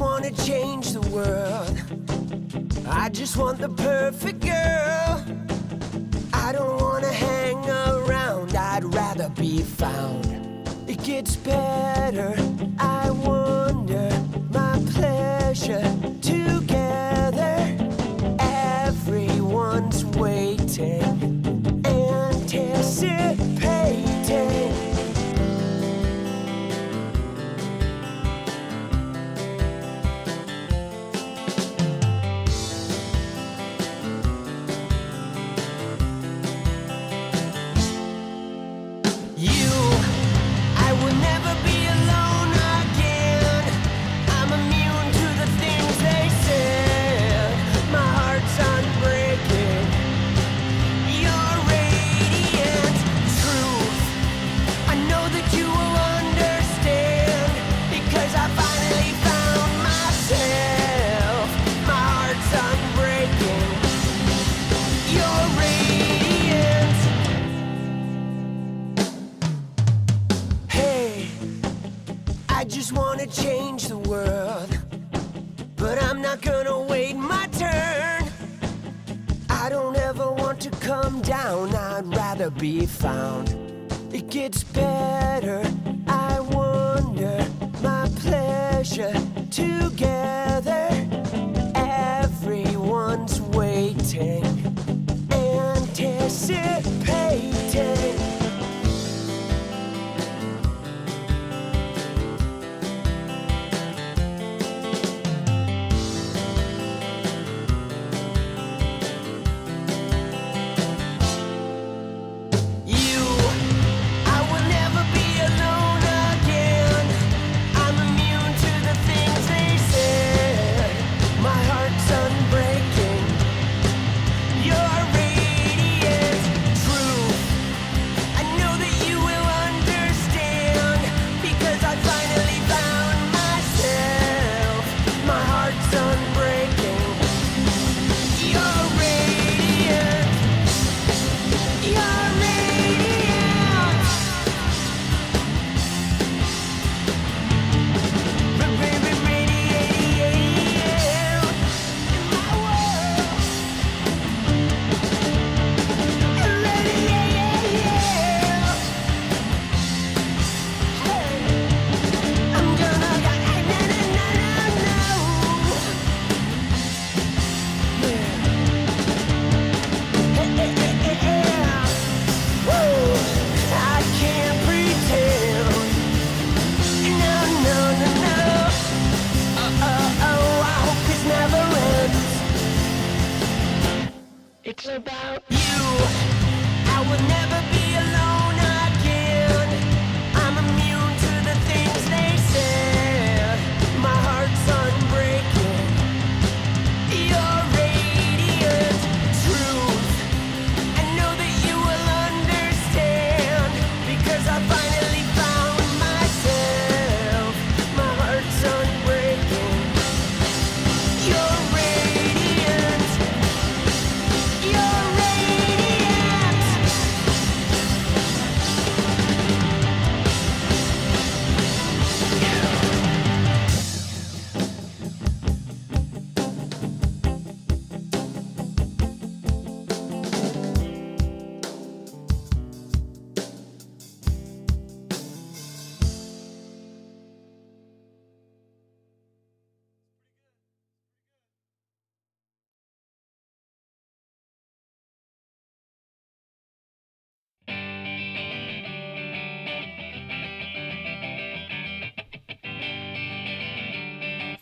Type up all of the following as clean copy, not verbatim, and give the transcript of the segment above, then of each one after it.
wanna change the world. I just want the perfect girl. I don't wanna hang around, I'd rather be found. It gets better, I wonder, my pleasure together. Everyone's waiting, anticipating. Change the world, but I'm not gonna wait my turn. I don't ever want to come down, I'd rather be found. It gets better, I wonder, my pleasure together. Everyone's waiting, anticipating. It's about you. I will never be alone again. I'm immune to the things they said. My heart's unbreaking. You're radiant truth. I know that you will understand, because I finally found myself. My heart's unbreaking. You're radiant. You're radiant.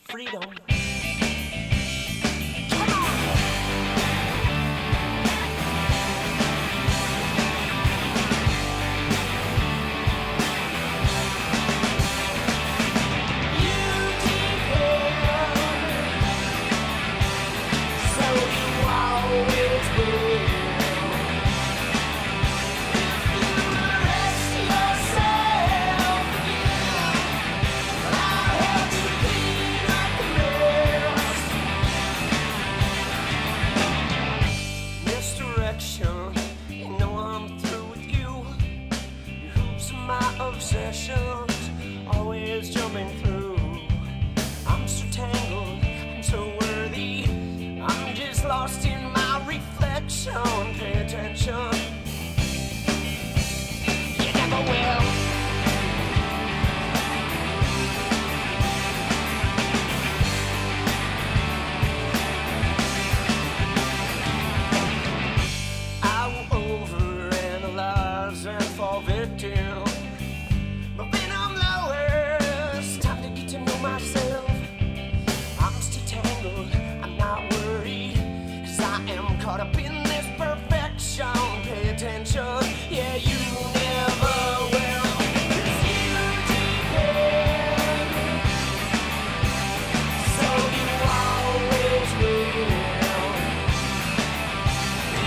Freedom. Yourself, I have to clean up the mess. attention, pay attention. You never will. I will overanalyze and fall victim. But when I'm lowest, time to get to know myself. I'm still tangled, I'm not worried, 'cause I am caught up in this perfection. Pay attention, yeah, you never will. 'Cause you depend, so you always will.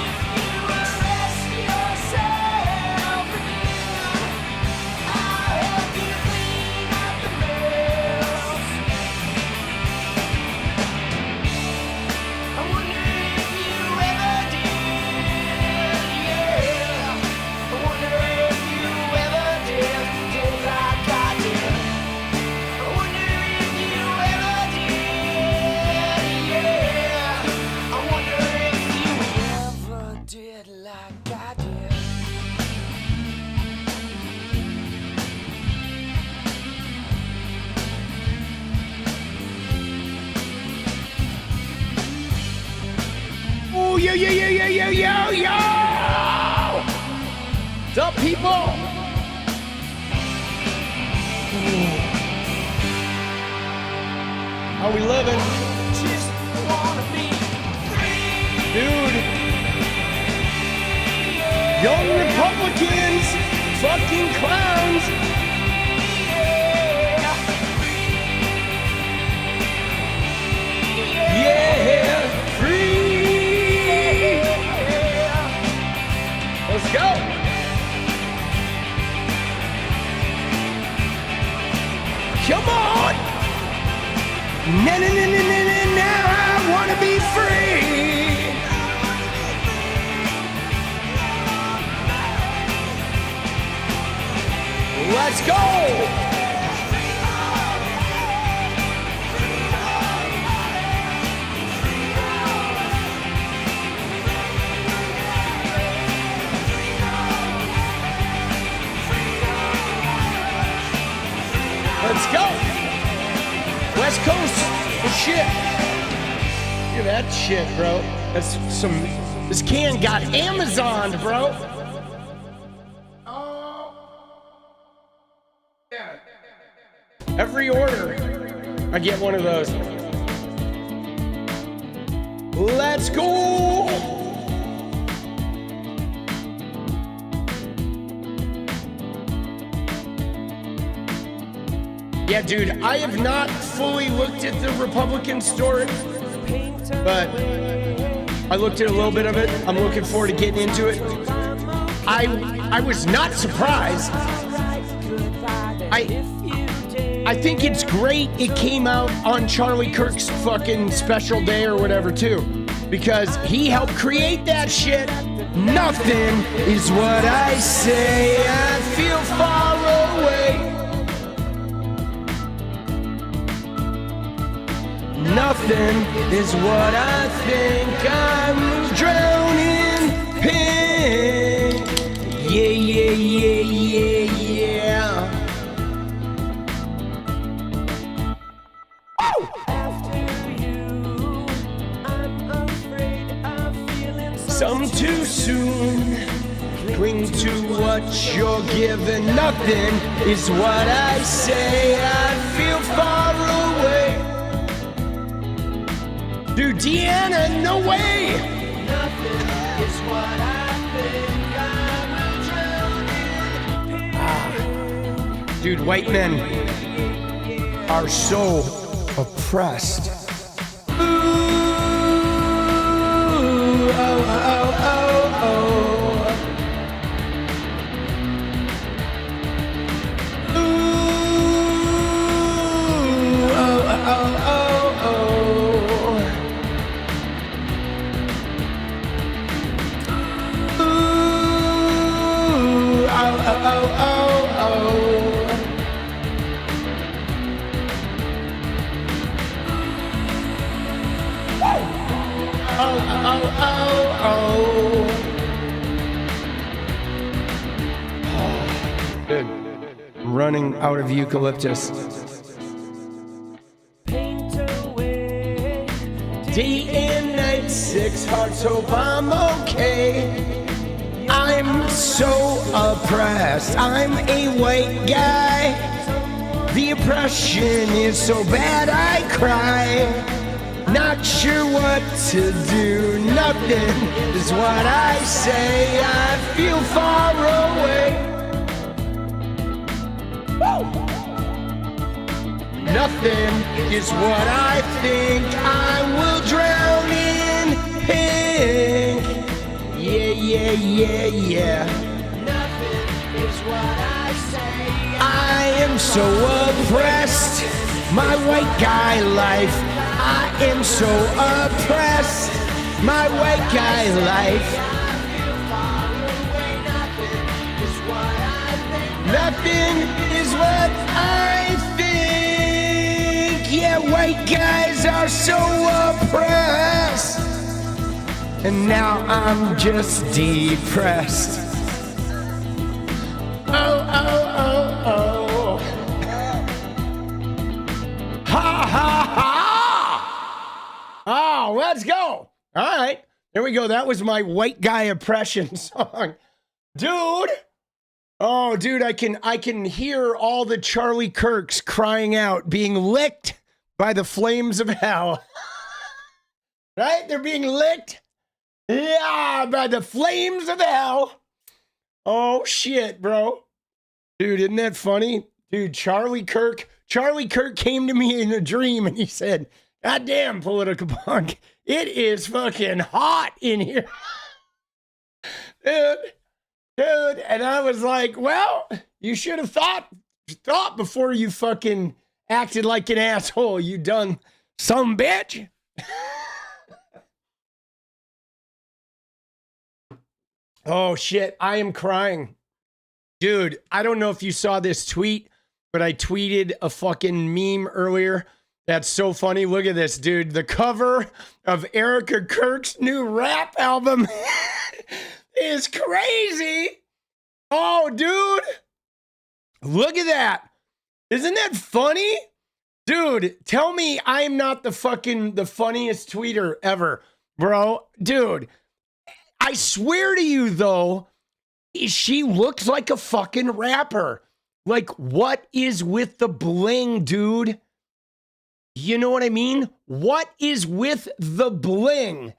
If you arrest yourself again, I'll help you clean up the mess. I wonder if you ever did, yeah. I wonder if you ever did like I did. I wonder if you ever did, yeah. I wonder if you ever did like I did. Oh, yo, yo, yo, yo, yo, yo, yo! What's up, people? How we living? Just wanna be free. Dude, young Republicans, fucking clowns. Yeah, free. Let's go. Come on. Na na na na na na na. I wanna be free. Let's go. Let's go. West Coast for shit. Look at that shit, bro. That's some. This can got Amazoned, bro. Oh. Yeah. Every order, I get one of those. Let's go. Yeah, dude, I have not fully looked at the Republican story, but I looked at a little bit of it. I'm looking forward to getting into it. I was not surprised. I think it's great it came out on Charlie Kirk's fucking special day or whatever too, because he helped create that shit. Nothing is what I say. I feel far away. Nothing is what I think. I'm drowning in pain. Yeah, yeah, yeah, yeah, yeah. Oh! After you, I'm afraid of feeling Some too soon. Cling to what you're given. Nothing is what I say. I feel far away. Dude, Deanna, no way! nothing is what I think. I'm drowning. Dude, white men are so oppressed. Ooh, oh, oh, oh, oh. Ooh, oh, oh, oh, oh. running out of eucalyptus. Day and night, 6 hearts, hope I'm okay. I'm so oppressed, I'm a white guy. The oppression is so bad I cry. Not sure what to do, nothing is what I say. I feel far away. Woo! Nothing is what I think. I will drown in pink. Yeah, yeah, yeah, yeah. Nothing is what I say. I am so oppressed. My white guy life. I am so oppressed. My white guy life. Nothing is what I think. Yeah, white guys are so oppressed. And now I'm just depressed. Oh, oh, oh, oh. Ha, ha, ha. Oh, let's go. All right. There we go. That was my white guy oppression song. Dude. Oh, dude, I can hear all the Charlie Kirks crying out, being licked by the flames of hell. Right? They're being licked. Yeah, by the flames of hell. Oh, shit, bro. Dude, isn't that funny? Dude, Charlie Kirk came to me in a dream and he said, God damn, political punk, it is fucking hot in here. Dude, and I was like, well, you should have thought before you fucking acted like an asshole, you done some bitch. Oh, shit, I am crying. Dude, I don't know if you saw this tweet, but I tweeted a fucking meme earlier. That's so funny. Look at this, dude. The cover of Erica Kirk's new rap album is crazy. Oh, dude. Look at that. Isn't that funny? Dude, tell me I'm not the funniest tweeter ever, bro. Dude, I swear to you, though, she looks like a fucking rapper. Like, what is with the bling, dude? You know what I mean? What is with the bling?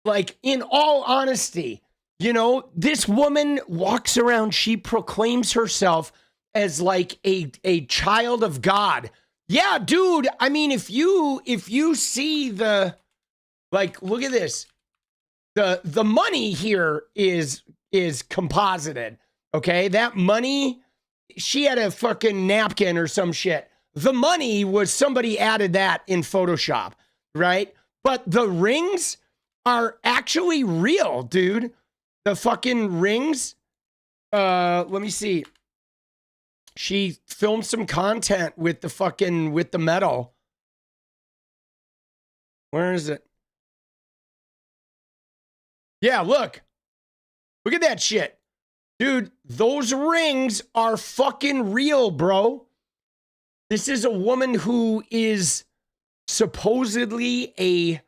Like, in all honesty, you know, this woman walks around, she proclaims herself as like a child of God. Yeah, dude, I mean, if you see the, like, look at this. The money here is composited, okay? That money, she had a fucking napkin or some shit. The money was somebody added that in Photoshop, right? But the rings are actually real, dude. The fucking rings. Let me see. She filmed some content with the metal. Where is it? Yeah, look. Look at that shit. Dude, those rings are fucking real, bro. This is a woman who is supposedly a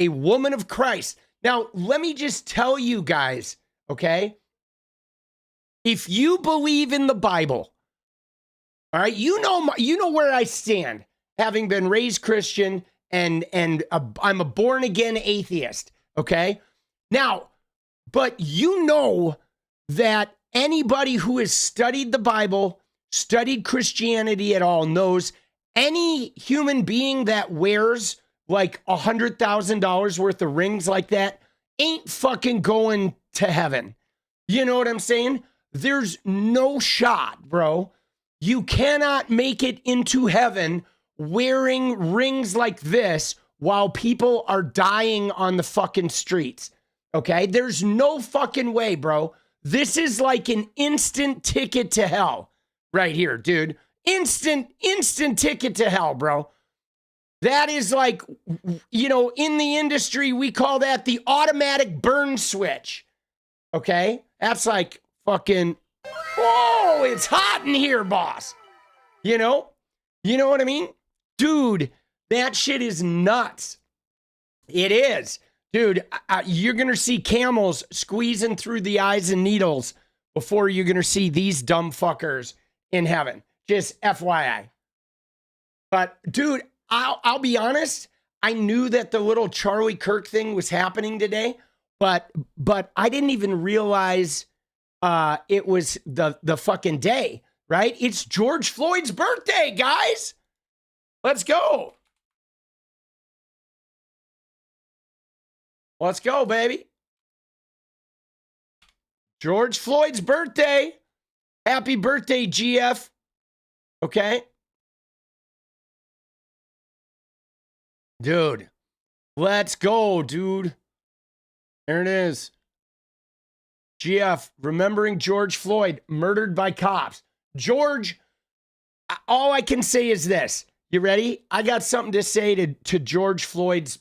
woman of Christ. Now, let me just tell you guys, okay? If you believe in the Bible, all right, you know where I stand, having been raised Christian and I'm a born again atheist, okay? Now, but you know that anybody who has studied the Bible, studied Christianity at all, knows any human being that wears like $100,000 worth of rings like that ain't fucking going to heaven. You know what I'm saying? There's no shot, bro. You cannot make it into heaven wearing rings like this while people are dying on the fucking streets. Okay? There's no fucking way, bro. This is like an instant ticket to hell right here, dude. Instant ticket to hell, bro. That is like, you know, in the industry, we call that the automatic burn switch. Okay? That's like fucking Oh, it's hot in here, boss. You know what I mean? Dude, that shit is nuts. It is. Dude, you're going to see camels squeezing through the eyes and needles before you're going to see these dumb fuckers in heaven. Just FYI. But, dude, I'll be honest. I knew that the little Charlie Kirk thing was happening today, but I didn't even realize it was the fucking day, right? It's George Floyd's birthday, guys. Let's go. Let's go, baby. George Floyd's birthday. Happy birthday, GF. Okay. Dude, let's go, dude. There it is. GF, remembering George Floyd, murdered by cops. George, all I can say is this. You ready? I got something to say to George Floyd's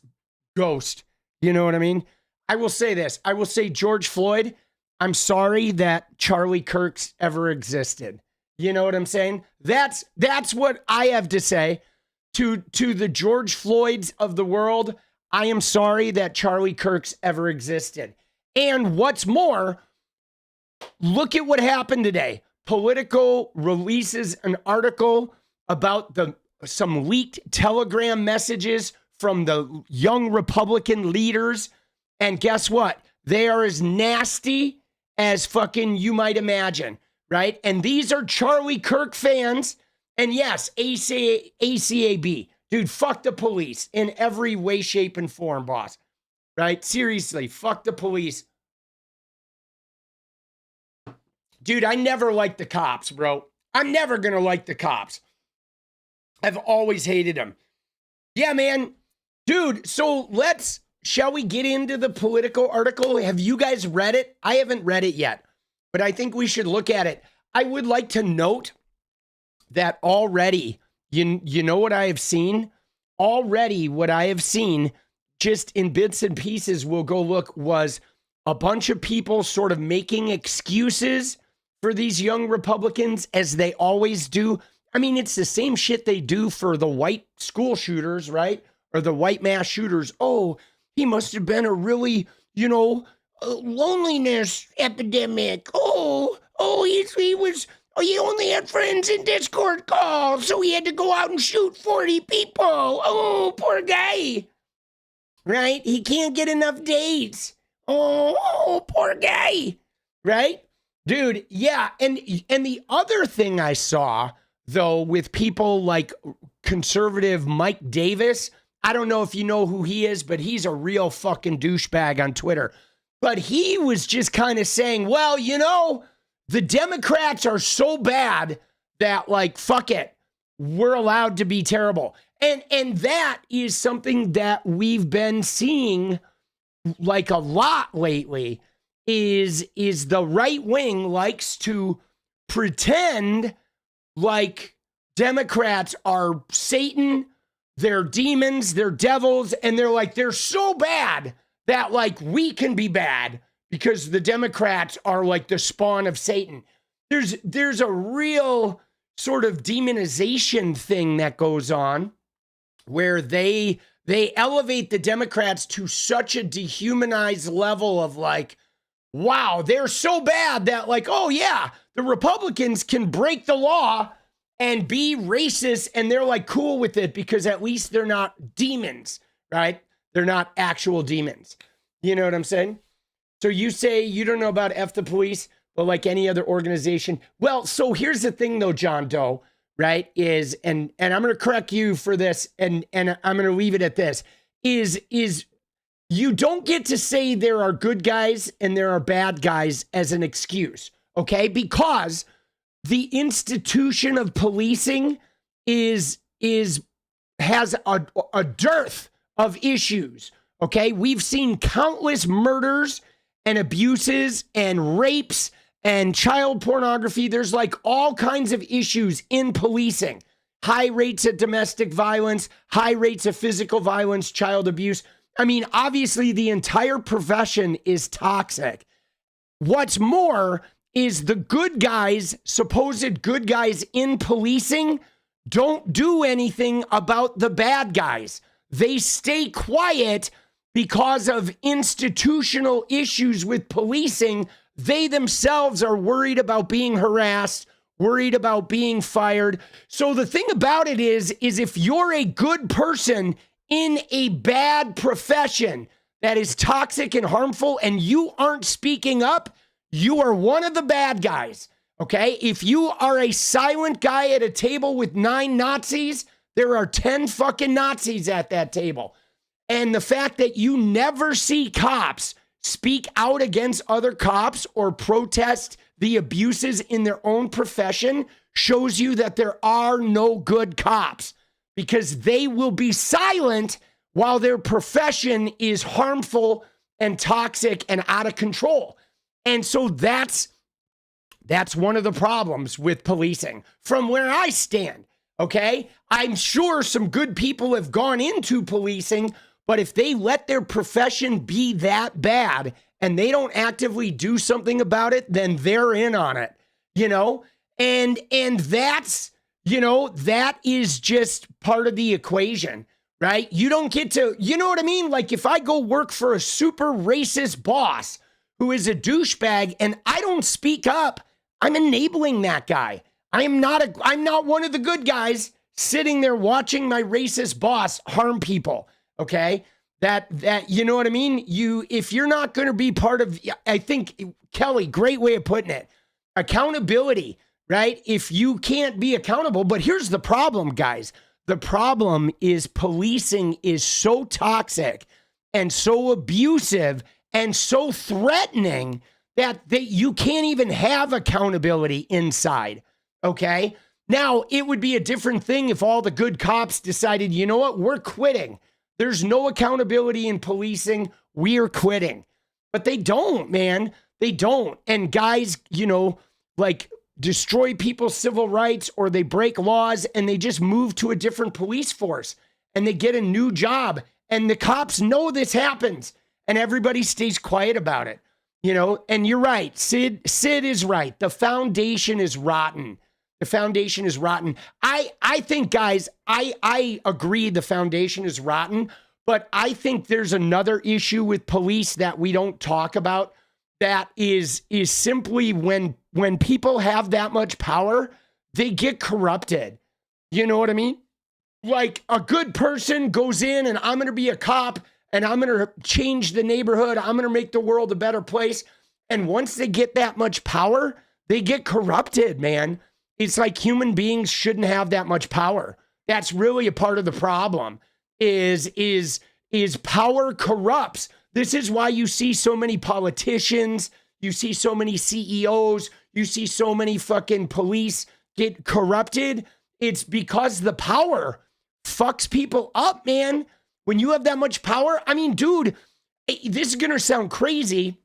ghost. You know what I mean? I will say this. I will say, George Floyd, I'm sorry that Charlie Kirk's ever existed. You know what I'm saying? That's what I have to say to the George Floyds of the world. I am sorry that Charlie Kirk's ever existed. And what's more, look at what happened today. Politico releases an article about some leaked Telegram messages from the young Republican leaders. And guess what? They are as nasty as fucking you might imagine, right? And these are Charlie Kirk fans. And yes, 𝗙𝗍𝗹𝗶. Dude, fuck the police in every way, shape, and form, boss. Right? Seriously, fuck the police. Dude, I never liked the cops, bro. I'm never going to like the cops. I've always hated them. Yeah, man. Dude, so shall we get into the Politico article? Have you guys read it? I haven't read it yet, but I think we should look at it. I would like to note that already, you know what I have seen? Already what I have seen, just in bits and pieces, we'll go look, was a bunch of people sort of making excuses for these young Republicans, as they always do. I mean, it's the same shit they do for the white school shooters, right? Or the white mass shooters. Oh, he must have been a really, loneliness epidemic. He only had friends in Discord calls, so he had to go out and shoot 40 people. Oh, poor guy. Right? He can't get enough dates. Oh, poor guy. Right? Dude, yeah. And the other thing I saw, though, with people like conservative Mike Davis, I don't know if you know who he is, but he's a real fucking douchebag on Twitter. But he was just kind of saying, well, the Democrats are so bad that, like, fuck it, we're allowed to be terrible. And that is something that we've been seeing, like, a lot lately, is the right wing likes to pretend like Democrats are Satan, they're demons, they're devils, and they're so bad that, like, we can be bad because the Democrats are like the spawn of Satan. There's a real sort of demonization thing that goes on where they elevate the Democrats to such a dehumanized level of, like, wow, they're so bad that, like, oh yeah, the Republicans can break the law and be racist, and they're, like, cool with it because at least they're not demons, right? They're not actual demons. You know what I'm saying? So you say you don't know about F the police, but like any other organization. Well, so here's the thing though, John Doe, right? Is, and I'm going to correct you for this, and I'm going to leave it at this, is you don't get to say there are good guys and there are bad guys as an excuse, okay? Because the institution of policing has a dearth of issues, okay? We've seen countless murders and abuses and rapes and child pornography. There's, like, all kinds of issues in policing. High rates of domestic violence, high rates of physical violence, child abuse. I mean, obviously the entire profession is toxic. What's more, is the good guys, supposed good guys in policing, don't do anything about the bad guys. They stay quiet because of institutional issues with policing. They themselves are worried about being harassed, worried about being fired. So the thing about it is if you're a good person in a bad profession that is toxic and harmful and you aren't speaking up, you are one of the bad guys, okay? If you are a silent guy at a table with 9 Nazis, there are 10 fucking Nazis at that table. And the fact that you never see cops speak out against other cops or protest the abuses in their own profession shows you that there are no good cops, because they will be silent while their profession is harmful and toxic and out of control. And so that's one of the problems with policing from where I stand, okay? I'm sure some good people have gone into policing, but if they let their profession be that bad and they don't actively do something about it, then they're in on it, you know? And that's, you know, that is just part of the equation, right? You don't get to, you know what I mean? Like if I go work for a super racist boss who is a douchebag and I don't speak up, I'm enabling that guy. I'm not one of the good guys sitting there watching my racist boss harm people, okay? That you know what I mean? If you're not going to be part of, I think, Kelly, great way of putting it, accountability, right? If you can't be accountable, but here's the problem, guys. The problem is policing is so toxic and so abusive and so threatening that you can't even have accountability inside, okay? Now, it would be a different thing if all the good cops decided, you know what, we're quitting. There's no accountability in policing. We're quitting. But they don't, man. They don't. And guys, you know, like destroy people's civil rights or they break laws and they just move to a different police force and they get a new job. And the cops know this happens and everybody stays quiet about it, you know? And you're right. Sid is right. The foundation is rotten. The foundation is rotten. I think, guys, I agree the foundation is rotten, but I think there's another issue with police that we don't talk about that is simply when people have that much power, they get corrupted. You know what I mean? Like a good person goes in and I'm going to be a cop and I'm going to change the neighborhood. I'm going to make the world a better place. And once they get that much power, they get corrupted, man. It's like human beings shouldn't have that much power. That's really a part of the problem is power corrupts. This is why you see so many politicians, you see so many CEOs, you see so many fucking police get corrupted. It's because the power fucks people up, man. When you have that much power, I mean, dude, this is going to sound crazy,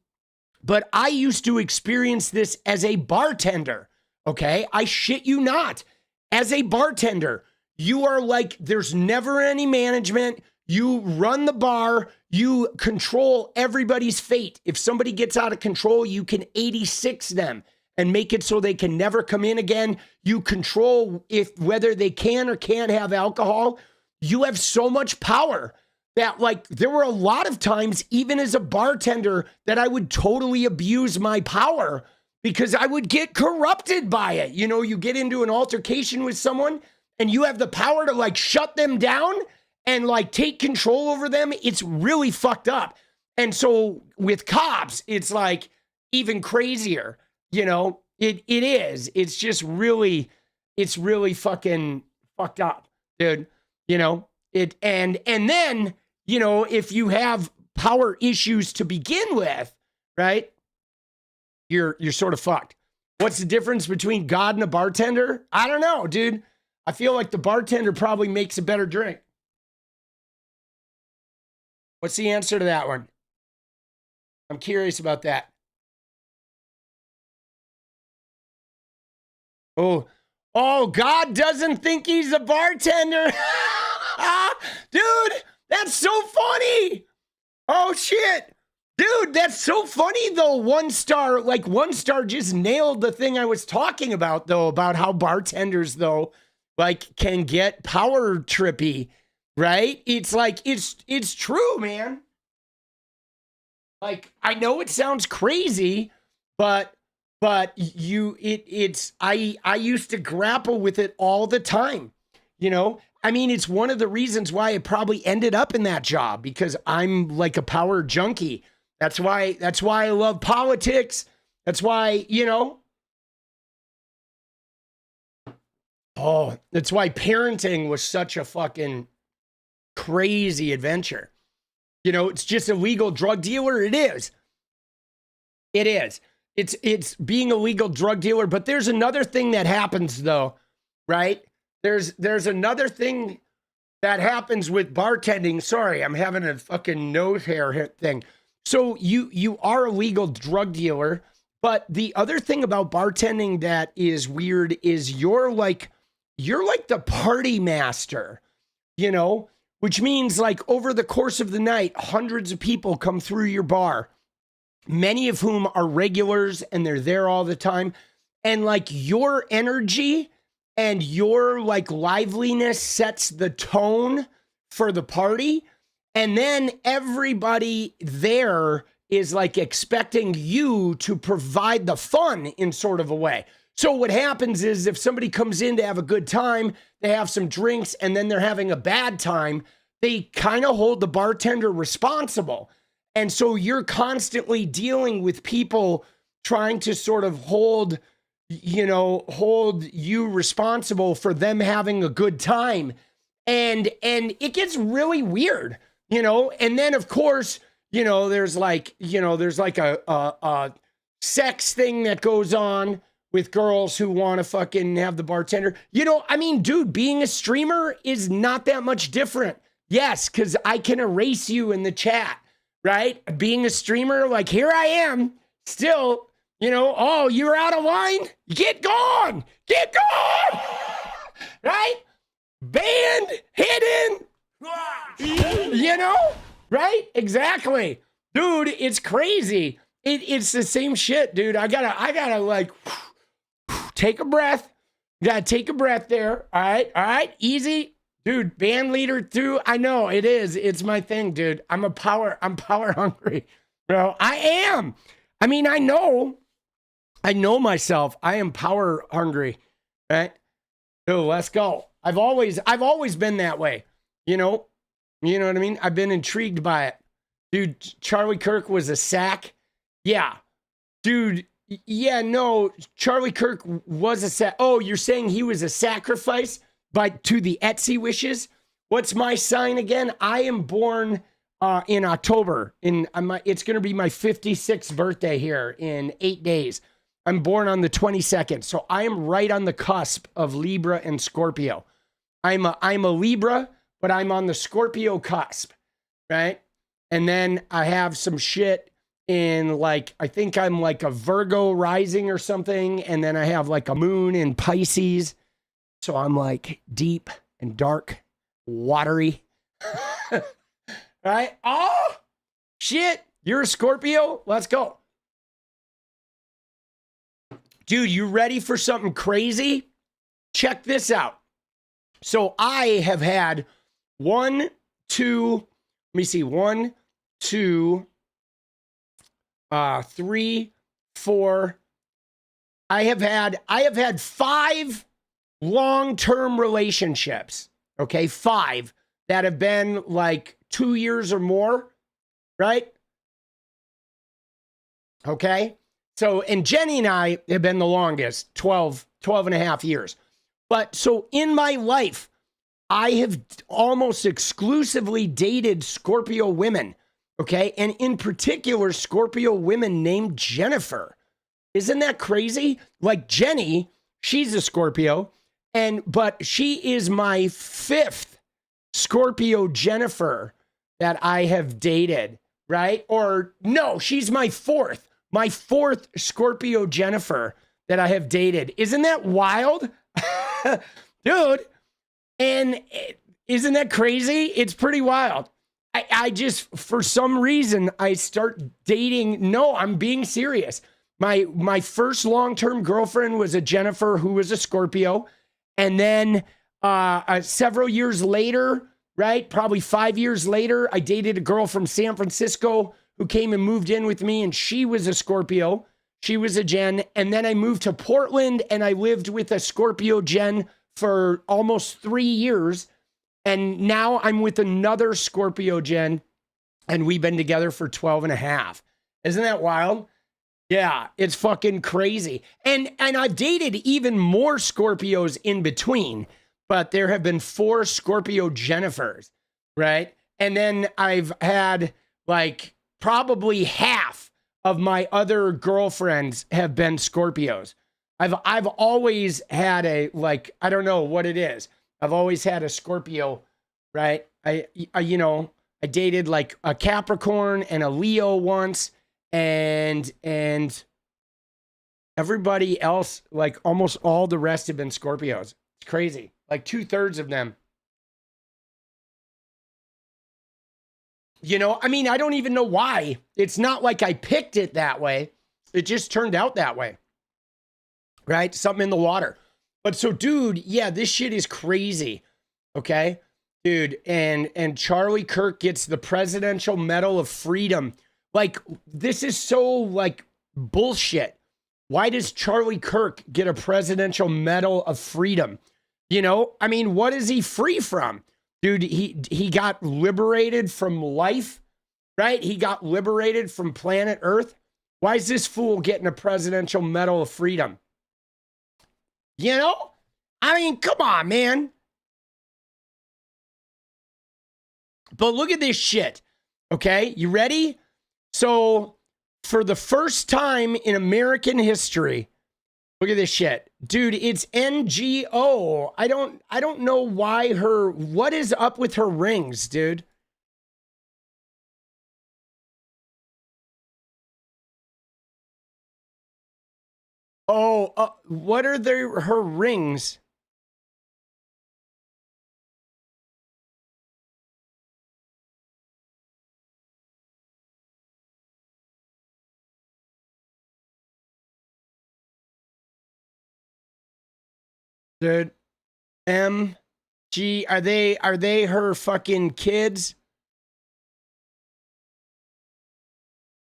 but I used to experience this as a bartender. Okay, I shit you not. As a bartender, you are like, there's never any management. You run the bar. You control everybody's fate. If somebody gets out of control, you can 86 them and make it so they can never come in again. You control whether they can or can't have alcohol. You have so much power that, like, there were a lot of times, even as a bartender, that I would totally abuse my power because I would get corrupted by it. You know, you get into an altercation with someone and you have the power to like shut them down and like take control over them. It's really fucked up. And so with cops, it's like even crazier, you know, it is. It's just really, it's really fucking fucked up, dude. You know, and then, you know, if you have power issues to begin with, right? You're sort of fucked. What's the difference between God and a bartender? I don't know, dude. I feel like the bartender probably makes a better drink. What's the answer to that one? I'm curious about that. Oh, God doesn't think he's a bartender. Dude, that's so funny. Oh, shit. Dude, that's so funny though. One Star just nailed the thing I was talking about though, about how bartenders though, like can get power trippy, right? It's like, it's true, man. Like, I know it sounds crazy, but I used to grapple with it all the time. You know, I mean, it's one of the reasons why I probably ended up in that job, because I'm like a power junkie. That's why I love politics. That's why, you know. Oh, that's why parenting was such a fucking crazy adventure. You know, it's just a legal drug dealer. It is. It is. It's being a legal drug dealer, but there's another thing that happens though, right? There's another thing that happens with bartending. Sorry, I'm having a fucking nose hair hit thing. So you are a legal drug dealer, but the other thing about bartending that is weird is you're like the party master, you know, which means like over the course of the night, hundreds of people come through your bar, many of whom are regulars and they're there all the time. And like your energy and your like liveliness sets the tone for the party. And then everybody there is like expecting you to provide the fun in sort of a way. So what happens is if somebody comes in to have a good time, they have some drinks, and then they're having a bad time, they kind of hold the bartender responsible. And so you're constantly dealing with people trying to sort of hold you responsible for them having a good time. And it gets really weird. You know, and then of course, there's like a sex thing that goes on with girls who want to fucking have the bartender. You know, I mean, dude, being a streamer is not that much different. Yes, because I can erase you in the chat, right? Being a streamer, like here I am, still, oh, you're out of line? Get gone! Get gone! Right? Banned, hidden. Right? Exactly. Dude, it's crazy. It's the same shit, dude. I gotta like take a breath. You gotta take a breath there. All right, easy. Dude, band leader too. I know it is. It's my thing, dude. I'm power hungry. Bro, I am. I mean, I know myself. I am power hungry. Right? Dude, let's go. I've always been that way. You know what I mean? I've been intrigued by it. Dude, Charlie Kirk was a sack. Yeah. Dude, yeah, no, Charlie Kirk was a sack. Oh, you're saying he was a sacrifice to the 𝗙ecie wishes? What's my sign again? I am born in October. It's going to be my 56th birthday here in 8 days. I'm born on the 22nd. So I am right on the cusp of Libra and Scorpio. I'm a Libra, but I'm on the Scorpio cusp, right? And then I have some shit in like, I think I'm like a Virgo rising or something. And then I have like a moon in Pisces. So I'm like deep and dark, watery. Right? Oh, shit. You're a Scorpio? Let's go. Dude, you ready for something crazy? Check this out. So I have had 1, 2, 3, 4. I have had 5 long-term relationships. Okay, 5 that have been like 2 years or more, right? Okay. So, and Jenny and I have been the longest, 12 and a half years. But so in my life, I have almost exclusively dated Scorpio women, okay? And in particular, Scorpio women named Jennifer. Isn't that crazy? Like Jenny, she's a Scorpio, but she is my 5th Scorpio Jennifer that I have dated, right? Or no, she's my 4th. My 4th Scorpio Jennifer that I have dated. Isn't that wild? Dude. And isn't that crazy? It's pretty wild. I just, for some reason, I start dating. No, I'm being serious. My first long-term girlfriend was a Jennifer who was a Scorpio. And then several years later, right, probably 5 years later, I dated a girl from San Francisco who came and moved in with me, and she was a Scorpio. She was a Gen. And then I moved to Portland, and I lived with a Scorpio Gen for almost 3 years. And now I'm with another Scorpio Gen, and we've been together for 12 and a half. Isn't that wild? Yeah, it's fucking crazy. And I've dated even more Scorpios in between, but there have been 4 Scorpio Jennifers, right? And then I've had like probably half of my other girlfriends have been Scorpios. I've always had a, like, I don't know what it is. I've always had a Scorpio, right? I dated like a Capricorn and a Leo once, and everybody else, like almost all the rest have been Scorpios. It's crazy. Like 2/3 of them. I mean, I don't even know why. It's not like I picked it that way. It just turned out that way. Right? Something in the water. But so, dude, yeah, this shit is crazy. Okay? Dude, and Charlie Kirk gets the Presidential Medal of Freedom. Like, this is so, like, bullshit. Why does Charlie Kirk get a Presidential Medal of Freedom? I mean, what is he free from? Dude, he got liberated from life, right? He got liberated from planet Earth. Why is this fool getting a Presidential Medal of Freedom? I mean, come on, man. But look at this shit. Okay, you ready? So, for the first time in American history, look at this shit. Dude, it's NGO. I don't know why what is up with her rings, dude? Oh, what are her rings? Dude, MG, are they her fucking kids?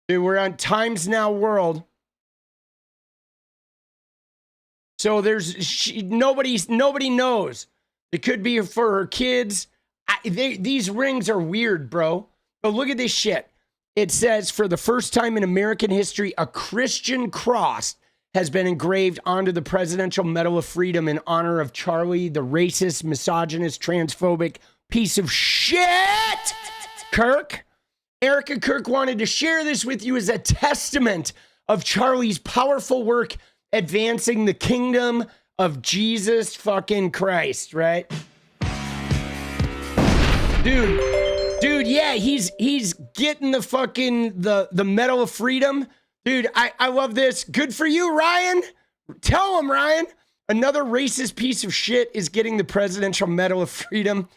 Dude, we're on Times Now World. So nobody knows. It could be for her kids. These rings are weird, bro. But look at this shit. It says, for the first time in American history, a Christian cross has been engraved onto the Presidential Medal of Freedom in honor of Charlie, the racist, misogynist, transphobic piece of shit, Kirk. Erica Kirk wanted to share this with you as a testament of Charlie's powerful work advancing the kingdom of Jesus fucking Christ, right? Dude, yeah, he's getting the fucking the Medal of Freedom. Dude, I love this. Good for you, Ryan. Tell him, Ryan. Another racist piece of shit is getting the Presidential Medal of Freedom.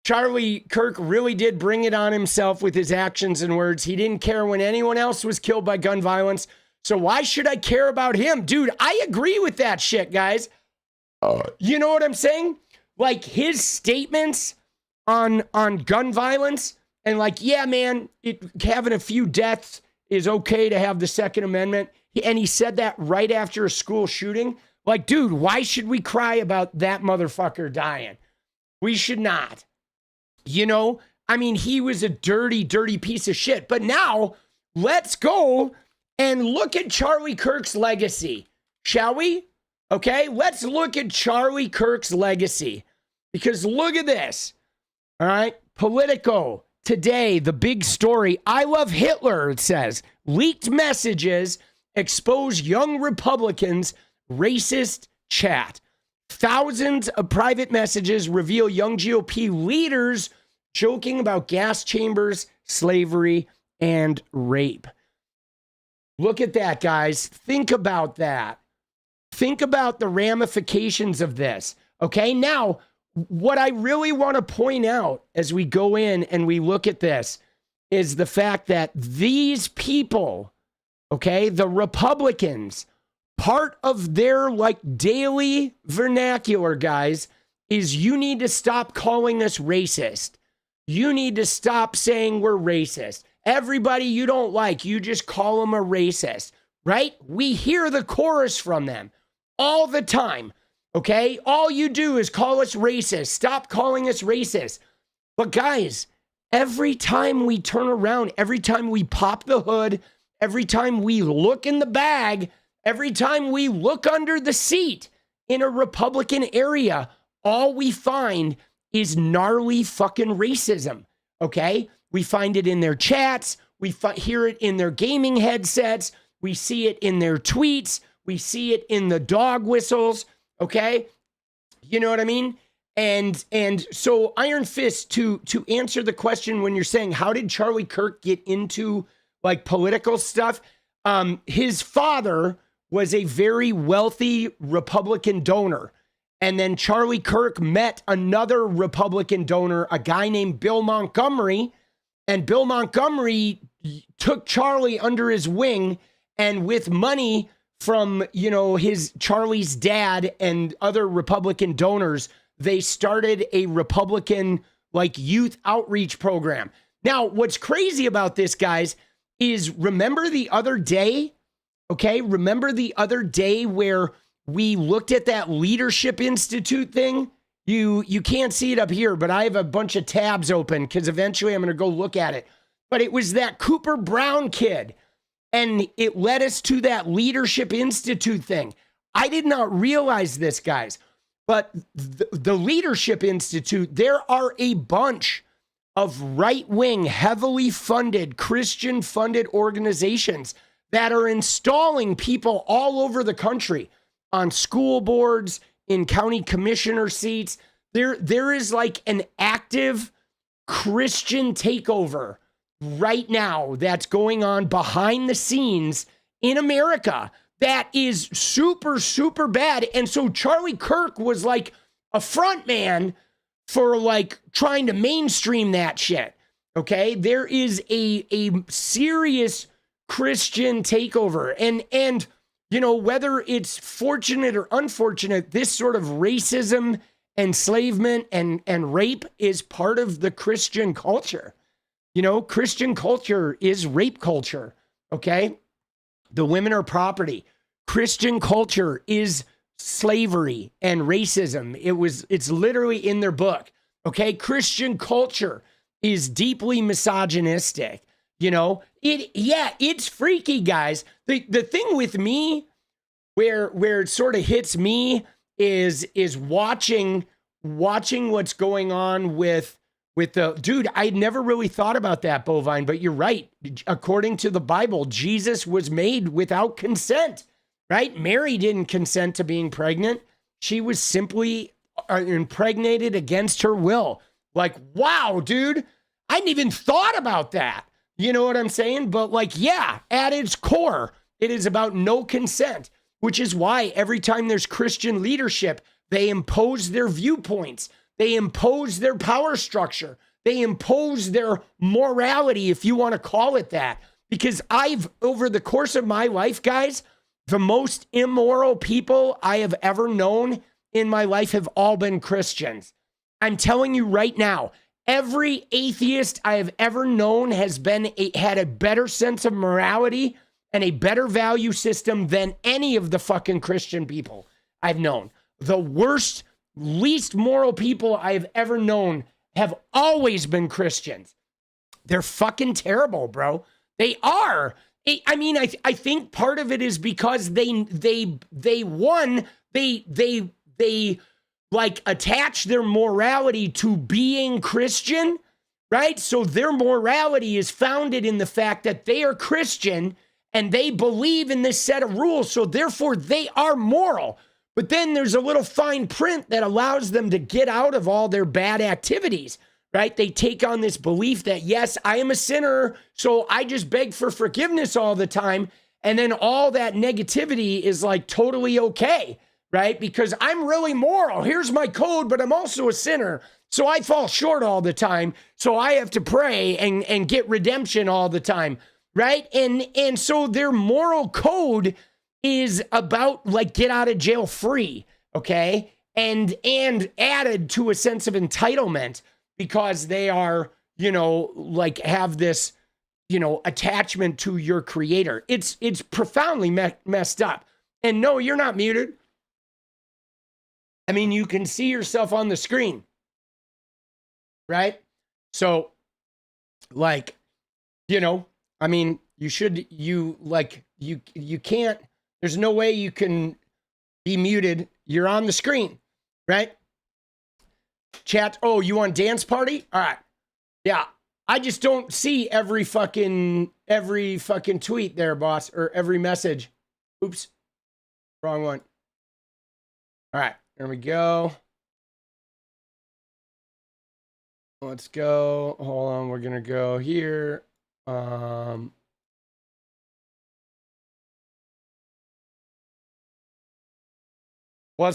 Charlie Kirk really did bring it on himself with his actions and words. He didn't care when anyone else was killed by gun violence. So why should I care about him? Dude, I agree with that shit, guys. You know what I'm saying? Like, his statements on gun violence and like, yeah, man, having a few deaths is okay to have the Second Amendment. And he said that right after a school shooting. Like, dude, why should we cry about that motherfucker dying? We should not. I mean, he was a dirty, dirty piece of shit. But now, let's go and look at Charlie Kirk's legacy, shall we? Okay, let's look at Charlie Kirk's legacy. Because look at this. All right, Politico, today, the big story. I love Hitler, it says. Leaked messages expose young Republicans' racist chat. Thousands of private messages reveal young GOP leaders joking about gas chambers, slavery, and rape. Look at that, guys. Think about that. Think about the ramifications of this. Okay, now, what I really want to point out as we go in and we look at this is the fact that these people, okay, the Republicans, part of their like daily vernacular, guys, is you need to stop calling us racist. You need to stop saying we're racist. Everybody you don't like, you just call them a racist, right? We hear the chorus from them all the time, okay? All you do is call us racist. Stop calling us racist. But guys, every time we turn around, every time we pop the hood, every time we look in the bag, every time we look under the seat in a Republican area, all we find is gnarly fucking racism, okay? We find it in their chats. We hear it in their gaming headsets. We see it in their tweets. We see it in the dog whistles, okay? You know what I mean? And so Iron Fist, to answer the question when you're saying, how did Charlie Kirk get into like political stuff? His father was a very wealthy Republican donor. And then Charlie Kirk met another Republican donor, a guy named Bill Montgomery. And Bill Montgomery took Charlie under his wing, and with money from, Charlie's dad and other Republican donors, they started a Republican like youth outreach program. Now, what's crazy about this, guys, is remember the other day, okay? Remember the other day where we looked at that Leadership Institute thing? You can't see it up here, but I have a bunch of tabs open because eventually I'm going to go look at it. But it was that Cooper Brown kid, and it led us to that Leadership Institute thing. I did not realize this, guys, but the Leadership Institute, there are a bunch of right-wing, heavily funded, Christian-funded organizations that are installing people all over the country on school boards, in county commissioner seats. There is like an active Christian takeover right now that's going on behind the scenes in America that is super, super bad. And so Charlie Kirk was like a front man for like trying to mainstream that shit. Okay. There is a serious Christian takeover. And whether it's fortunate or unfortunate, this sort of racism, enslavement, and rape is part of the Christian culture. Christian culture is rape culture, okay? The women are property. Christian culture is slavery and racism. It's literally in their book, okay? Christian culture is deeply misogynistic. It's freaky, guys. The thing with me where it sort of hits me is watching what's going on with the dude. I'd never really thought about that, Bovine, but you're right. According to the Bible, Jesus was made without consent, right? Mary didn't consent to being pregnant. She was simply impregnated against her will. Like, wow, dude, I hadn't even thought about that. You know what I'm saying? But at its core, it is about no consent, which is why every time there's Christian leadership, they impose their viewpoints. They impose their power structure. They impose their morality, if you want to call it that. Because over the course of my life, guys, the most immoral people I have ever known in my life have all been Christians. I'm telling you right now, every atheist I have ever known has had a better sense of morality and a better value system than any of the fucking Christian people I've known. The worst, least moral people I have ever known have always been Christians. They're fucking terrible, bro. They are. I think part of it is because they like attach their morality to being Christian, right? So their morality is founded in the fact that they are Christian and they believe in this set of rules. So therefore they are moral. But then there's a little fine print that allows them to get out of all their bad activities, right? They take on this belief that, yes, I am a sinner, so I just beg for forgiveness all the time. And then all that negativity is like totally okay, right? Because I'm really moral. Here's my code, but I'm also a sinner. So I fall short all the time. So I have to pray and get redemption all the time, right? And so their moral code is about like get out of jail free, okay? And added to a sense of entitlement because they are, you know, like have this, you know, attachment to your creator. It's profoundly messed up. And no, you're not muted. I mean, you can see yourself on the screen, right? So, like, you know, I mean, you can't, there's no way you can be muted. You're on the screen, right? Chat, oh, you on dance party? All right. Yeah. I just don't see every fucking tweet there, boss, or every message. Oops. Wrong one. All right. There we go. Let's go. Hold on. We're going to go here. Let's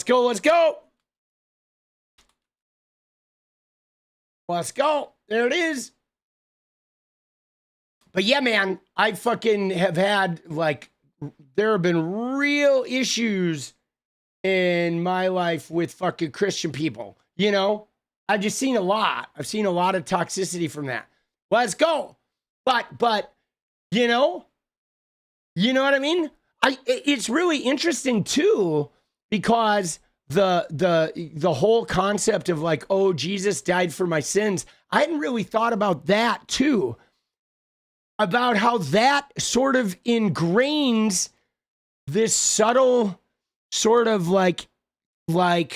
go. Let's go. Let's go. There it is. But yeah, man, I fucking have had, like, there have been real issues in my life with fucking Christian people. You know, I've just seen a lot. I've seen a lot of toxicity from that. Let's go. But, you know what I mean? It's really interesting too, because the whole concept of like, oh, Jesus died for my sins. I hadn't really thought about that too. About how that sort of ingrains this subtle sort of like, I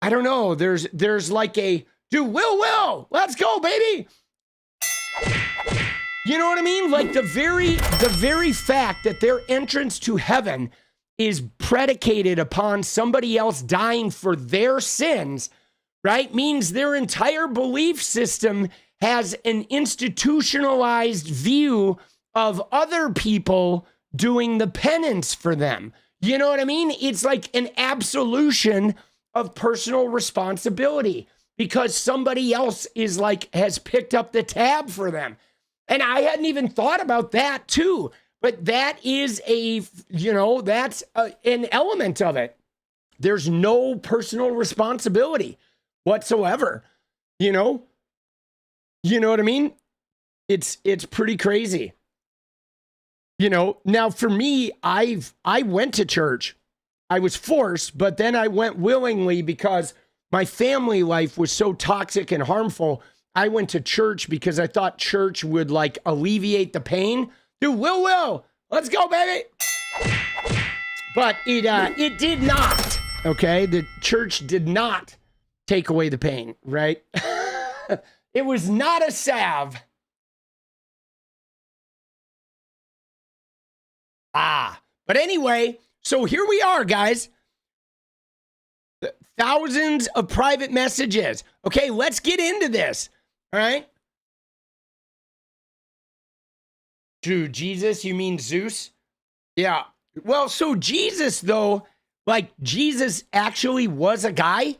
don't know, there's like a, dude, Will, let's go, baby. You know what I mean? Like the very fact that their entrance to heaven is predicated upon somebody else dying for their sins, right? Means their entire belief system has an institutionalized view of other people doing the penance for them. You know what I mean? It's like an absolution of personal responsibility because somebody else is like, has picked up the tab for them. And I hadn't even thought about that too, but that is that's an element of it. There's no personal responsibility whatsoever, you know? You know what I mean? It's pretty crazy. You know, now for me, I went to church. I was forced, but then I went willingly because my family life was so toxic and harmful. I went to church because I thought church would like alleviate the pain. Dude, Will, let's go, baby. But it did not. Okay, the church did not take away the pain, right? It was not a salve. But anyway, so here we are, guys. Thousands of private messages. Okay, let's get into this. All right. Dude, Jesus, you mean Zeus? Yeah. Well, so Jesus, though, like Jesus actually was a guy.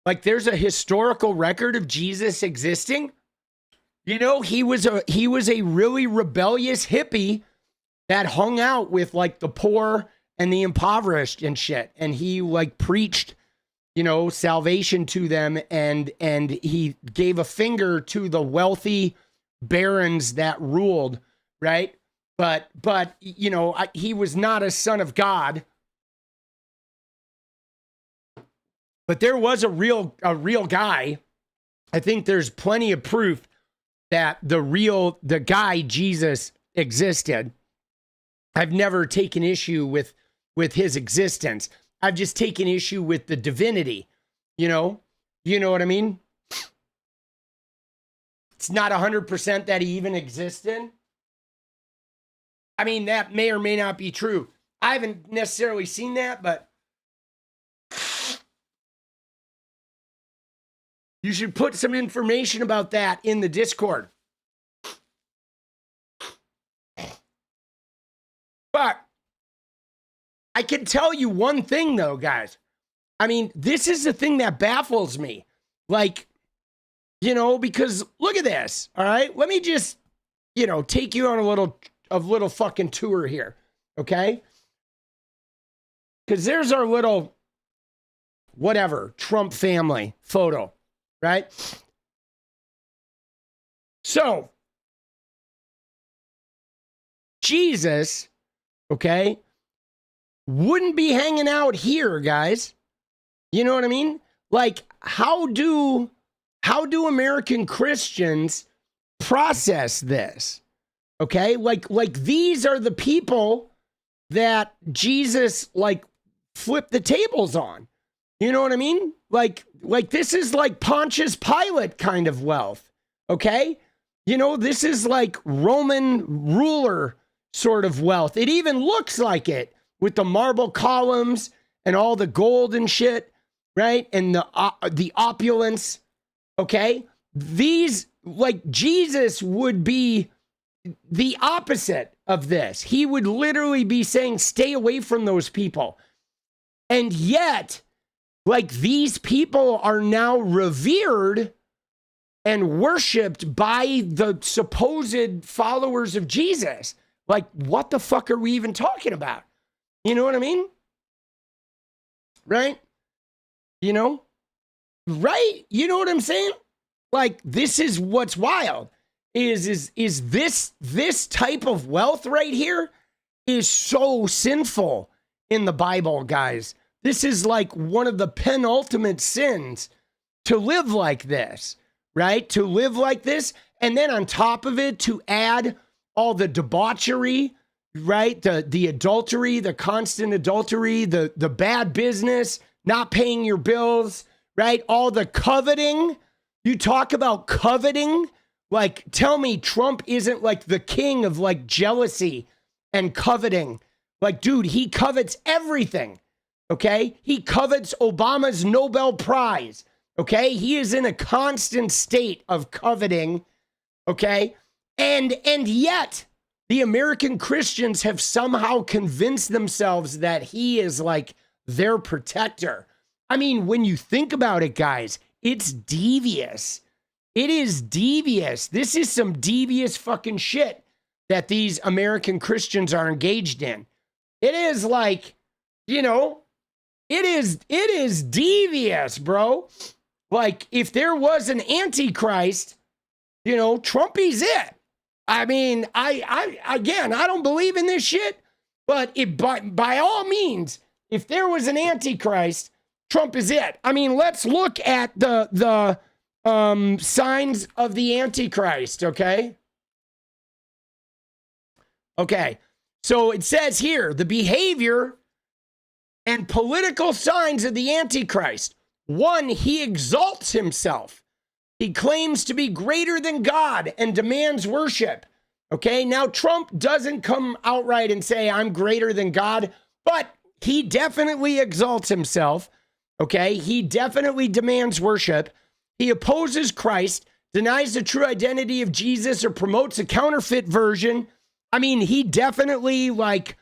Like there's a historical record of Jesus existing. You know, he was a really rebellious hippie that hung out with like the poor and the impoverished and shit. And he like preached, you know, salvation to them. And he gave a finger to the wealthy barons that ruled, right? But you know, he was not a son of God. But there was a real guy. I think there's plenty of proof that the guy Jesus existed. I've never taken issue with his existence. I've just taken issue with the divinity. You know what I mean? It's not 100% that he even existed. I mean, that may or may not be true. I haven't necessarily seen that, but you should put some information about that in the Discord. But I can tell you one thing though, guys. I mean, this is the thing that baffles me. Like, you know, because look at this. All right. Let me just, you know, take you on a little fucking tour here. Okay. Because there's our little, whatever, Trump family photo, right? So, Jesus, okay, wouldn't be hanging out here, guys. You know what I mean? Like, how do American Christians process this? Okay? Like these are the people that Jesus, like, flipped the tables on. You know what I mean? Like this is like Pontius Pilate kind of wealth. Okay? You know, this is like Roman ruler sort of wealth. It even looks like it with the marble columns and all the gold and shit, right? And the opulence, okay? These, like, Jesus would be the opposite of this. He would literally be saying, stay away from those people. And yet, like, these people are now revered and worshiped by the supposed followers of Jesus. Like, what the fuck are we even talking about? You know what I mean? Right? You know? Right? You know what I'm saying? Like, this is what's wild. Is this type of wealth right here is so sinful in the Bible, guys. This is like one of the penultimate sins, to live like this, right? To live like this. And then on top of it, to add all the debauchery, right? The adultery, the constant adultery, the bad business, not paying your bills, right? All the coveting. You talk about coveting. Like, tell me Trump isn't like the king of like jealousy and coveting. Like, dude, he covets everything. Okay? He covets Obama's Nobel Prize. Okay? He is in a constant state of coveting. Okay? And yet, the American Christians have somehow convinced themselves that he is like their protector. I mean, when you think about it, guys, it's devious. It is devious. This is some devious fucking shit that these American Christians are engaged in. It is like, you know, it is devious, bro. Like, if there was an Antichrist, you know, Trumpy's it. I mean, I don't believe in this shit, but by all means, if there was an Antichrist, Trump is it. I mean, let's look at the signs of the Antichrist, okay? Okay, so it says here, the behavior and political signs of the Antichrist. 1, he exalts himself. He claims to be greater than God and demands worship. Okay, now Trump doesn't come outright and say, I'm greater than God, but he definitely exalts himself. Okay, he definitely demands worship. He opposes Christ, denies the true identity of Jesus, or promotes a counterfeit version. I mean, he definitely like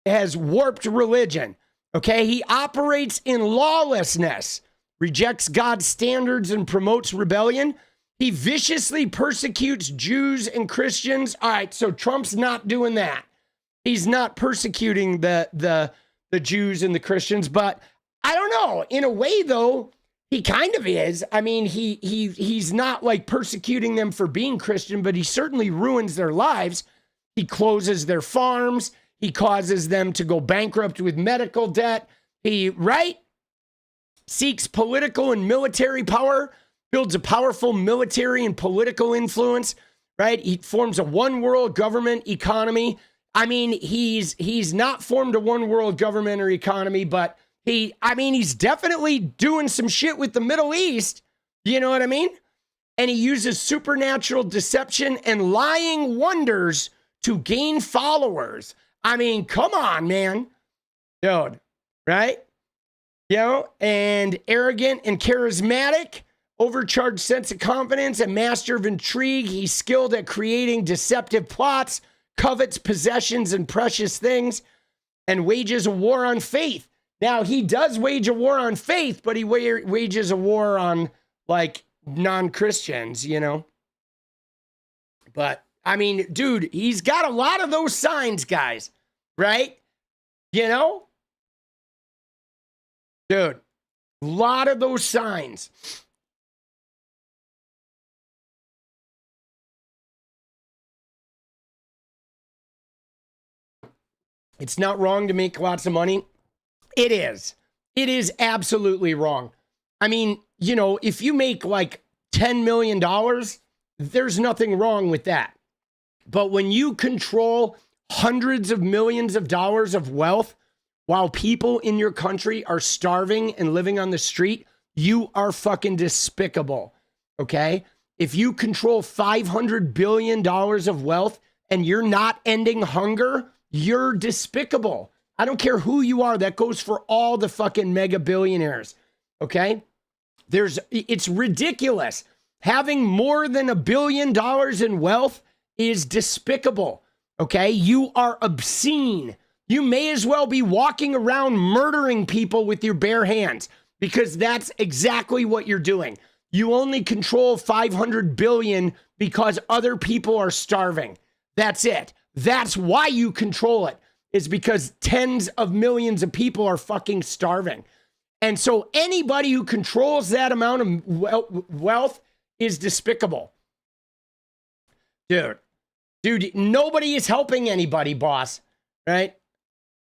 has warped religion. Okay, he operates in lawlessness, rejects God's standards, and promotes rebellion. He viciously persecutes Jews and Christians. All right, so Trump's not doing that. He's not persecuting the Jews and the Christians, but I don't know. In a way, though, he kind of is. I mean, he's not like persecuting them for being Christian, but he certainly ruins their lives. He closes their farms. He causes them to go bankrupt with medical debt. He, right? Seeks political and military power, builds a powerful military and political influence, right? He forms a one world government economy. I mean, he's not formed a one world government or economy, but he's definitely doing some shit with the Middle East. You know what I mean? And he uses supernatural deception and lying wonders to gain followers. I mean, come on, man. Dude, right? You know, and arrogant and charismatic, overcharged sense of confidence, a master of intrigue. He's skilled at creating deceptive plots, covets possessions and precious things. and wages a war on faith. Now, he does wage a war on faith, but he wages a war on, like, non-Christians, you know? But, I mean, dude, he's got a lot of those signs, guys, right? You know? Dude, a lot of those signs. It's not wrong to make lots of money. It is. It is absolutely wrong. I mean, you know, if you make like $10 million, there's nothing wrong with that. But when you control hundreds of millions of dollars of wealth while people in your country are starving and living on the street, you are fucking despicable. Okay? If you control $500 billion of wealth and you're not ending hunger, you're despicable. I don't care who you are. That goes for all the fucking mega billionaires. Okay? It's ridiculous. Having more than $1 billion in wealth is despicable. Okay? You are obscene. You may as well be walking around murdering people with your bare hands, because that's exactly what you're doing. You only control 500 billion because other people are starving. That's it. That's why you control it, is because tens of millions of people are fucking starving. And so anybody who controls that amount of wealth is despicable. Dude, nobody is helping anybody, boss. Right?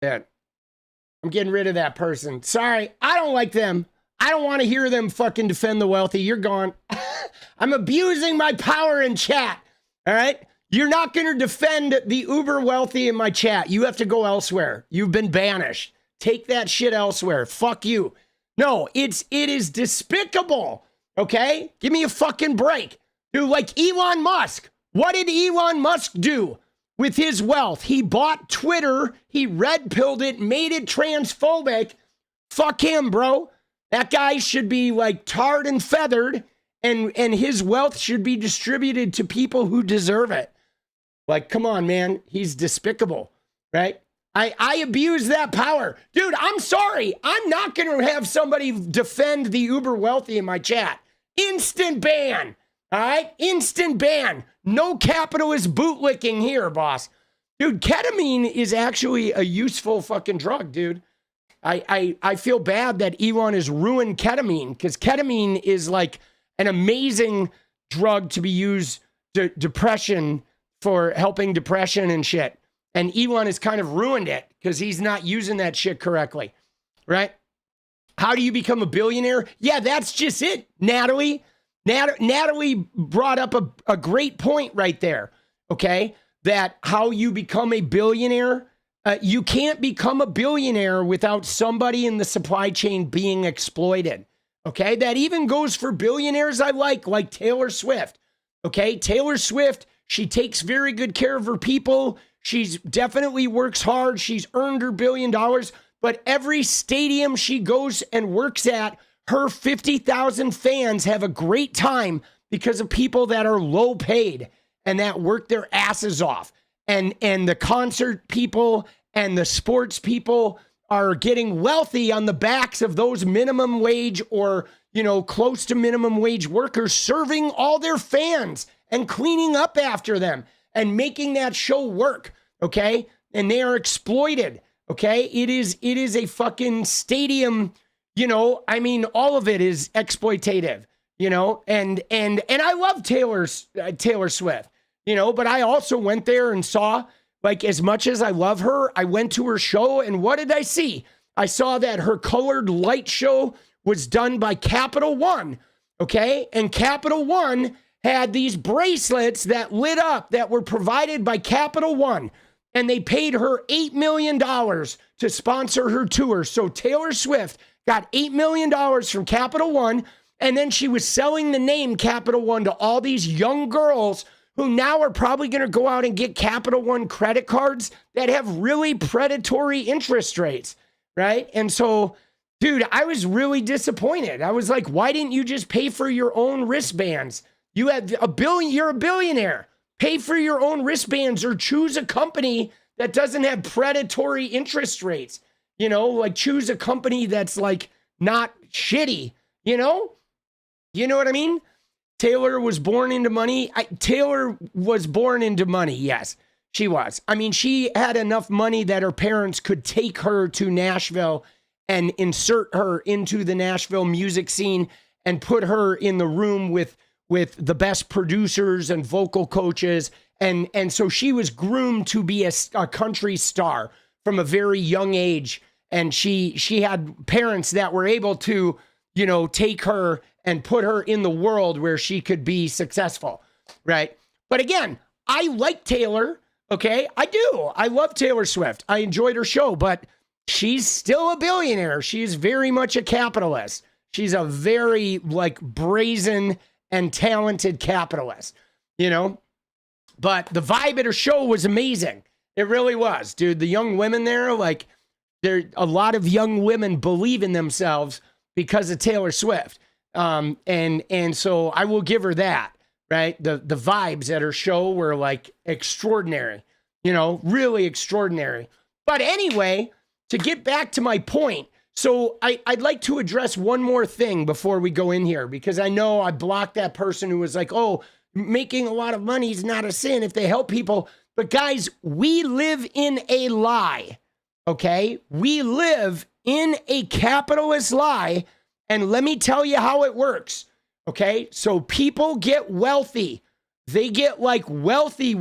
Dude, I'm getting rid of that person. Sorry, I don't like them. I don't want to hear them fucking defend the wealthy. You're gone. I'm abusing my power in chat. All right? You're not going to defend the uber wealthy in my chat. You have to go elsewhere. You've been banished. Take that shit elsewhere. Fuck you. No, it is despicable. Okay? Give me a fucking break. Dude, like Elon Musk. What did Elon Musk do with his wealth? He bought Twitter. He red-pilled it, made it transphobic. Fuck him, bro. That guy should be like tarred and feathered, and his wealth should be distributed to people who deserve it. Like, come on, man. He's despicable, right? I abuse that power. Dude, I'm sorry. I'm not going to have somebody defend the uber wealthy in my chat. Instant ban, all right? Instant ban. No capitalist bootlicking here, boss. Dude, ketamine is actually a useful fucking drug, dude. I feel bad that Elon has ruined ketamine, because ketamine is like an amazing drug to be used to depression, for helping depression and shit. And Elon has kind of ruined it because he's not using that shit correctly, right? How do you become a billionaire? Yeah, that's just it, Natalie. Natalie brought up a great point right there, okay? That how you become a billionaire, you can't become a billionaire without somebody in the supply chain being exploited, okay? That even goes for billionaires I like Taylor Swift, okay? Taylor Swift, she takes very good care of her people. She's definitely works hard. She's earned her $1 billion, but every stadium she goes and works at, her 50,000 fans have a great time because of people that are low paid and that work their asses off. And the concert people and the sports people are getting wealthy on the backs of those minimum wage or, you know, close to minimum wage workers serving all their fans and cleaning up after them and making that show work, okay? And they are exploited, okay? It is a fucking stadium, you know, I mean, all of it is exploitative, you know? And I love Taylor Swift, you know, but I also went there and saw, like, as much as I love her, I went to her show, and what did I see? I saw that her colored light show was done by Capital One, okay? And Capital One had these bracelets that lit up that were provided by Capital One, and they paid her $8 million to sponsor her tour. So Taylor Swift got $8 million from Capital One, and then she was selling the name Capital One to all these young girls who now are probably going to go out and get Capital One credit cards that have really predatory interest rates, right? And so, dude, I was really disappointed. I was like, why didn't you just pay for your own wristbands? You had $1 billion, you're a billionaire. Pay for your own wristbands or choose a company that doesn't have predatory interest rates. You know, like choose a company that's like not shitty, you know? You know what I mean? Taylor was born into money. Taylor was born into money. Yes, she was. I mean, she had enough money that her parents could take her to Nashville and insert her into the Nashville music scene and put her in the room with the best producers and vocal coaches. And so she was groomed to be a country star from a very young age. And she had parents that were able to, you know, take her and put her in the world where she could be successful, right? But again, I like Taylor, okay? I do. I love Taylor Swift. I enjoyed her show, but she's still a billionaire. She's very much a capitalist. She's a very, like, brazen and talented capitalist, you know? But the vibe at her show was amazing. It really was, dude. The young women there, like, a lot of young women believe in themselves because of Taylor Swift. And so I will give her that, right? The vibes at her show were like extraordinary, you know, really extraordinary. But anyway, to get back to my point, so I'd like to address one more thing before we go in here, because I know I blocked that person who was like, oh, making a lot of money is not a sin if they help people. But guys, we live in a lie, okay? We live in a capitalist lie. And let me tell you how it works, okay? So people get wealthy. They get like wealthy,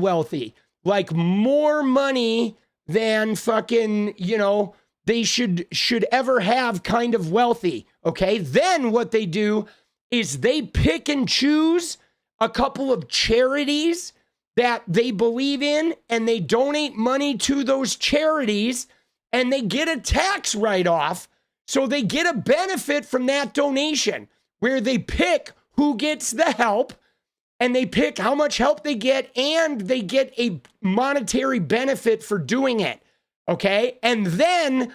like more money than fucking, you know, they should ever have kind of wealthy, okay? Then what they do is they pick and choose a couple of charities that they believe in, and they donate money to those charities, and they get a tax write-off. So they get a benefit from that donation, where they pick who gets the help, and they pick how much help they get, and they get a monetary benefit for doing it, okay? And then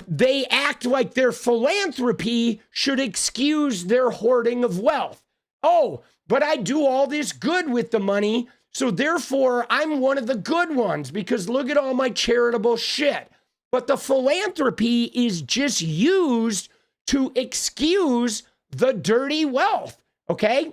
they act like their philanthropy should excuse their hoarding of wealth. Oh, but I do all this good with the money, so therefore I'm one of the good ones because look at all my charitable shit. But the philanthropy is just used to excuse the dirty wealth, okay?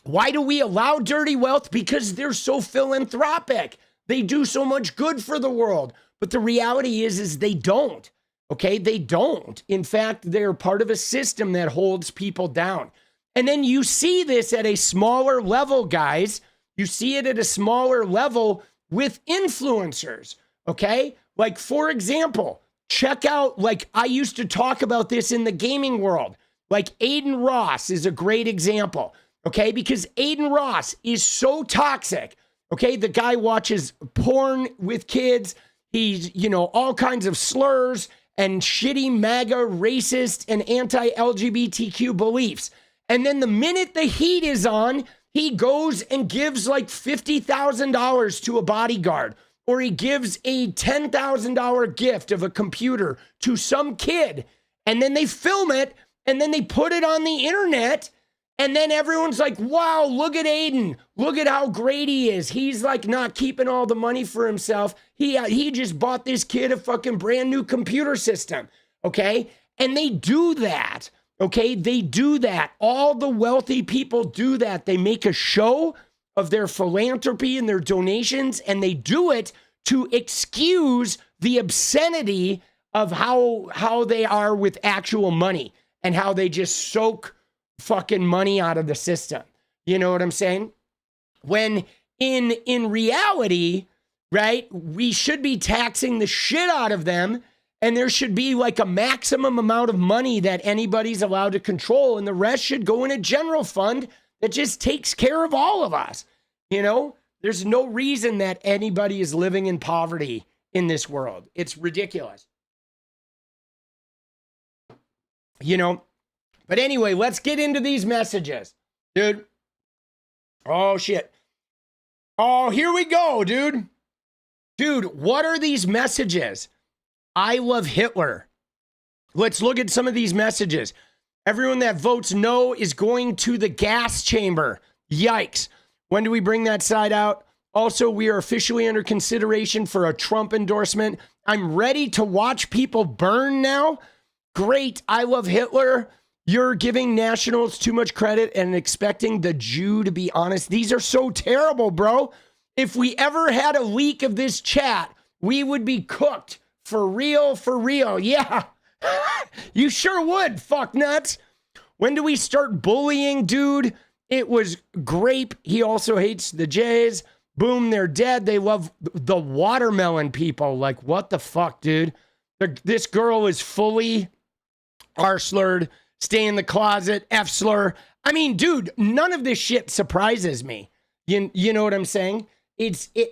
Why do we allow dirty wealth? Because they're so philanthropic. They do so much good for the world. But the reality is they don't, okay? They don't. In fact, they're part of a system that holds people down. And then you see this at a smaller level, guys. You see it at a smaller level with influencers, okay? Like, for example, check out, like, I used to talk about this in the gaming world. Like, Aiden Ross is a great example, okay? Because Aiden Ross is so toxic, okay? The guy watches porn with kids. He's, you know, all kinds of slurs and shitty MAGA, racist, and anti-LGBTQ beliefs. And then the minute the heat is on, he goes and gives like $50,000 to a bodyguard. Or he gives a $10,000 gift of a computer to some kid, and then they film it, and then they put it on the internet, and then everyone's like, wow, look at Aiden. Look at how great he is. He's like not keeping all the money for himself. He just bought this kid a fucking brand new computer system, okay? And they do that, okay? They do that. All the wealthy people do that. They make a show of their philanthropy and their donations, and they do it to excuse the obscenity of how they are with actual money and how they just soak fucking money out of the system. You know what I'm saying? When in reality, right, we should be taxing the shit out of them, and there should be like a maximum amount of money that anybody's allowed to control, and the rest should go in a general fund that just takes care of all of us. You know, there's no reason that anybody is living in poverty in this world. It's ridiculous. You know, but anyway, let's get into these messages, dude. Oh, shit. Oh, here we go, dude. Dude, what are these messages? I love Hitler. Let's look at some of these messages. Everyone that votes no is going to the gas chamber. Yikes. When do we bring that side out? Also, we are officially under consideration for a Trump endorsement. I'm ready to watch people burn now. Great. I love Hitler. You're giving nationals too much credit and expecting the Jew to be honest. These are so terrible, bro. If we ever had a leak of this chat, we would be cooked. For real, for real. Yeah. You sure would, fuck nuts. When do we start bullying, dude? It was Grape. He also hates the Jays. Boom, they're dead. They love the watermelon people. Like, what the fuck, dude? This girl is fully R-slurred. Stay in the closet, F-slur. I mean, dude, none of this shit surprises me. You know what I'm saying?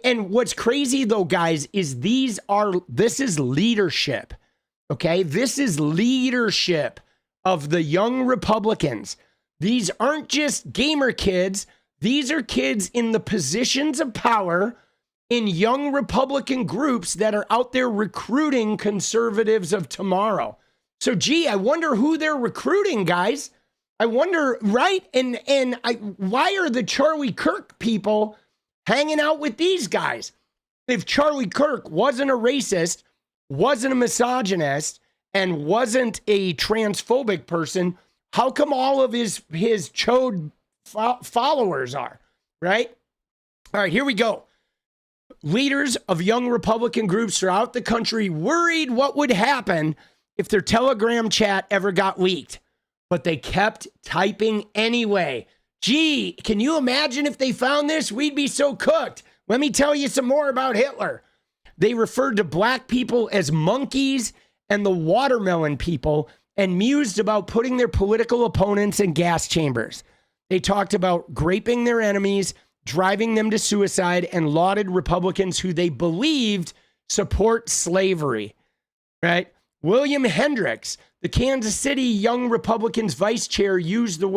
And what's crazy though, guys, is this is leadership. Okay? This is leadership of the young Republicans. These aren't just gamer kids. These are kids in the positions of power in young Republican groups that are out there recruiting conservatives of tomorrow. So, gee, I wonder who they're recruiting, guys. I wonder, right? And why are the Charlie Kirk people hanging out with these guys? If Charlie Kirk wasn't a racist, wasn't a misogynist, and wasn't a transphobic person, how come all of his chode followers are, right? All right, here we go. Leaders of young Republican groups throughout the country worried what would happen if their Telegram chat ever got leaked, but they kept typing anyway. Gee, can you imagine if they found this? We'd be so cooked. Let me tell you some more about Hitler. They referred to black people as monkeys and the watermelon people and mused about putting their political opponents in gas chambers. They talked about graping their enemies, driving them to suicide, and lauded Republicans who they believed support slavery, right? William Hendricks, the Kansas City Young Republicans vice chair, used the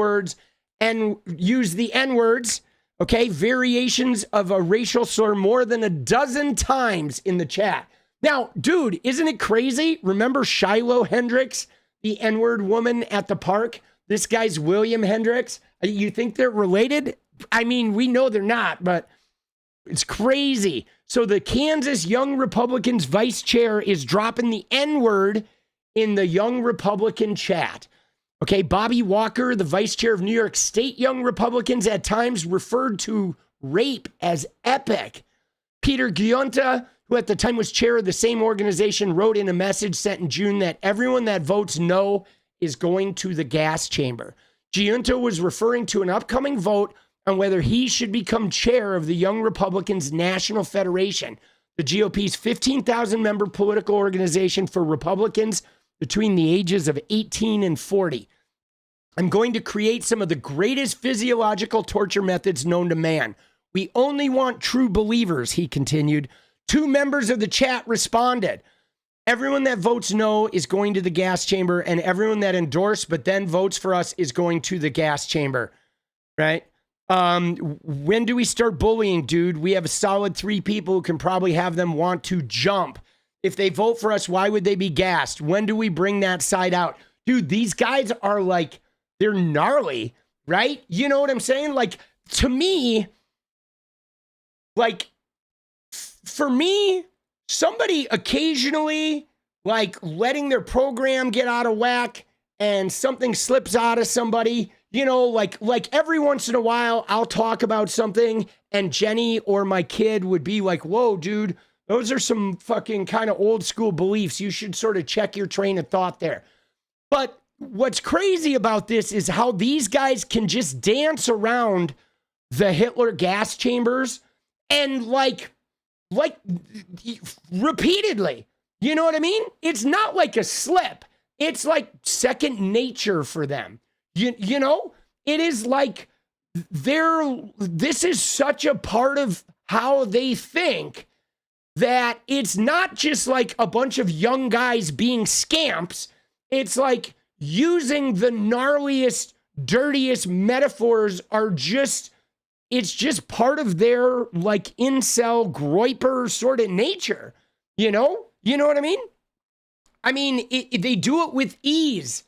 N-words, okay, variations of a racial slur more than a dozen times in the chat. Now, dude, isn't it crazy? Remember Shiloh Hendricks, the N-word woman at the park? This guy's William Hendricks. You think they're related? I mean, we know they're not, but it's crazy. So the Kansas Young Republicans vice chair is dropping the N-word in the Young Republican chat. Okay, Bobby Walker, the vice chair of New York State Young Republicans, at times referred to rape as epic. Peter Giunta, who at the time was chair of the same organization, wrote in a message sent in June that everyone that votes no is going to the gas chamber. Giunta was referring to an upcoming vote on whether he should become chair of the Young Republicans National Federation, the GOP's 15,000-member political organization for Republicans between the ages of 18 and 40. I'm going to create some of the greatest physiological torture methods known to man. We only want true believers, he continued. 2 members of the chat responded. Everyone that votes no is going to the gas chamber, and everyone that endorsed but then votes for us is going to the gas chamber, right? When do we start bullying, dude? We have a solid 3 people who can probably have them want to jump. If they vote for us, why would they be gassed? When do we bring that side out? Dude, these guys are like, they're gnarly, right? You know what I'm saying? Like, to me, like, for me, somebody occasionally, like, letting their program get out of whack and something slips out of somebody, you know, like every once in a while, I'll talk about something and Jenny or my kid would be like, whoa, dude, those are some fucking kind of old school beliefs. You should sort of check your train of thought there. But what's crazy about this is how these guys can just dance around the Hitler gas chambers and like repeatedly. You know what I mean? It's not like a slip. It's like second nature for them. You know, it is like this is such a part of how they think that it's not just like a bunch of young guys being scamps. It's like using the gnarliest, dirtiest metaphors it's just part of their like incel groiper sort of nature. You know what I mean? I mean, they do it with ease.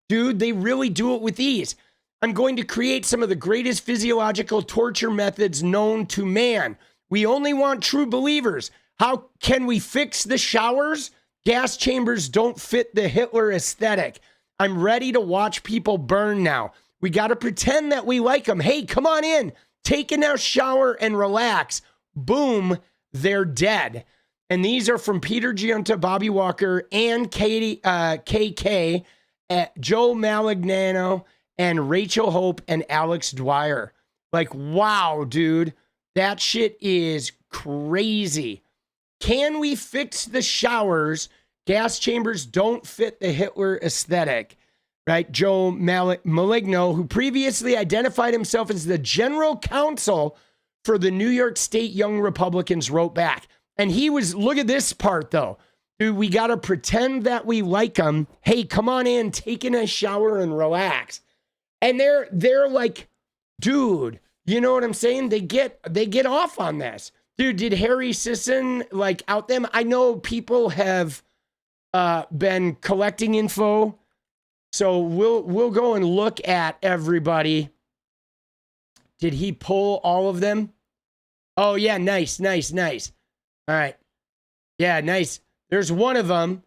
Dude, they really do it with ease. I'm going to create some of the greatest physiological torture methods known to man. We only want true believers. How can we fix the showers? Gas chambers don't fit the Hitler aesthetic. I'm ready to watch people burn now. We got to pretend that we like them. Hey, come on in. Take a shower and relax. Boom, they're dead. And these are from Peter Giunta, Bobby Walker, and KK, Joe Malagnano, and Rachel Hope, and Alex Dwyer. Like, wow, dude. That shit is crazy. Can we fix the showers? Gas chambers don't fit the Hitler aesthetic, right? Joe Maligno, who previously identified himself as the general counsel for the New York State Young Republicans, wrote back. And he was, look at this part though. Dude, we got to pretend that we like them. Hey, come on in, take a shower and relax. And they're like, dude, you know what I'm saying? They get off on this. Dude, did Harry Sisson like out them? I know people have been collecting info. So we'll go and look at everybody. Did he pull all of them? Oh yeah, nice. All right. Yeah, nice. There's one of them,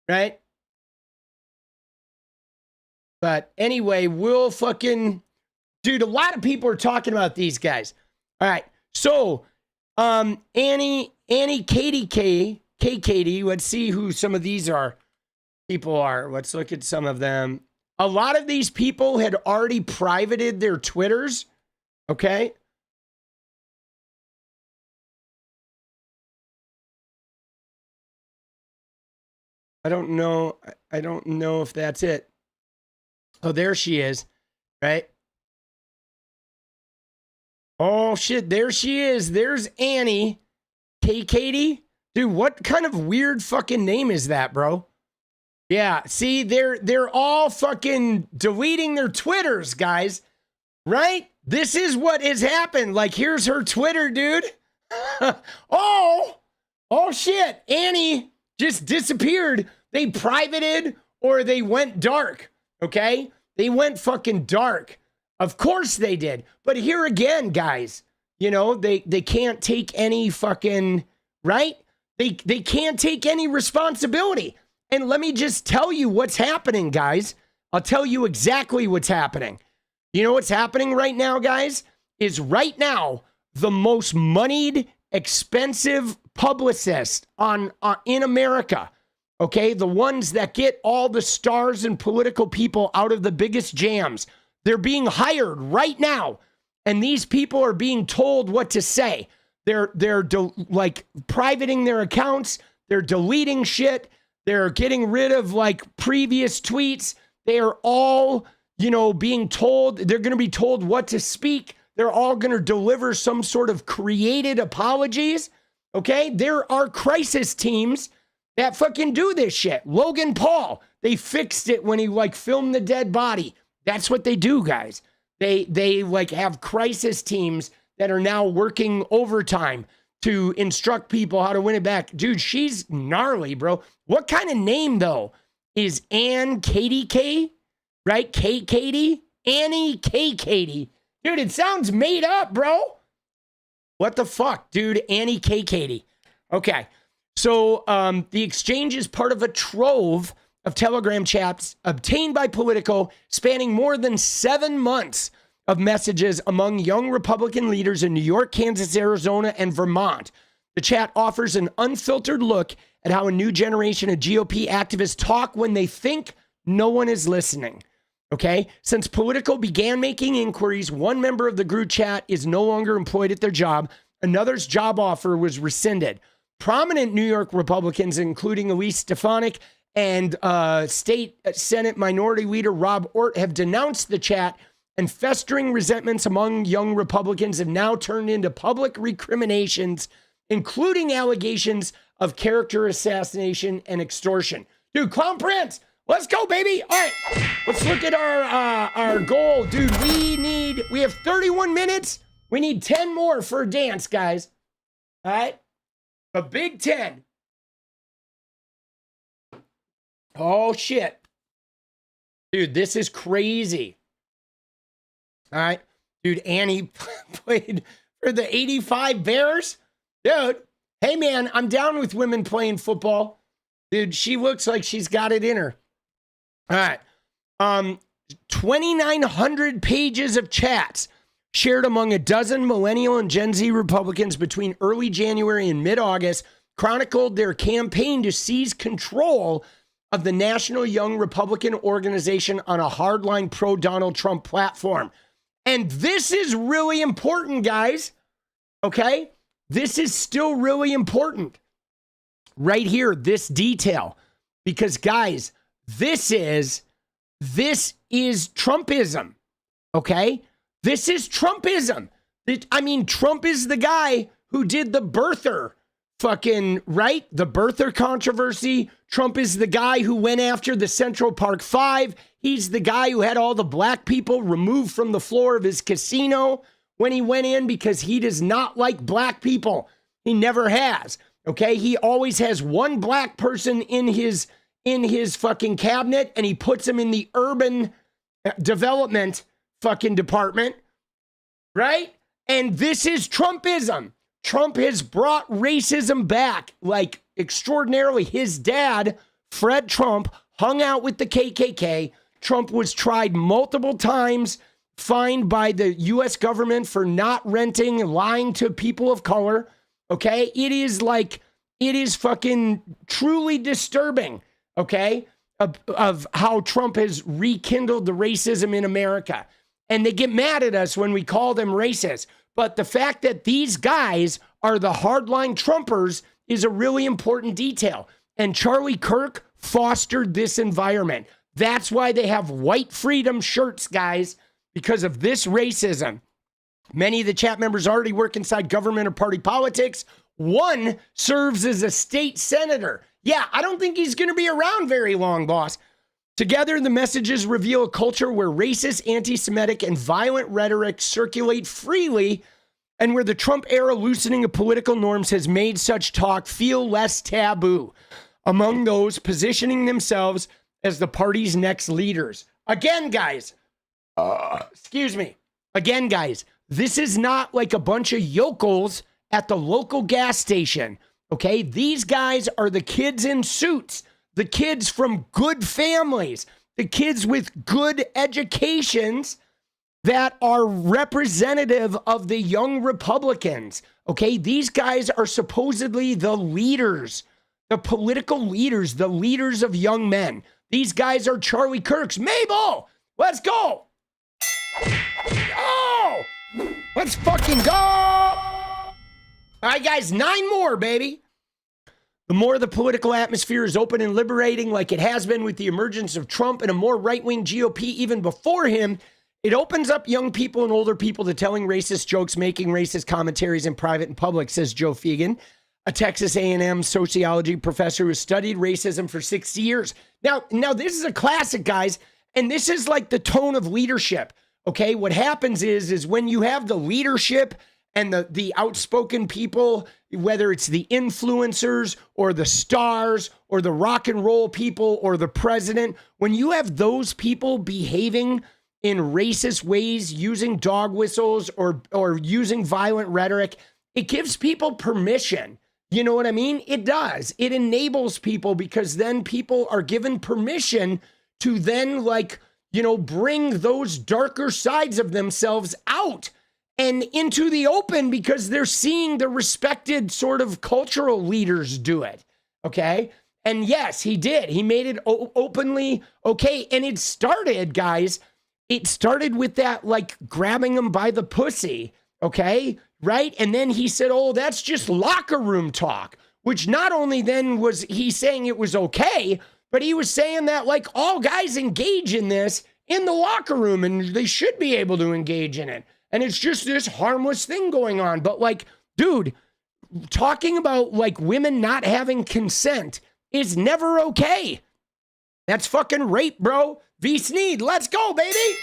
right? But anyway, we'll fucking... Dude, a lot of people are talking about these guys. All right. So, Annie Katie, let's see who some of these people are. Let's look at some of them. A lot of these people had already privated their Twitters. Okay. I don't know if that's it. Oh, there she is. Right? Oh, shit. There she is. There's Annie. Katie. Dude, what kind of weird fucking name is that, bro? Yeah. See, they're all fucking deleting their Twitters, guys. Right? This is what has happened. Like, here's her Twitter, dude. Oh, shit. Annie just disappeared. They privated or they went dark. Okay? They went fucking dark. Of course they did. But here again, guys, you know, they can't take any fucking, right? They can't take any responsibility. And let me just tell you what's happening, guys. I'll tell you exactly what's happening. You know what's happening right now, guys? Is right now the most moneyed, expensive publicist in America. Okay? The ones that get all the stars and political people out of the biggest jams. They're being hired right now, and these people are being told what to say. They're like privating their accounts. They're deleting shit. They're getting rid of like previous tweets. They are all, you know, being told, they're going to be told what to speak. They're all going to deliver some sort of created apologies. Okay? There are crisis teams that fucking do this shit. Logan Paul, they fixed it when he like filmed the dead body. That's what they do, guys. They like have crisis teams that are now working overtime to instruct people how to win it back. Dude, she's gnarly, bro. What kind of name, though, is Annie Katie? Right? Katie? Annie Katie. Dude, it sounds made up, bro. What the fuck, dude? Annie Katie. Okay. So the exchange is part of a trove of Telegram chats obtained by Politico, spanning more than 7 months of messages among young Republican leaders in New York, Kansas, Arizona, and Vermont. The chat offers an unfiltered look at how a new generation of GOP activists talk when they think no one is listening. Okay? Since Politico began making inquiries, one member of the group chat is no longer employed at their job. Another's job offer was rescinded. Prominent New York Republicans, including 𝗙liche Stefanik and State Senate Minority Leader Rob Ort, have denounced the chat, and festering resentments among young Republicans have now turned into public recriminations, including allegations of character assassination and extortion. Dude, Clown Prince, let's go, baby. All right, let's look at our goal. Dude, we have 31 minutes. We need 10 more for a dance, guys. All right, a big 10. Oh, shit. Dude, this is crazy. All right. Dude, Annie played for the '85 Bears. Dude, hey man, I'm down with women playing football. Dude, she looks like she's got it in her. All right. 2,900 pages of chats shared among a dozen millennial and Gen Z Republicans between early January and mid-August chronicled their campaign to seize control of the National Young Republican Organization on a hardline pro-Donald Trump platform. And this is really important, guys. Okay? This is still really important. Right here, this detail. Because, guys, this is Trumpism. Okay? This is Trumpism. I mean, Trump is the guy who did the birther fucking, right? The birther controversy. Trump is the guy who went after the Central Park Five. He's the guy who had all the black people removed from the floor of his casino when he went in because he does not like black people. He never has. Okay? He always has one black person in his fucking cabinet, and he puts him in the urban development fucking department, right? And this is Trumpism. Trump has brought racism back, like, extraordinarily. His dad, Fred Trump, hung out with the KKK. Trump was tried multiple times, fined by the U.S. government for not renting and lying to people of color. Okay? It is fucking truly disturbing, okay, of how Trump has rekindled the racism in America. And they get mad at us when we call them racist. But the fact that these guys are the hardline Trumpers is a really important detail. And Charlie Kirk fostered this environment. That's why they have white freedom shirts, guys, because of this racism. Many of the chat members already work inside government or party politics. One serves as a state senator. Yeah, I don't think he's going to be around very long, boss. Together, the messages reveal a culture where racist, anti-Semitic, and violent rhetoric circulate freely, and where the Trump era loosening of political norms has made such talk feel less taboo among those positioning themselves as the party's next leaders. Again, guys, Again, guys, this is not like a bunch of yokels at the local gas station, okay? These guys are the kids in suits, the kids from good families, the kids with good educations that are representative of the young Republicans, okay? These guys are supposedly the leaders, the political leaders, the leaders of young men. These guys are Charlie Kirk's. Mabel, let's go. Oh, let's fucking go. All right, guys, 9 more, baby. The more the political atmosphere is open and liberating, like it has been with the emergence of Trump and a more right-wing GOP even before him, it opens up young people and older people to telling racist jokes, making racist commentaries in private and public, says Joe Fegan, a Texas A&M sociology professor who studied racism for 60 years. Now this is a classic, guys, and this is like the tone of leadership, okay? What happens is when you have the leadership and the outspoken people, whether it's the influencers or the stars or the rock and roll people or the president, when you have those people behaving in racist ways, using dog whistles or using violent rhetoric, it gives people permission. You know what I mean? It does. It enables people because then people are given permission to then, like, you know, bring those darker sides of themselves out and into the open because they're seeing the respected sort of cultural leaders do it, okay? And yes, he did. He made it openly okay. And it started, guys, it started with that, like, grabbing him by the pussy, okay? Right? And then he said, oh, that's just locker room talk, which not only then was he saying it was okay, but he was saying that, like, all guys engage in this in the locker room and they should be able to engage in it. And it's just this harmless thing going on. But, like, dude, talking about, like, women not having consent is never okay. That's fucking rape, bro. V. Sneed, let's go, baby.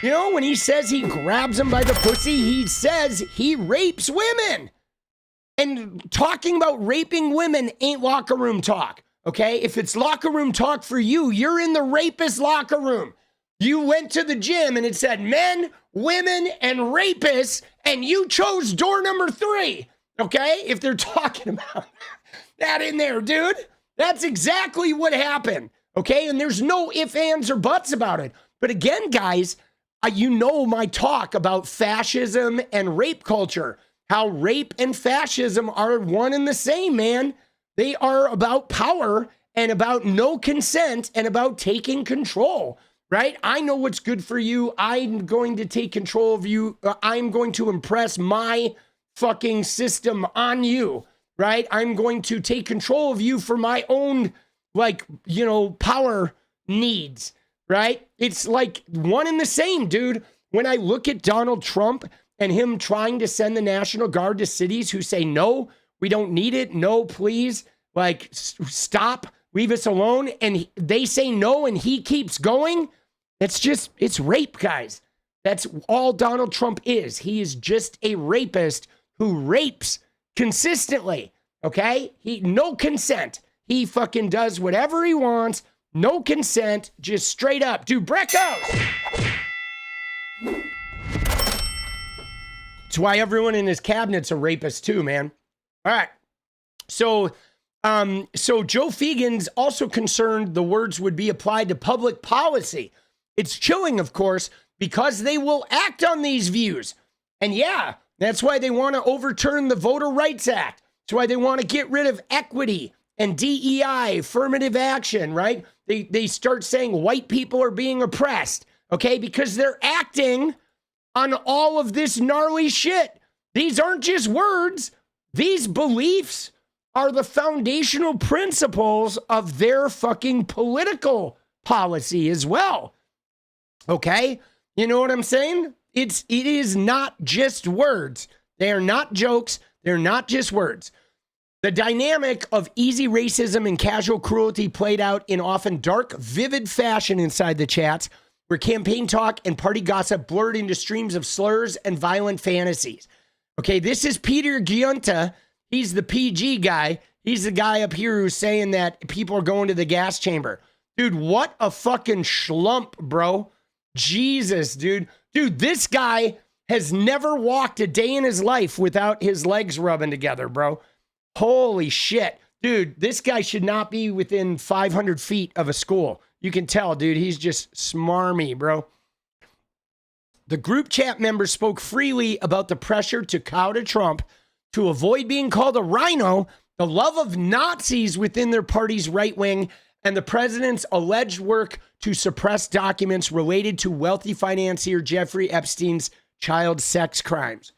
You know, when he says he grabs him by the pussy, he says he rapes women. And talking about raping women ain't locker room talk, okay? If it's locker room talk for you, you're in the rapist locker room. You went to the gym and it said men, women, and rapists, and you chose door number 3, Okay? If they're talking about that in there, dude, that's exactly what happened. Okay? And there's no ifs, ands, or buts about it. But again, guys, you know my talk about fascism and rape culture, how rape and fascism are one and the same, man. They are about power and about no consent and about taking control, right? I know what's good for you. I'm going to take control of you. I'm going to impress my fucking system on you, right? I'm going to take control of you for my own, like, you know, power needs, right? It's like one and the same, dude. When I look at Donald Trump and him trying to send the National Guard to cities who say, no, we don't need it. No, please, like, stop, leave us alone. And they say no, and he keeps going. It's rape, guys. That's all Donald Trump is. He is just a rapist who rapes consistently, okay? No consent. He fucking does whatever he wants. No consent, just straight up. Dude, Breckos! That's why everyone in his cabinet's a rapist too, man. All right. So Joe Fegan's also concerned the words would be applied to public policy. It's chilling, of course, because they will act on these views. And yeah, that's why they want to overturn the Voter Rights Act. That's why they want to get rid of equity and DEI, affirmative action, right? They start saying white people are being oppressed, okay? Because they're acting on all of this gnarly shit. These aren't just words. These beliefs are the foundational principles of their fucking political policy as well. Okay? You know what I'm saying? It is not just words. They are not jokes. They're not just words. The dynamic of easy racism and casual cruelty played out in often dark, vivid fashion inside the chats, where campaign talk and party gossip blurred into streams of slurs and violent fantasies. Okay, this is Peter Giunta. He's the PG guy. He's the guy up here who's saying that people are going to the gas chamber. Dude, what a fucking schlump, bro. Jesus, dude. Dude, this guy has never walked a day in his life without his legs rubbing together, bro. Holy shit. Dude, this guy should not be within 500 feet of a school. You can tell, dude, he's just smarmy, bro. The group chat members spoke freely about the pressure to counter Trump to avoid being called a rhino, the love of Nazis within their party's right wing, and the president's alleged work to suppress documents related to wealthy financier Jeffrey Epstein's child sex crimes.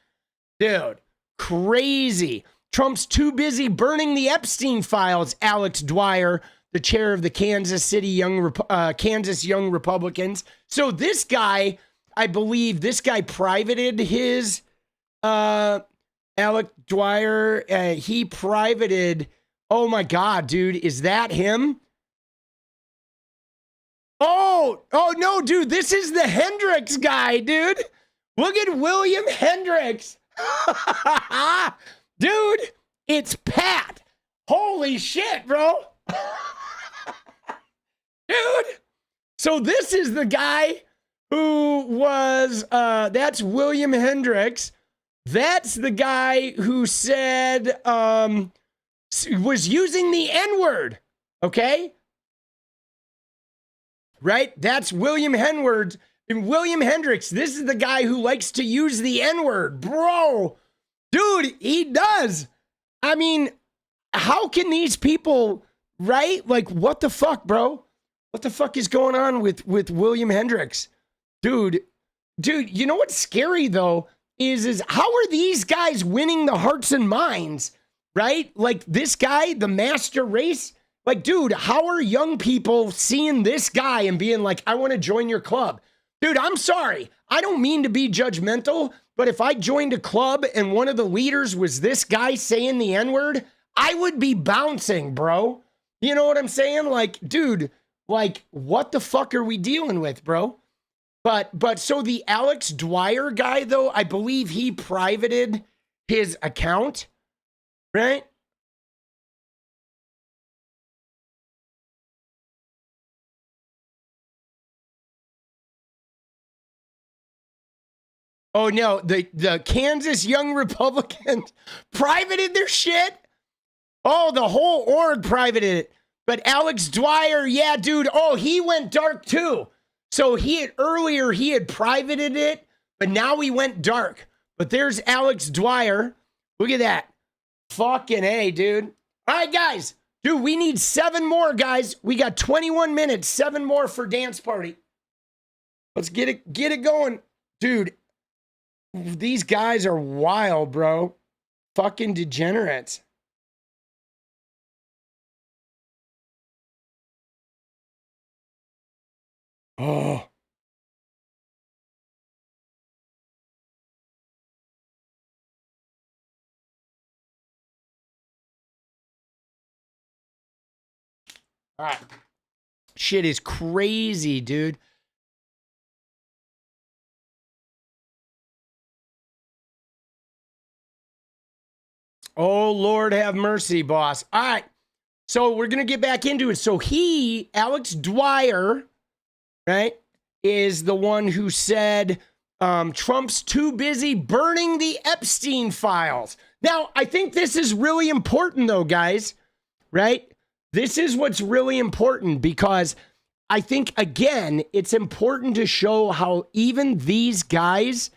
Dude, crazy. Trump's too busy burning the Epstein files, Alex Dwyer, the chair of the Kansas Young Republicans. So this guy, I believe this guy privated his, Alex Dwyer, he privated, oh my God, dude, is that him? Oh no, dude, this is the Hendricks guy, dude. Look at William Hendricks. Dude, it's Pat. Holy shit, bro. Dude. So this is the guy who was, that's William Hendricks. That's the guy who said, was using the N-word. Okay? Right? That's William Hendricks. And William Hendricks, this is the guy who likes to use the N-word. Bro. Dude, he does. I mean, how can these people, right? Like, what the fuck, bro? What the fuck is going on with William Hendricks? Dude, you know what's scary, though, is how are these guys winning the hearts and minds, right? Like, this guy, the master race, like, dude, how are young people seeing this guy and being like, I want to join your club? Dude, I'm sorry. I don't mean to be judgmental, but if I joined a club and one of the leaders was this guy saying the N-word, I would be bouncing, bro. You know what I'm saying? Like, dude, like, what the fuck are we dealing with, bro? But so the Alex Dwyer guy, though, I believe he privated his account, right? Oh no, the Kansas Young Republicans privated their shit. Oh, the whole org privated it. But Alex Dwyer, yeah, dude. Oh, he went dark too. So he had privated it, but now he went dark. But there's Alex Dwyer. Look at that. Fucking A, dude. All right, guys. Dude, we need 7 more, guys. We got 21 minutes. 7 more for dance party. Let's get it going. Dude, these guys are wild, bro. Fucking degenerates. Oh. All right. Shit is crazy, dude. Oh, Lord have mercy, boss. All right. So we're going to get back into it. So Alex Dwyer, right, is the one who said Trump's too busy burning the Epstein files. Now, I think this is really important, though, guys, right? This is what's really important because I think, again, it's important to show how even these guys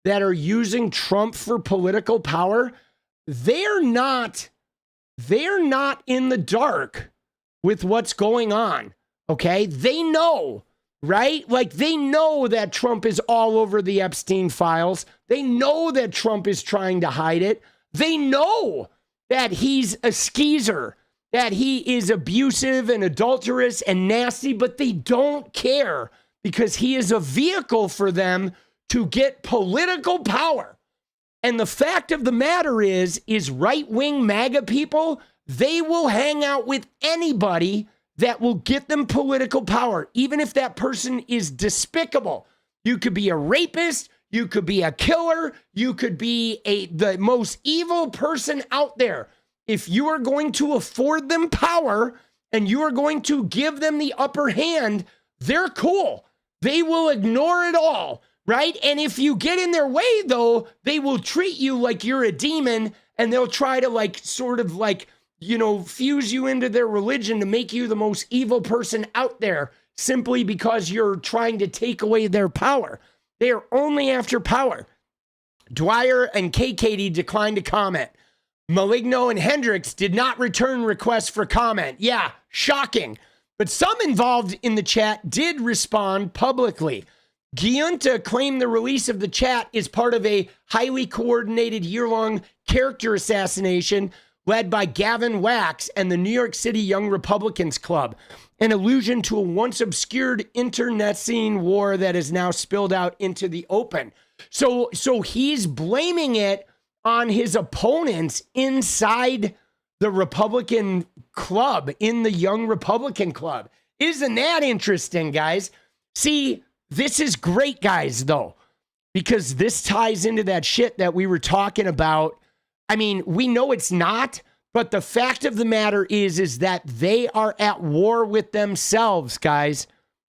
that are using Trump for political power, they're not in the dark with what's going on, okay? They know, right? Like, they know that Trump is all over the Epstein files. They know that Trump is trying to hide it. They know that he's a skeezer, that he is abusive and adulterous and nasty, but they don't care because he is a vehicle for them to get political power. And the fact of the matter is right-wing MAGA people, they will hang out with anybody that will get them political power, even if that person is despicable. You could be a rapist, you could be a killer, you could be the most evil person out there. If you are going to afford them power and you are going to give them the upper hand, they're cool. They will ignore it all, right? And if you get in their way, though, they will treat you like you're a demon and they'll try to fuse you into their religion to make you the most evil person out there simply because you're trying to take away their power. They are only after power. Dwyer and 𝗙𝗽𝗽 declined to comment. Maligno and Hendricks did not return requests for comment. Yeah, shocking. But some involved in the chat did respond publicly. 𝗙𝗽𝗽 claimed the release of the chat is part of a highly coordinated year-long character assassination led by Gavin Wax and the New York City Young Republicans Club, an allusion to a once obscured internecine war that is now spilled out into the open. So he's blaming it on his opponents inside the Republican club, in the Young Republican Club. Isn't that interesting, guys? See, this is great, guys, though, because this ties into that shit that we were talking about. I mean, we know it's not, but the fact of the matter is that they are at war with themselves, guys.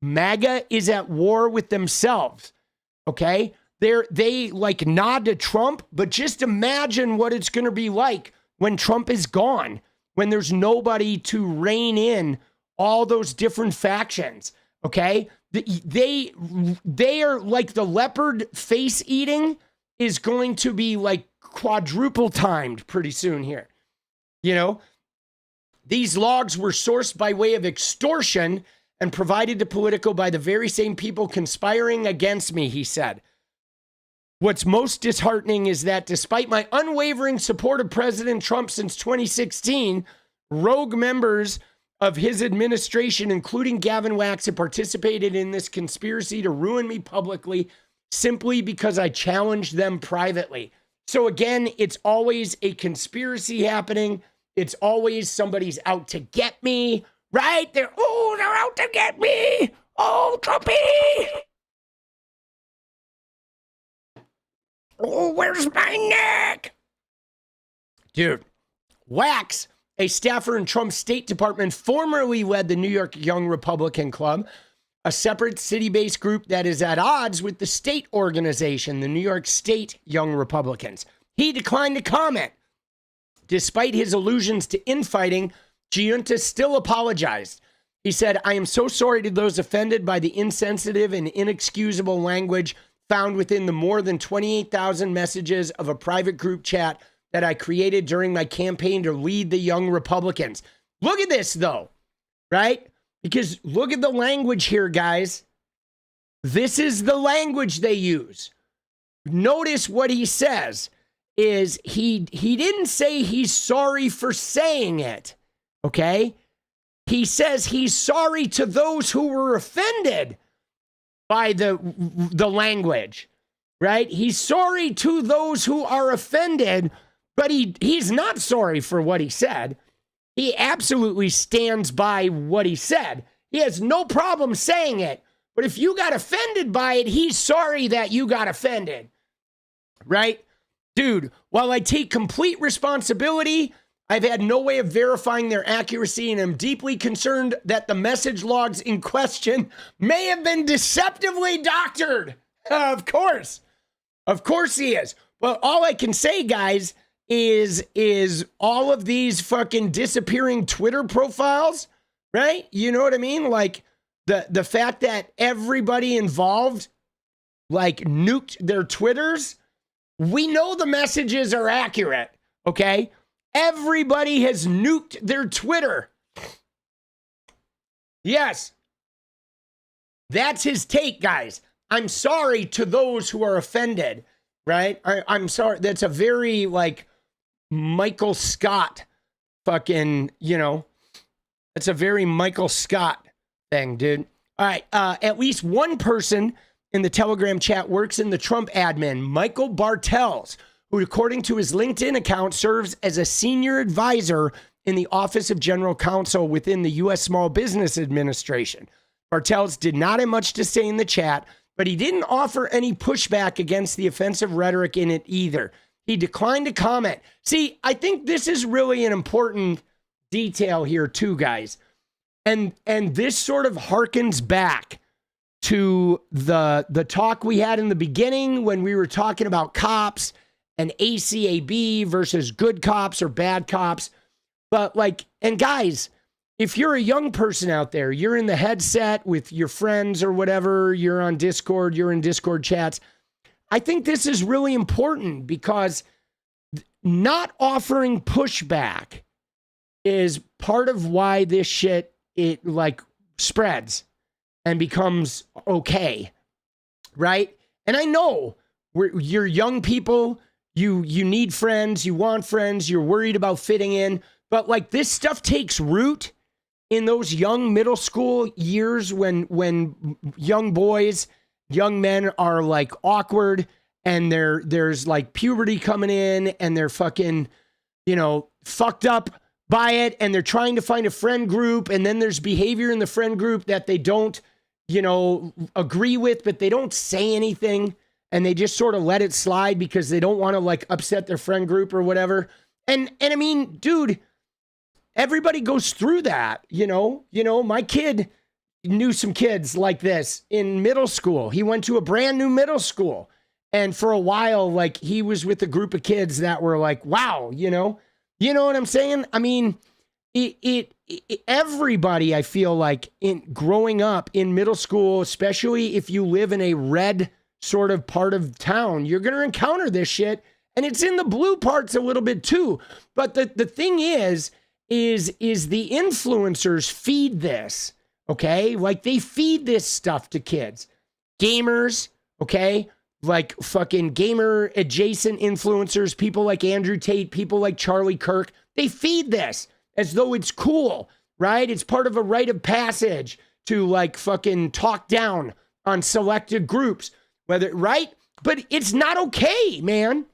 MAGA is at war with themselves, okay? They like nod to Trump, but just imagine what it's going to be like when Trump is gone, when there's nobody to rein in all those different factions, okay? They are like the leopard face eating is going to be like quadruple timed pretty soon here. You know, these logs were sourced by way of extortion and provided to Politico by the very same people conspiring against me, he said. What's most disheartening is that despite my unwavering support of President Trump since 2016, rogue members of his administration, including Gavin Wax, have participated in this conspiracy to ruin me publicly simply because I challenged them privately. So again, it's always a conspiracy happening. It's always somebody's out to get me, right? They're out to get me. Oh, Trumpy. Oh, where's my neck? Dude, Wax, a staffer in Trump's State Department, formerly led the New York Young Republican Club, a separate city-based group that is at odds with the state organization, the New York State Young Republicans. He declined to comment. Despite his allusions to infighting, 𝗙𝗍𝗪𝗓 still apologized. He said, "I am so sorry to those offended by the insensitive and inexcusable language found within the more than 28,000 messages of a private group chat that I created during my campaign to lead the Young Republicans." Look at this, though, right? Because look at the language here, guys. This is the language they use. Notice what he says is he didn't say he's sorry for saying it, okay? He says he's sorry to those who were offended by the language, right? He's sorry to those who are offended, but he's not sorry for what he said. He absolutely stands by what he said. He has no problem saying it, but if you got offended by it, he's sorry that you got offended, right? Dude, while I take complete responsibility, I've had no way of verifying their accuracy and am deeply concerned that the message logs in question may have been deceptively doctored. Of course he is. Well, all I can say, guys, is all of these fucking disappearing Twitter profiles, right? You know what I mean? Like the fact that everybody involved like nuked their Twitters. We know the messages are accurate, okay? Everybody has nuked their Twitter. Yes. That's his take, guys. I'm sorry to those who are offended, right? I'm sorry. That's a very, like, Michael Scott fucking, you know, it's a very Michael Scott thing, dude. All right. At least one person in the Telegram chat works in the Trump admin, Michael Bartels, who, according to his LinkedIn account, serves as a senior advisor in the Office of General Counsel within the U.S. Small Business Administration. Bartels did not have much to say in the chat, but he didn't offer any pushback against the offensive rhetoric in it either. He declined to comment. See, I think this is really an important detail here too, guys. And this sort of harkens back to the talk we had in the beginning when we were talking about cops and ACAB versus good cops or bad cops. But like, and guys, if you're a young person out there, you're in the headset with your friends or whatever, you're on Discord, you're in Discord chats. I think this is really important because not offering pushback is part of why this shit, it like spreads and becomes okay, right? And I know you're young people, you need friends, you want friends, you're worried about fitting in, but like this stuff takes root in those young middle school years when young boys, young men are like awkward and there's like puberty coming in and they're fucking, you know, fucked up by it and they're trying to find a friend group, and then there's behavior in the friend group that they don't, you know, agree with, but they don't say anything and they just sort of let it slide because they don't want to like upset their friend group or whatever. And I mean, dude, everybody goes through that, you know, my kid knew some kids like this in middle school. He went to a brand new middle school. And for a while, like he was with a group of kids that were like, wow, you know what I'm saying? I mean, everybody, I feel like in growing up in middle school, especially if you live in a red sort of part of town, you're going to encounter this shit. And it's in the blue parts a little bit too. But the thing is the influencers feed this, okay? Like they feed this stuff to kids. Gamers, okay? Like fucking gamer adjacent influencers, people like Andrew Tate, people like Charlie Kirk, they feed this as though it's cool, right? It's part of a rite of passage to like fucking talk down on selected groups, whether, right? But it's not okay, man.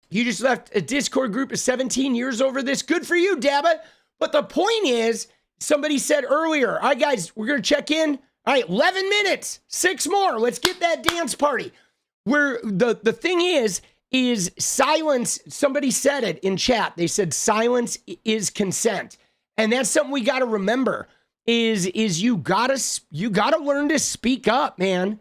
You just left a Discord group of 17 years over this. Good for you, 𝗙𝗪𝗪. But the point is, somebody said earlier, all right, guys, we're going to check in. All right, 11 minutes, 6 more. Let's get that dance party. Where the thing is silence. Somebody said it in chat. They said silence is consent. And that's something we got to remember. is you gotta learn to speak up, man.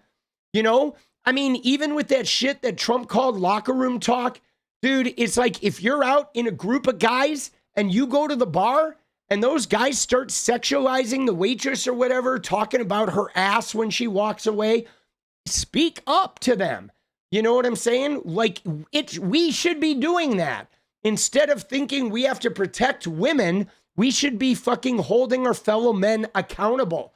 You know, I mean, even with that shit that Trump called locker room talk, dude, it's like if you're out in a group of guys and you go to the bar and those guys start sexualizing the waitress or whatever, talking about her ass when she walks away, speak up to them. You know what I'm saying? Like, we should be doing that. Instead of thinking we have to protect women, we should be fucking holding our fellow men accountable.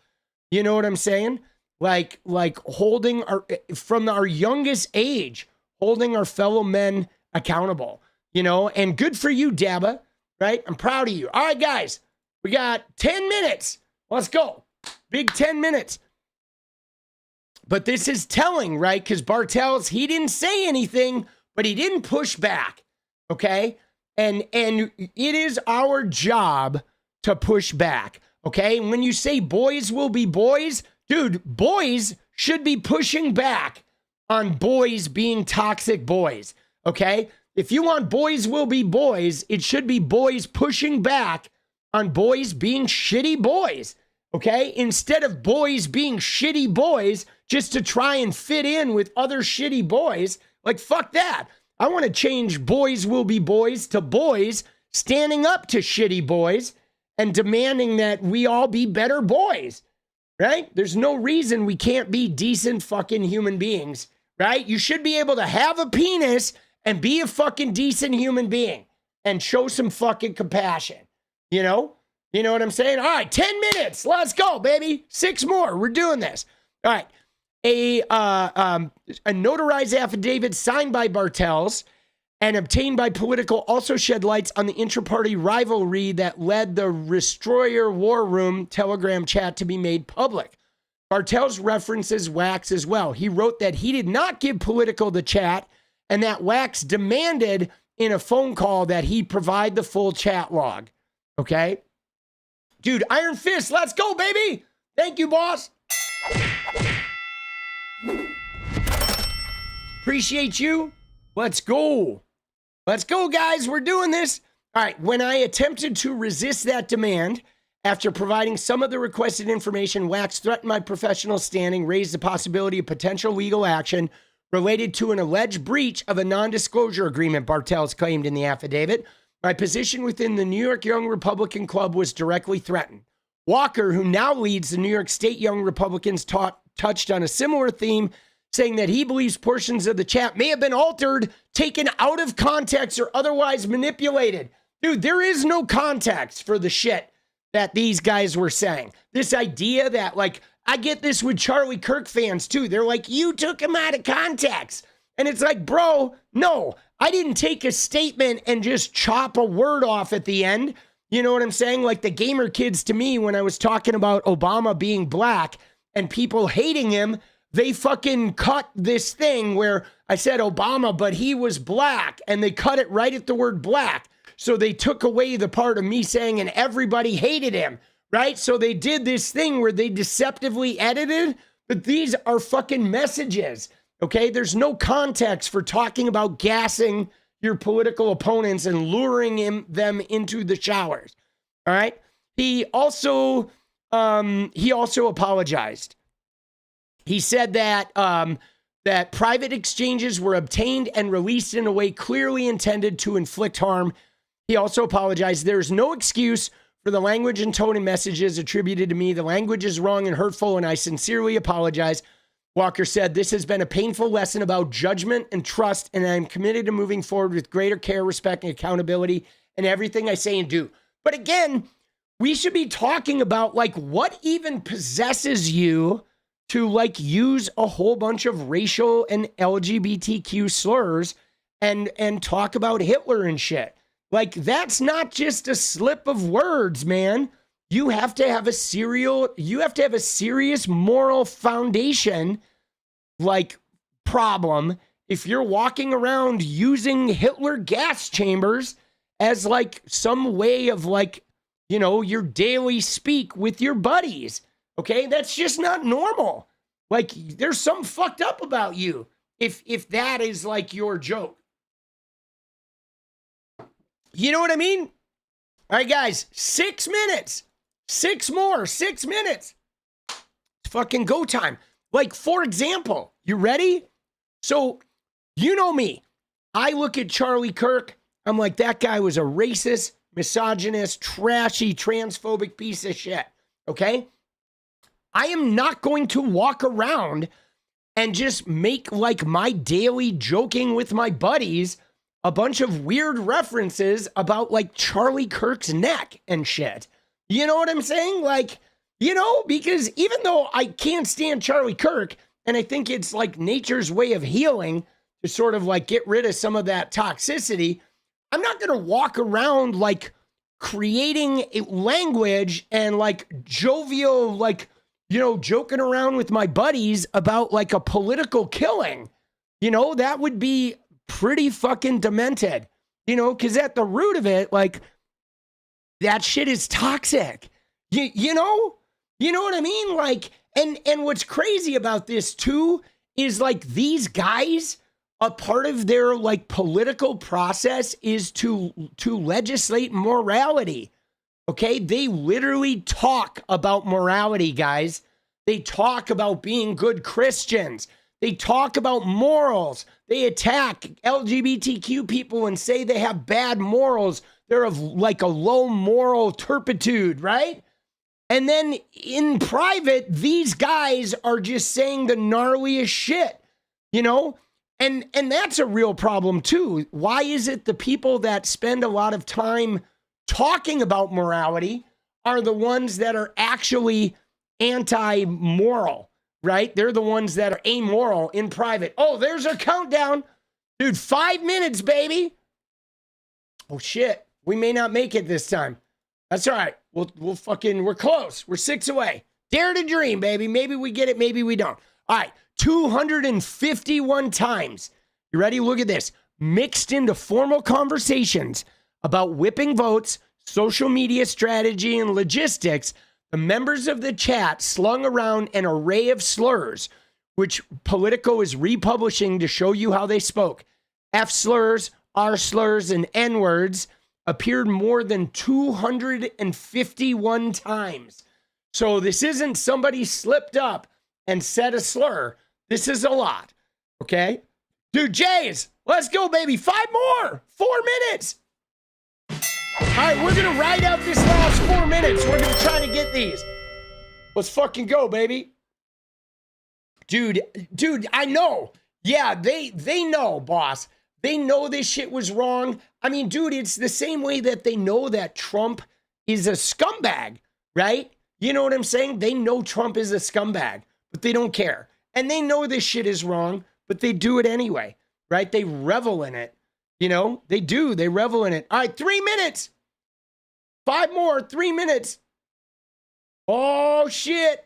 You know what I'm saying? Like holding from our youngest age, holding our fellow men accountable, you know, and good for you, 𝗙𝗪𝗏, right? I'm proud of you. All right, guys, we got 10 minutes. Let's go. Big 10 minutes. But this is telling, right? Because Bartels, he didn't say anything, but he didn't push back. Okay. And it is our job to push back. Okay. And when you say boys will be boys, dude, boys should be pushing back on boys being toxic boys. Okay. If you want boys will be boys, it should be boys pushing back on boys being shitty boys. Okay. Instead of boys being shitty boys just to try and fit in with other shitty boys. Like, fuck that. I want to change boys will be boys to boys standing up to shitty boys and demanding that we all be better boys, right? There's no reason we can't be decent fucking human beings, right? You should be able to have a penis and be a fucking decent human being and show some fucking compassion, you know? You know what I'm saying? All right, 10 minutes. Let's go, baby. 6 more. We're doing this. All right. A notarized affidavit signed by Bartels and obtained by Political also shed lights on the intra-party rivalry that led the Destroyer War Room Telegram chat to be made public. Bartels references Wax as well. He wrote that he did not give Political the chat and that Wax demanded in a phone call that he provide the full chat log. Okay? Dude, Iron Fist, let's go, baby! Thank you, boss! Appreciate you. Let's go. Let's go, guys. We're doing this. All right. When I attempted to resist that demand, after providing some of the requested information, Wax threatened my professional standing, raised the possibility of potential legal action related to an alleged breach of a non-disclosure agreement, Bartels claimed in the affidavit. My position within the New York Young Republican Club was directly threatened. Walker, who now leads the New York State Young Republicans, touched on a similar theme, saying that he believes portions of the chat may have been altered, taken out of context, or otherwise manipulated. Dude, there is no context for the shit that these guys were saying. This idea that, like, I get this with Charlie Kirk fans too. They're like, you took him out of context. And it's like, bro, no, I didn't take a statement and just chop a word off at the end. You know what I'm saying? Like the gamer kids to me, when I was talking about Obama being black and people hating him, they fucking cut this thing where I said Obama, but he was black, and they cut it right at the word black. So they took away the part of me saying, and everybody hated him, right? So they did this thing where they deceptively edited, but these are fucking messages, okay? There's no context for talking about gassing your political opponents and luring them into the showers, all right? He also apologized. He said that that private exchanges were obtained and released in a way clearly intended to inflict harm. He also apologized. There is no excuse for the language and tone and messages attributed to me. The language is wrong and hurtful, and I sincerely apologize. Walker said, this has been a painful lesson about judgment and trust, and I'm committed to moving forward with greater care, respect, and accountability in everything I say and do. But again, we should be talking about, like, what even possesses you to, like, use a whole bunch of racial and LGBTQ slurs and talk about Hitler and shit. Like, that's not just a slip of words, man. You have to have a serious moral foundation, like, problem if you're walking around using Hitler gas chambers as, like, some way of, like, you know, your daily speak with your buddies. Okay, that's just not normal. Like, there's something fucked up about you if that is, like, your joke. You know what I mean? All right, guys, 6 minutes. 6 more, 6 minutes. It's fucking go time. Like, for example, you ready? So, you know me. I look at Charlie Kirk. I'm like, that guy was a racist, misogynist, trashy, transphobic piece of shit. Okay? I am not going to walk around and just make like my daily joking with my buddies a bunch of weird references about like Charlie Kirk's neck and shit. You know what I'm saying? Like, you know, because even though I can't stand Charlie Kirk, and I think it's like nature's way of healing to sort of like get rid of some of that toxicity, I'm not going to walk around like creating a language and like jovial, like, you know, joking around with my buddies about like a political killing. You know, that would be pretty fucking demented, you know, because at the root of it, like, that shit is toxic. You know what I mean? Like, and what's crazy about this too is like these guys, a part of their like political process is to legislate morality. Okay, they literally talk about morality, guys. They talk about being good Christians. They talk about morals. They attack LGBTQ people and say they have bad morals. They're of like a low moral turpitude, right? And then in private, these guys are just saying the gnarliest shit, you know? And that's a real problem too. Why is it the people that spend a lot of time talking about morality are the ones that are actually anti-moral, right? They're the ones that are amoral in private. Oh, there's our countdown. Dude, 5 minutes, baby. Oh, shit. We may not make it this time. That's all right. We're close. We're 6 away. Dare to dream, baby. Maybe we get it. Maybe we don't. All right. 251 times. You ready? Look at this. Mixed into formal conversations about whipping votes, social media strategy, and logistics, the members of the chat slung around an array of slurs, which Politico is republishing to show you how they spoke. F slurs, R slurs, and N words appeared more than 251 times. So this isn't somebody slipped up and said a slur. This is a lot. Okay? Dude, Jays, let's go, baby. 5 more. 4 minutes. All right, we're going to ride out this last 4 minutes. We're going to try to get these. Let's fucking go, baby. Dude, I know. Yeah, they know, boss. They know this shit was wrong. I mean, dude, it's the same way that they know that Trump is a scumbag, right? You know what I'm saying? They know Trump is a scumbag, but they don't care. And they know this shit is wrong, but they do it anyway, right? They revel in it. You know, they do. They revel in it. All right, 3 minutes. 5 more, 3 minutes. Oh, shit.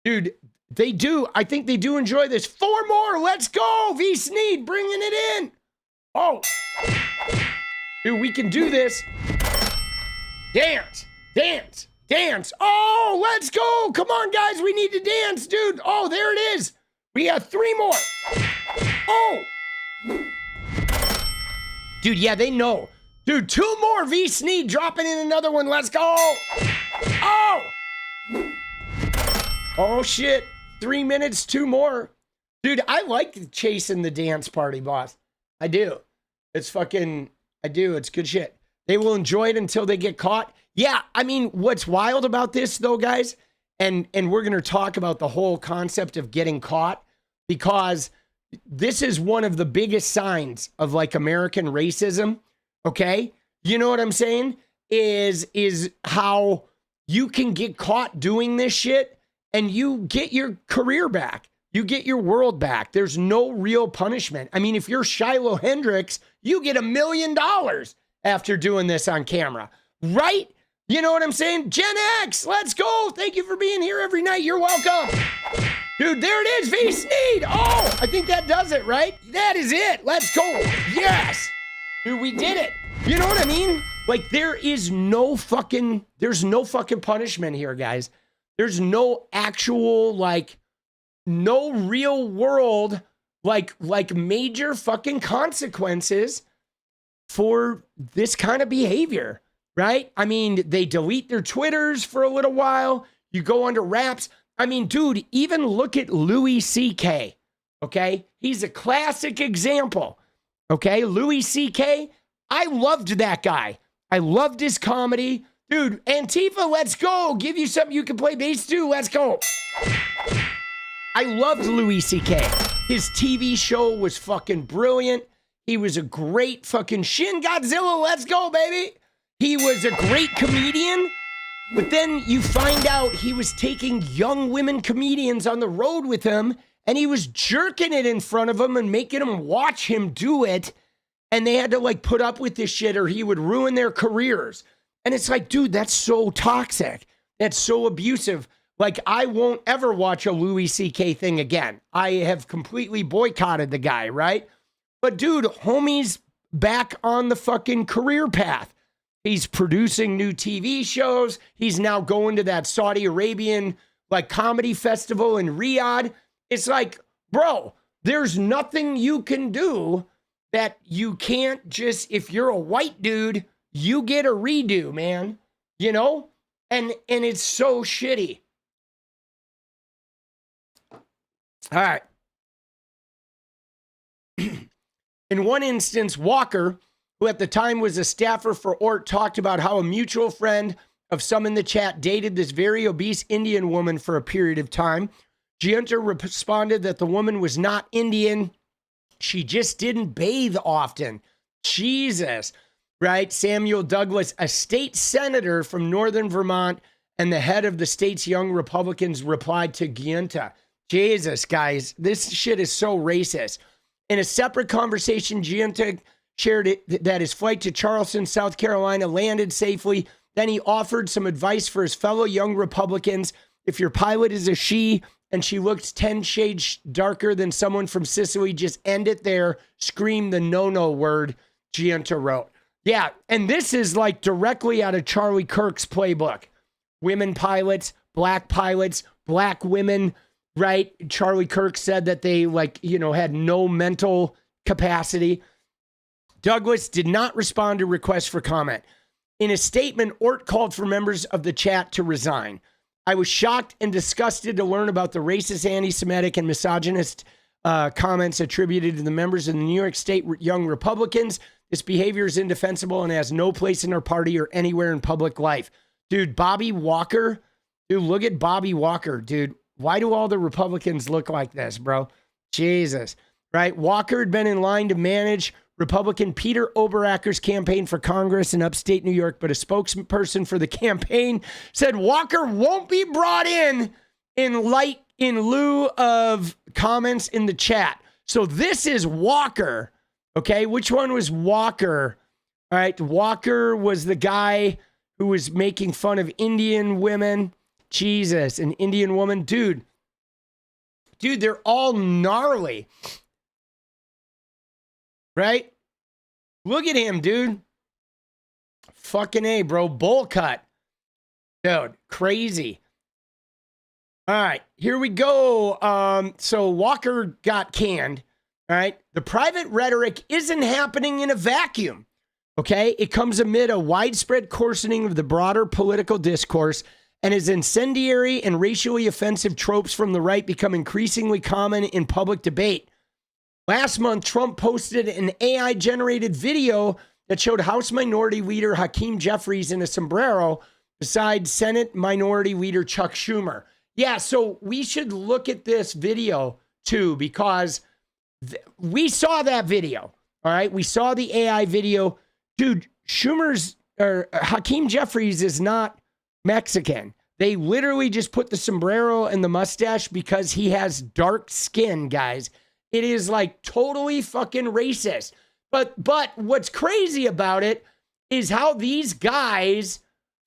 Dude, they do. I think they do enjoy this. 4 more. Let's go. 𝗣𝗎, bringing it in. Oh. Dude, we can do this. Dance, dance, dance. Oh, let's go. Come on, guys. We need to dance, dude. Oh, there it is. We have 3 more. Oh. Dude, yeah, they know. Dude, 2 more. 𝗣𝗎, dropping in another one. Let's go. Oh. Oh, shit. 3 minutes, 2 more. Dude, I like chasing the dance party, boss. I do. It's fucking, I do. It's good shit. They will enjoy it until they get caught. Yeah, I mean, what's wild about this, though, guys, and we're going to talk about the whole concept of getting caught, because this is one of the biggest signs of, like, American racism, okay? You know what I'm saying? Is how you can get caught doing this shit and you get your career back. You get your world back. There's no real punishment. I mean, if you're Shiloh Hendrix, you get $1 million after doing this on camera, right? You know what I'm saying? Gen X, let's go. Thank you for being here every night. You're welcome. Dude, there it is, 𝗣𝗎. Oh, I think that does it, right? That is it. Let's go. Yes. Dude, we did it. You know what I mean? Like, there's no fucking punishment here, guys. There's no actual, like, no real world, like major fucking consequences for this kind of behavior. right? I mean, they delete their Twitters for a little while. You go under wraps. I mean, dude, even look at Louis C.K., okay? He's a classic example, okay? Louis C.K., I loved that guy. I loved his comedy. Dude, Antifa, let's go. Give you something you can play bass to. Let's go. I loved Louis C.K. His TV show was fucking brilliant. He was a great fucking Shin Godzilla. Let's go, baby. He was a great comedian. But then you find out he was taking young women comedians on the road with him, and he was jerking it in front of them and making them watch him do it. And they had to like put up with this shit or he would ruin their careers. And it's like, dude, that's so toxic. That's so abusive. Like, I won't ever watch a Louis C.K. thing again. I have completely boycotted the guy, right? But dude, homie's back on the fucking career path. He's producing new TV shows. He's now going to that Saudi Arabian like comedy festival in Riyadh. It's like, bro, there's nothing you can do that you can't just, if you're a white dude, you get a redo, man. You know? And it's so shitty. All right. In one instance, Walker, who at the time was a staffer for Ort, talked about how a mutual friend of some in the chat dated this very obese Indian woman for a period of time. 𝗙ص responded that the woman was not Indian. She just didn't bathe often. Jesus, right? Samuel Douglas, a state senator from northern Vermont and the head of the state's Young Republicans, replied to 𝗙ص. Jesus, guys, this shit is so racist. In a separate conversation, 𝗙ص shared that his flight to Charleston, South Carolina landed safely. Then he offered some advice for his fellow young Republicans. If your pilot is a she and she looks 10 shades darker than someone from Sicily, just end it there. Scream the no-no word, 𝗙ص wrote. Yeah, and this is like directly out of Charlie Kirk's playbook. Women pilots, black women, right? Charlie Kirk said that they had no mental capacity. Douglas did not respond to requests for comment. In a statement, Ort called for members of the chat to resign. I was shocked and disgusted to learn about the racist, anti-Semitic, and misogynist comments attributed to the members of the New York State Young Republicans. This behavior is indefensible and has no place in our party or anywhere in public life. Dude, Bobby Walker. Dude, look at Bobby Walker, dude. Why do all the Republicans look like this, bro? Jesus, right? Walker had been in line to manage Republican Peter Oberacher's campaign for Congress in upstate New York, but a spokesperson for the campaign said Walker won't be brought in lieu of comments in the chat. So this is Walker, okay? Which one was Walker? All right, Walker was the guy who was making fun of Indian women. Jesus, an Indian woman. Dude, they're all gnarly. Right? Look at him, dude. Fucking A, bro. Bowl cut. Dude, crazy. All right, here we go. So Walker got canned. All right. The private rhetoric isn't happening in a vacuum. Okay. It comes amid a widespread coarsening of the broader political discourse, and as incendiary and racially offensive tropes from the right become increasingly common in public debate. Last month, Trump posted an AI-generated video that showed House Minority Leader 𝗙ص𝗹𝗹𝗪 in a sombrero beside Senate Minority Leader Chuck Schumer. Yeah, so we should look at this video, too, because we saw that video, all right? We saw the AI video. Dude, 𝗙ص𝗹𝗪's is not Mexican. They literally just put the sombrero and the mustache because he has dark skin, guys. It is like totally fucking racist. But what's crazy about it is how these guys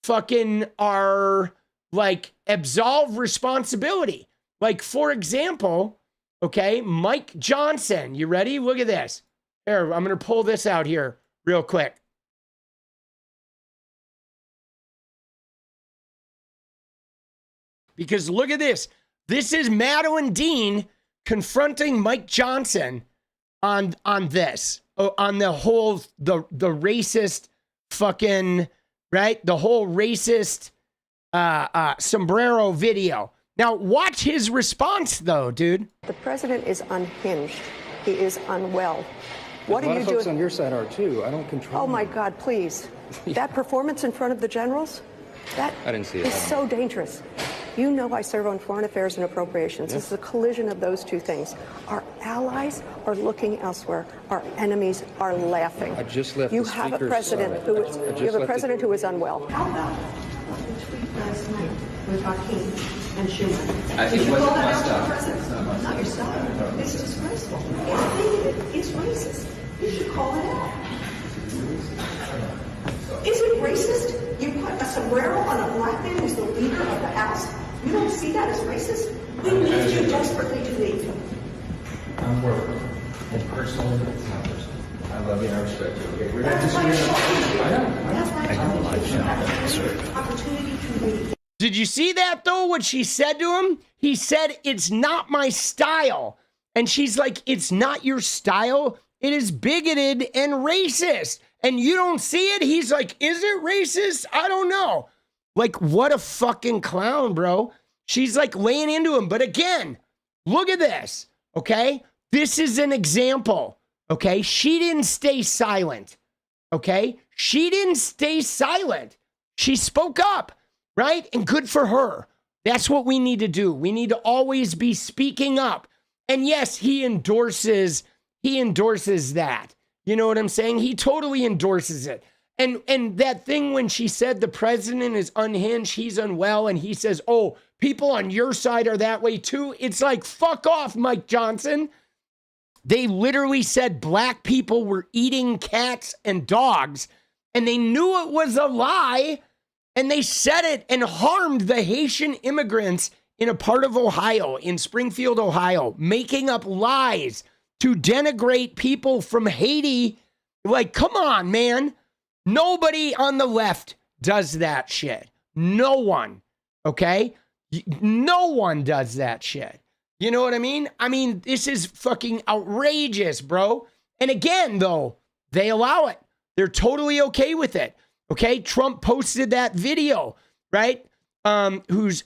fucking are like absolve responsibility. Like, for example, okay, Mike Johnson. You ready? Look at this. Here, I'm going to pull this out here real quick. Because look at this. This is Madeline Dean confronting Mike Johnson on this, on the whole, the racist fucking right? The whole racist sombrero video. Now, watch his response, though, dude. The president is unhinged. He is unwell. What are you doing? A lot of folks on your side are, too. I don't control Oh, my them. God, please. That performance in front of the generals, that I didn't see it. is so dangerous. You know I serve on foreign affairs and appropriations. This is a collision of those two things. Our allies are looking elsewhere. Our enemies are laughing. I just left You the have a speaker's president side. who is, I just you have a left president the- who is unwell. How about what you tweeted last night with Hakeem and Schumer? It wasn't my style. It's not your style. It's disgraceful. It's bigoted. It's racist. You should call it out. Is it racist? You put a sombrero on a black man who's the leader of the House? You don't see that as racist? We need you desperately to leave. I'm working. And personally, it's not personal. I love you and I respect you. Okay, we're not That's why disagreeing. I I know. That's why I told you. Opportunity to leave. Did you see that, though, what she said to him? He said, it's not my style. And she's like, it's not your style. It is bigoted and racist. And you don't see it? He's like, is it racist? I don't know. Like, what a fucking clown, bro. She's like laying into him. But again, look at this, okay? This is an example, okay? She didn't stay silent, okay? She didn't stay silent. She spoke up, right? And good for her. That's what we need to do. We need to always be speaking up. And yes, he endorses that. You know what I'm saying? He totally endorses it. And that thing when she said the president is unhinged, he's unwell, and he says, oh, people on your side are that way too. It's like, fuck off, Mike Johnson. They literally said black people were eating cats and dogs, and they knew it was a lie, and they said it and harmed the Haitian immigrants in a part of Ohio, in Springfield, Ohio, making up lies to denigrate people from Haiti. Like, come on, man. Nobody on the left does that shit. No one, okay? No one does that shit. You know what I mean? I mean, this is fucking outrageous, bro. And again, though, they allow it. They're totally okay with it, okay? Trump posted that video, right? Who's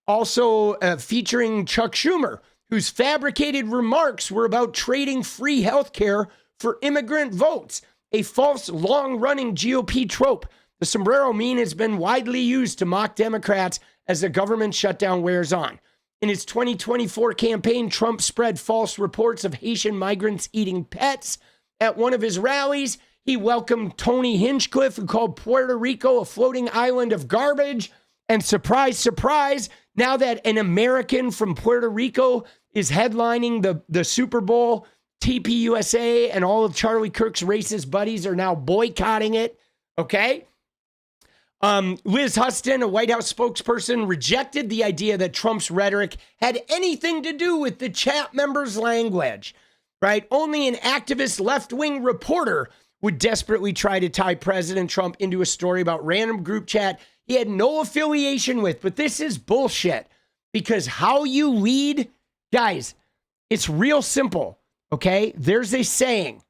also featuring Chuck Schumer, whose fabricated remarks were about trading free health care for immigrant votes, a false, long-running GOP trope. The sombrero meme has been widely used to mock Democrats as the government shutdown wears on. In his 2024 campaign, Trump spread false reports of Haitian migrants eating pets. At one of his rallies, he welcomed Tony Hinchcliffe, who called Puerto Rico a floating island of garbage. And surprise, surprise, now that an American from Puerto Rico is headlining the Super Bowl, TPUSA and all of Charlie Kirk's racist buddies are now boycotting it, okay? Liz Huston, a White House spokesperson, rejected the idea that Trump's rhetoric had anything to do with the chat members' language, right? Only an activist left-wing reporter would desperately try to tie President Trump into a story about random group chat he had no affiliation with. But this is bullshit, because how you lead, guys, it's real simple, okay? There's a saying,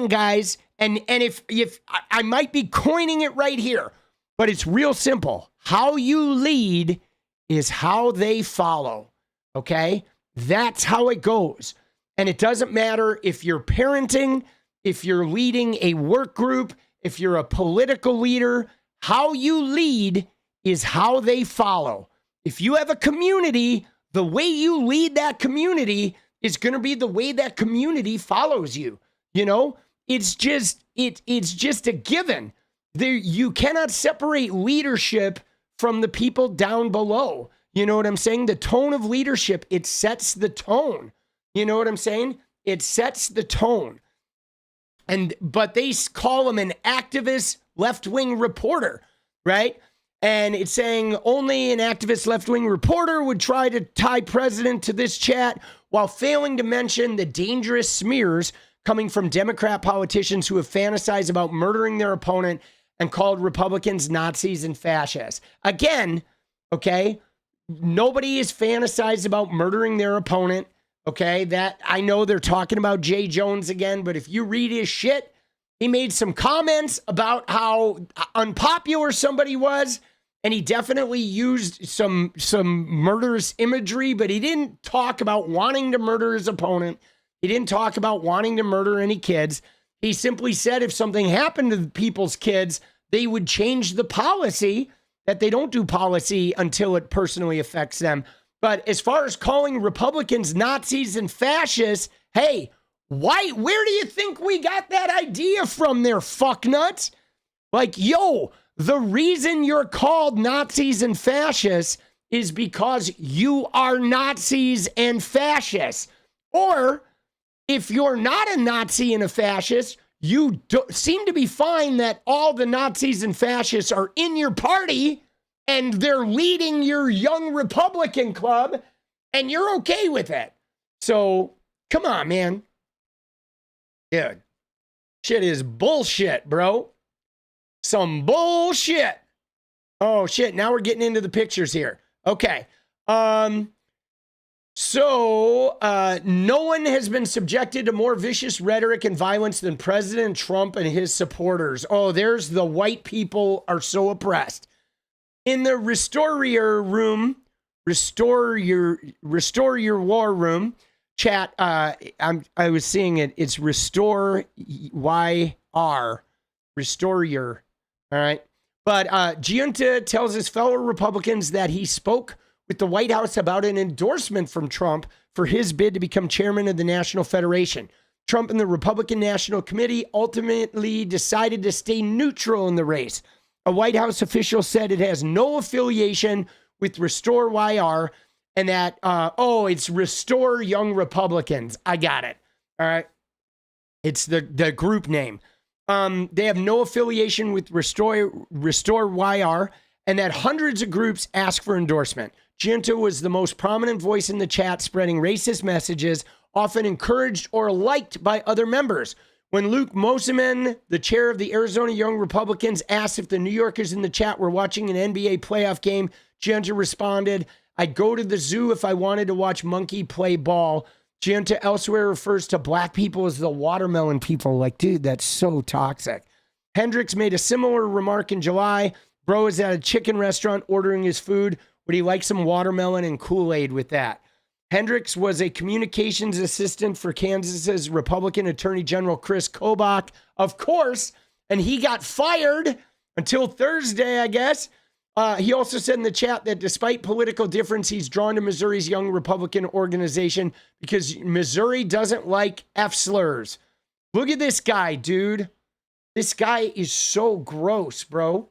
guys, and if I might be coining it right here, but it's real simple. How you lead is how they follow, okay? That's how it goes. And it doesn't matter if you're parenting, if you're leading a work group, if you're a political leader, how you lead is how they follow. If you have a community, the way you lead that community is going to be the way that community follows you. You know, it's just a given. You cannot separate leadership from the people down below. You know what I'm saying? The tone of leadership, it sets the tone. You know what I'm saying? It sets the tone. But they call him an activist left-wing reporter, right? And it's saying only an activist left-wing reporter would try to tie president to this chat while failing to mention the dangerous smears coming from Democrat politicians who have fantasized about murdering their opponent and called Republicans Nazis and fascists. Again, okay, nobody has fantasized about murdering their opponent, okay? That I know they're talking about Jay Jones again, but if you read his shit, He made some comments about how unpopular somebody was, and he definitely used some murderous imagery, but he didn't talk about wanting to murder his opponent. He didn't talk about wanting to murder any kids. He simply said if something happened to people's kids, they would change the policy, that they don't do policy until it personally affects them. But as far as calling Republicans Nazis and fascists, hey, where do you think we got that idea from there, fucknuts? Like, yo, the reason you're called Nazis and fascists is because you are Nazis and fascists. Or if you're not a Nazi and a fascist, you seem to be fine that all the Nazis and fascists are in your party and they're leading your young Republican club and you're okay with it. So come on, man. Dude, shit is bullshit, bro. Some bullshit. Oh, shit. Now we're getting into the pictures here. Okay. So no one has been subjected to more vicious rhetoric and violence than President Trump and his supporters. Oh, there's the white people are so oppressed. In the Restore Your War room chat, I was seeing it. It's Restore YR. Restore Your. All right. But 𝗙𝗍𝗪 tells his fellow Republicans that he spoke with the White House about an endorsement from Trump for his bid to become chairman of the National Federation. Trump and the Republican National Committee ultimately decided to stay neutral in the race. A White House official said it has no affiliation with Restore YR and that, it's Restore Young Republicans. I got it. All right. It's the group name. They have no affiliation with Restore YR and that hundreds of groups ask for endorsement. 𝗙𝗪𝗪 was the most prominent voice in the chat, spreading racist messages, often encouraged or liked by other members. When Luke Mosman, the chair of the Arizona Young Republicans, asked if the New Yorkers in the chat were watching an NBA playoff game, 𝗙𝗪𝗪 responded, I'd go to the zoo if I wanted to watch monkey play ball. 𝗙𝗪𝗪 elsewhere refers to black people as the watermelon people. Like, dude, that's so toxic. Hendricks made a similar remark in July. Bro is at a chicken restaurant ordering his food. Would he like some watermelon and Kool-Aid with that? Hendricks was a communications assistant for Kansas's Republican Attorney General Chris Kobach, of course, and he got fired until Thursday, I guess. He also said in the chat that despite political difference, he's drawn to Missouri's Young Republican organization because Missouri doesn't like F slurs. Look at this guy, dude. This guy is so gross, bro.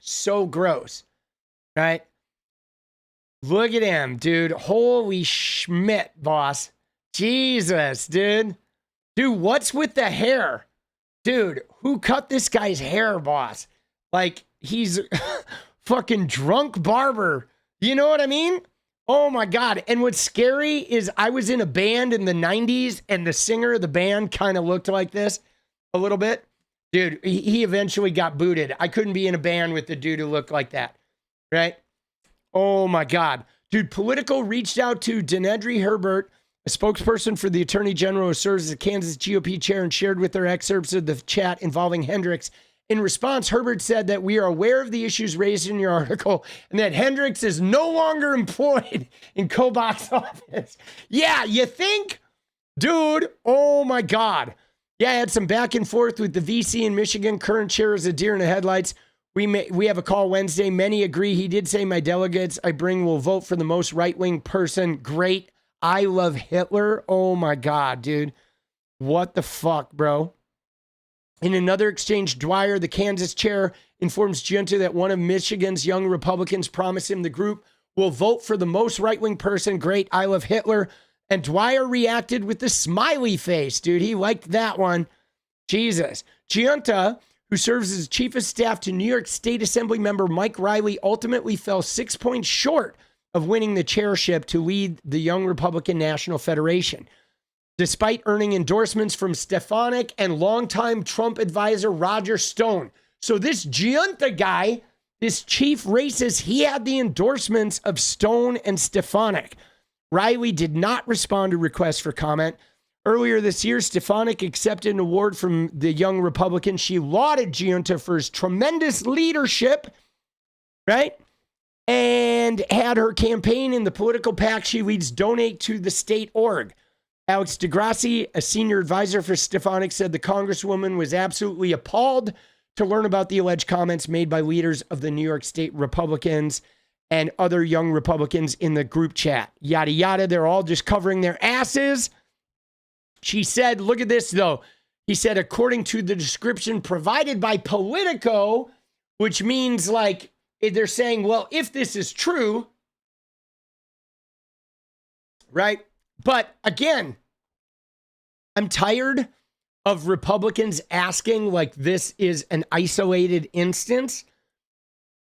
So gross, right? Look at him, dude. Holy Schmidt, boss. Jesus, dude. Dude, what's with the hair? Dude, who cut this guy's hair, boss? Like, he's fucking drunk barber. You know what I mean? Oh my God. And what's scary is I was in a band in the 90s and the singer of the band kind of looked like this a little bit. Dude, he eventually got booted. I couldn't be in a band with the dude who looked like that, right? Oh my God. Dude, Politico reached out to Denedry Herbert, a spokesperson for the Attorney General who serves as the Kansas GOP chair, and shared with her excerpts of the chat involving Hendricks. In response, Herbert said that we are aware of the issues raised in your article and that Hendricks is no longer employed in Kobach's office. Yeah, you think? Dude, oh my God. Yeah, I had some back and forth with the VC in Michigan. Current chair is a deer in the headlights. We have a call Wednesday. Many agree. He did say my delegates I bring will vote for the most right-wing person. Great. I love Hitler. Oh my God, dude. What the fuck, bro? In another exchange, Dwyer, the Kansas chair, informs 𝗙𝗪𝗪 that one of Michigan's young Republicans promised him the group will vote for the most right-wing person. Great. I love Hitler. And Dwyer reacted with the smiley face, dude. He liked that one. Jesus. 𝗙𝗪𝗪, who serves as chief of staff to New York State Assembly member Mike Riley, ultimately fell 6 points short of winning the chairship to lead the Young Republican National Federation. Despite earning endorsements from Stefanik and longtime Trump advisor Roger Stone. So this 𝗙𝗪𝗪 guy, this chief racist, he had the endorsements of Stone and Stefanik. Riley did not respond to requests for comment. Earlier this year, 𝗙𝗎💩 accepted an award from the Young Republicans. She lauded 𝗙𝗎𝗋 for his tremendous leadership, right? And had her campaign in the political PAC she leads donate to the state org. Alex DeGrassi, a senior advisor for 𝗙𝗎𝗩, said the Congresswoman was absolutely appalled to learn about the alleged comments made by leaders of the New York State Republicans and other young Republicans in the group chat. Yada, yada. They're all just covering their asses. She said, look at this, though. He said, according to the description provided by Politico, which means like they're saying, well, if this is true, right? But again, I'm tired of Republicans asking like this is an isolated instance.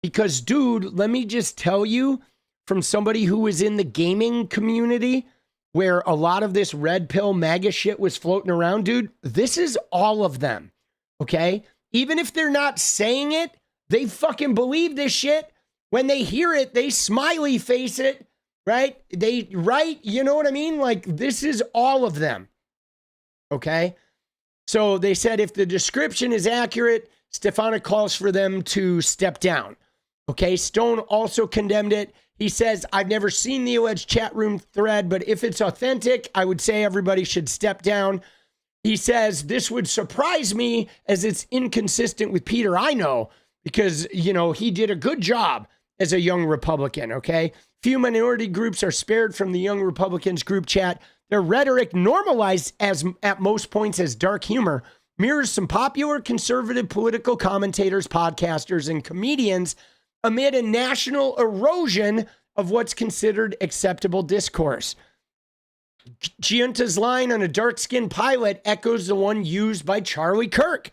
Because, dude, let me just tell you from somebody who was in the gaming community where a lot of this red pill MAGA shit was floating around, dude, this is all of them, okay? Even if they're not saying it, they fucking believe this shit. When they hear it, they smiley face it, right? You know what I mean? Like, this is all of them, okay? So they said if the description is accurate, 𝗙𝗎💩 calls for them to step down. Okay, Stone also condemned it. He says, I've never seen the alleged chat room thread, but if it's authentic, I would say everybody should step down. He says, this would surprise me as it's inconsistent with Peter I know, because, you know, he did a good job as a young Republican, okay? Few minority groups are spared from the Young Republicans group chat. Their rhetoric, normalized as at most points as dark humor, mirrors some popular conservative political commentators, podcasters, and comedians amid a national erosion of what's considered acceptable discourse. 𝗙𝗎𝗋's line on a dark-skinned pilot echoes the one used by Charlie Kirk,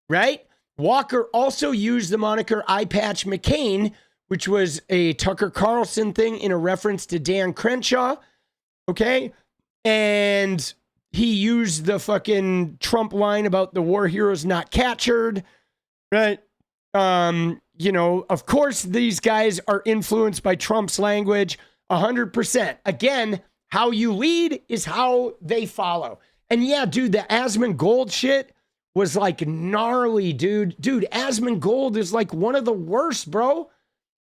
right? Walker also used the moniker Eye Patch McCain, which was a Tucker Carlson thing in a reference to Dan Crenshaw, okay? And he used the fucking Trump line about the war heroes not captured, right? You know, of course, these guys are influenced by Trump's language 100%. Again, how you lead is how they follow. And yeah, dude, the Asmongold shit was like gnarly, dude. Dude, Asmongold is like one of the worst, bro.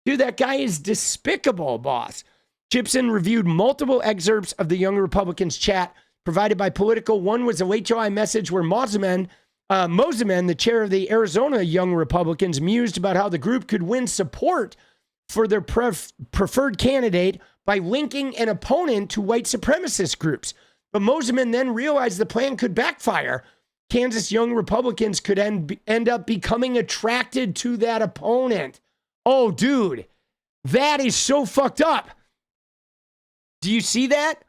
Dude, that guy is despicable, boss. Gibson reviewed multiple excerpts of the Young Republicans chat provided by Politico. One was a late July message where Moseman, the chair of the Arizona Young Republicans, mused about how the group could win support for their preferred candidate by linking an opponent to white supremacist groups. But Moseman then realized the plan could backfire. Kansas Young Republicans could end up becoming attracted to that opponent. Oh, dude, that is so fucked up. Do you see that?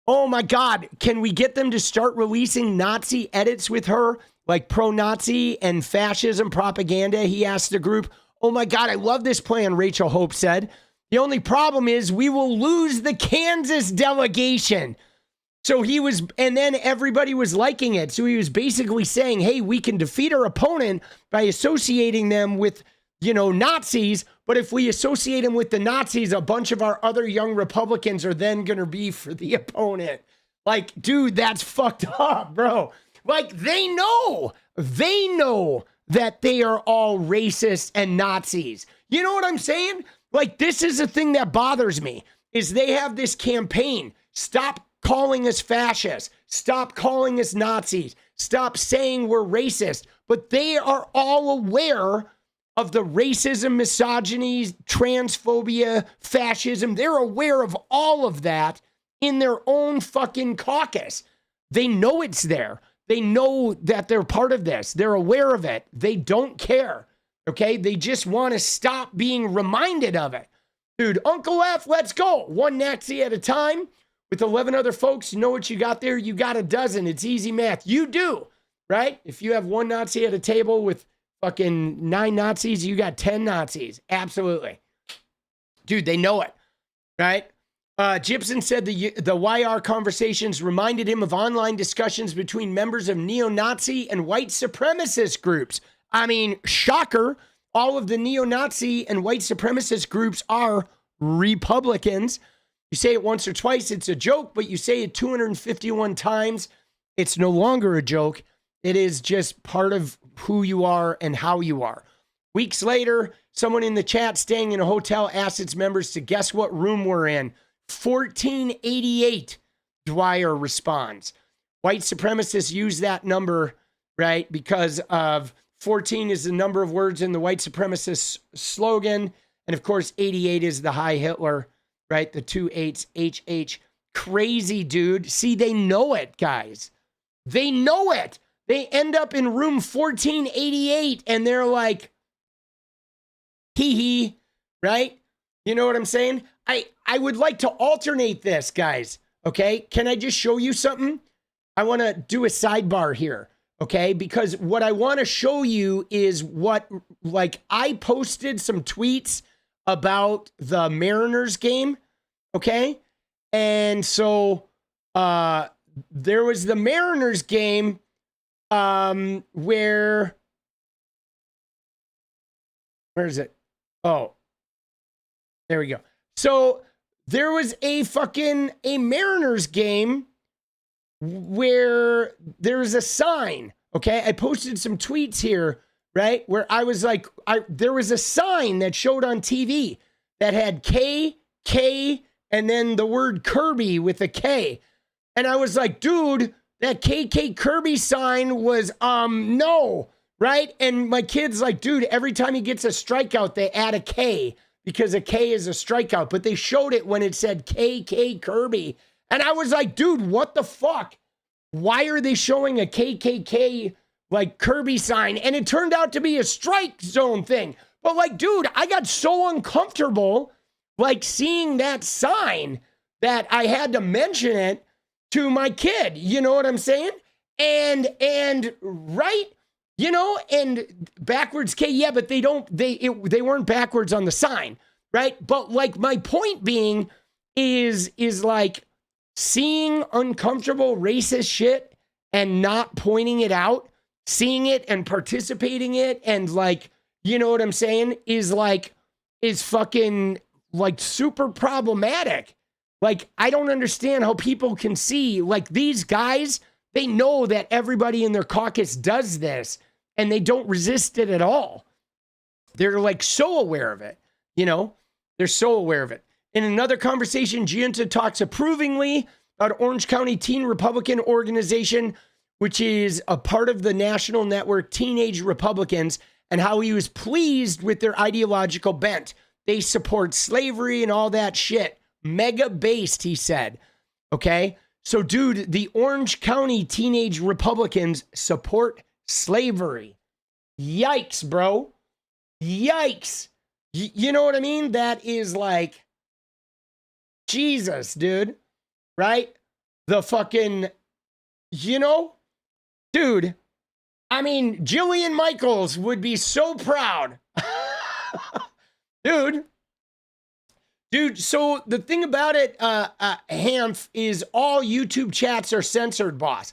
Oh my God, can we get them to start releasing Nazi edits with her? Like pro-Nazi and fascism propaganda, he asked the group. Oh my God, I love this plan, Rachel Hope said. The only problem is we will lose the Kansas delegation. So he was, and then everybody was liking it. So he was basically saying, hey, we can defeat our opponent by associating them with, you know, Nazis. But if we associate them with the Nazis, a bunch of our other young Republicans are then going to be for the opponent. Like, dude, that's fucked up, bro. Like, they know that they are all racist and Nazis. You know what I'm saying? Like, this is the thing that bothers me, is they have this campaign. Stop calling us fascists. Stop calling us Nazis. Stop saying we're racist. But they are all aware of the racism, misogyny, transphobia, fascism. They're aware of all of that in their own fucking caucus. They know it's there. They know that they're part of this. They're aware of it. They don't care. Okay? They just want to stop being reminded of it. Dude, Uncle F, let's go. One Nazi at a time. With 11 other folks, you know what you got there? You got a dozen. It's easy math. You do, right? If you have one Nazi at a table with fucking 9 Nazis, you got 10 Nazis. Absolutely. Dude, they know it, right? Gibson said the YR conversations reminded him of online discussions between members of neo-Nazi and white supremacist groups. I mean, shocker. All of the neo-Nazi and white supremacist groups are Republicans. You say it once or twice, it's a joke, but you say it 251 times, It's no longer a joke. It is just part of who you are and how you are. Weeks later, someone in the chat staying in a hotel asked its members to guess what room we're in. 1488, Dwyer responds. White supremacists use that number, right, because of 14 is the number of words in the white supremacist slogan. And of course, 88 is the Heil Hitler, right? The 2 8s, HH. Crazy, dude. See, they know it, guys. They know it. They end up in room 1488 and they're like, hee hee, right? You know what I'm saying? I would like to alternate this, guys. Okay. Can I just show you something? I want to do a sidebar here. Okay. Because what I want to show you is what, like, I posted some tweets about the Mariners game. Okay. And so, there was the Mariners game, where is it? Oh, there we go. So there was a Mariners game where there's a sign. Okay. I posted some tweets here, right? Where I was like, there was a sign that showed on TV that had K, and then the word Kirby with a K. And I was like, dude, that KK Kirby sign was, no, right? And my kid's like, dude, every time he gets a strikeout, they add a K because a K is a strikeout. But they showed it when it said KK Kirby. And I was like, dude, what the fuck? Why are they showing a KKK like Kirby sign? And it turned out to be a strike zone thing. But like, dude, I got so uncomfortable like seeing that sign that I had to mention it to my kid. You know what I'm saying? And right, you know, and backwards K, yeah, but they weren't backwards on the sign, right? But like my point being is like seeing uncomfortable racist shit and not pointing it out, seeing it and participating it, and like, you know what I'm saying, is fucking like super problematic. Like, I don't understand how people can see, like, these guys, they know that everybody in their caucus does this and they don't resist it at all. They're like so aware of it, you know, they're so aware of it. In another conversation, Giunta talks approvingly about Orange County Teen Republican Organization, which is a part of the national network Teenage Republicans, and how he was pleased with their ideological bent. They support slavery and all that shit. Mega based, he said. Okay. So, dude, the Orange County Teenage Republicans support slavery. Yikes, bro. Yikes. You know what I mean? That is like, Jesus, dude. Right? The fucking, you know, dude. I mean, Jillian Michaels would be so proud. Dude, so the thing about it, Hanf, is all YouTube chats are censored, boss.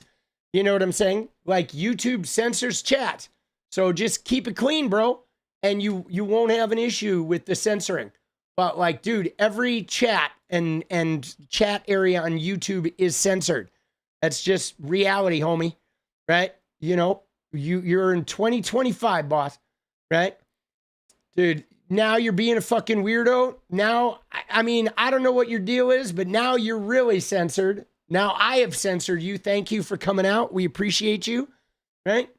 You know what I'm saying? Like, YouTube censors chat. So just keep it clean, bro. And you won't have an issue with the censoring. But like, dude, every chat and chat area on YouTube is censored. That's just reality, homie. Right? You know, you're in 2025, boss. Right? Dude, now you're being a fucking weirdo. Now, I mean, I don't know what your deal is, but now you're really censored. Now I have censored you. Thank you for coming out. We appreciate you. Right?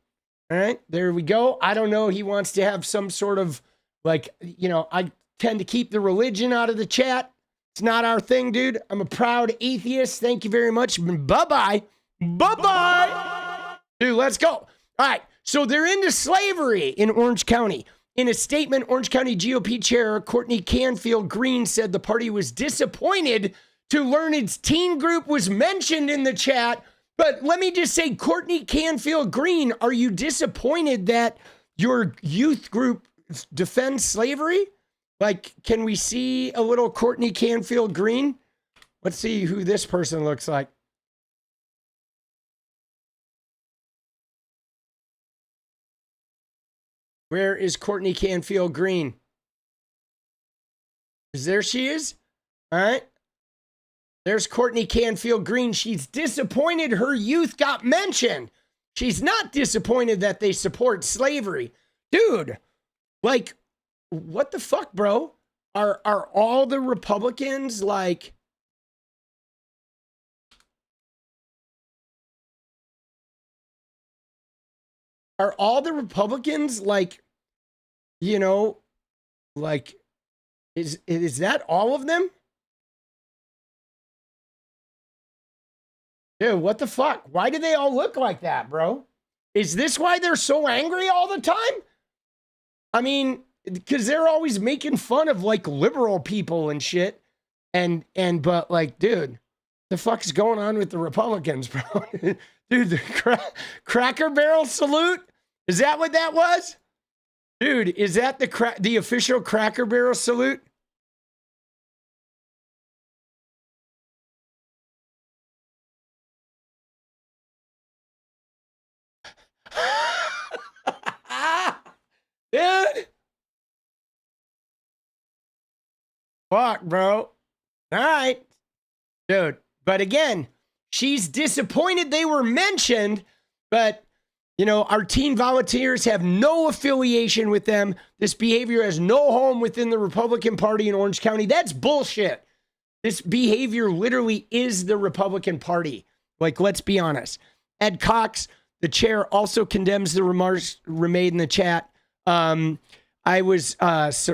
All right. There we go. I don't know. He wants to have some sort of like, you know, I tend to keep the religion out of the chat. It's not our thing, dude. I'm a proud atheist. Thank you very much. Bye-bye. Bye-bye. Dude, let's go. All right. So they're into slavery in Orange County. In a statement, Orange County GOP Chair Courtney Canfield-Green said the party was disappointed to learn its teen group was mentioned in the chat. But let me just say, Courtney Canfield-Green, are you disappointed that your youth group defends slavery? Like, can we see a little Courtney Canfield-Green? Let's see who this person looks like. Where is Courtney Canfield-Green? There she is. All right. There's Courtney Canfield Green. She's disappointed her youth got mentioned. She's not disappointed that they support slavery. Dude, like, what the fuck, bro? Are all the Republicans like... Are all the Republicans like, you know, like, is that all of them? Dude, what the fuck? Why do they all look like that, bro? Is this why they're so angry all the time? I mean, because they're always making fun of like liberal people and shit. But like, dude, the fuck's going on with the Republicans, bro? Dude, the Cracker Barrel salute? Is that what that was? Dude, is that the official Cracker Barrel salute? Dude. Fuck, bro. All right. Dude, but again, she's disappointed they were mentioned, but, you know, our teen volunteers have no affiliation with them. This behavior has no home within the Republican Party in Orange County. That's bullshit. This behavior literally is the Republican Party. Like, let's be honest. Ed Cox, the chair, also condemns the remarks made in the chat. I was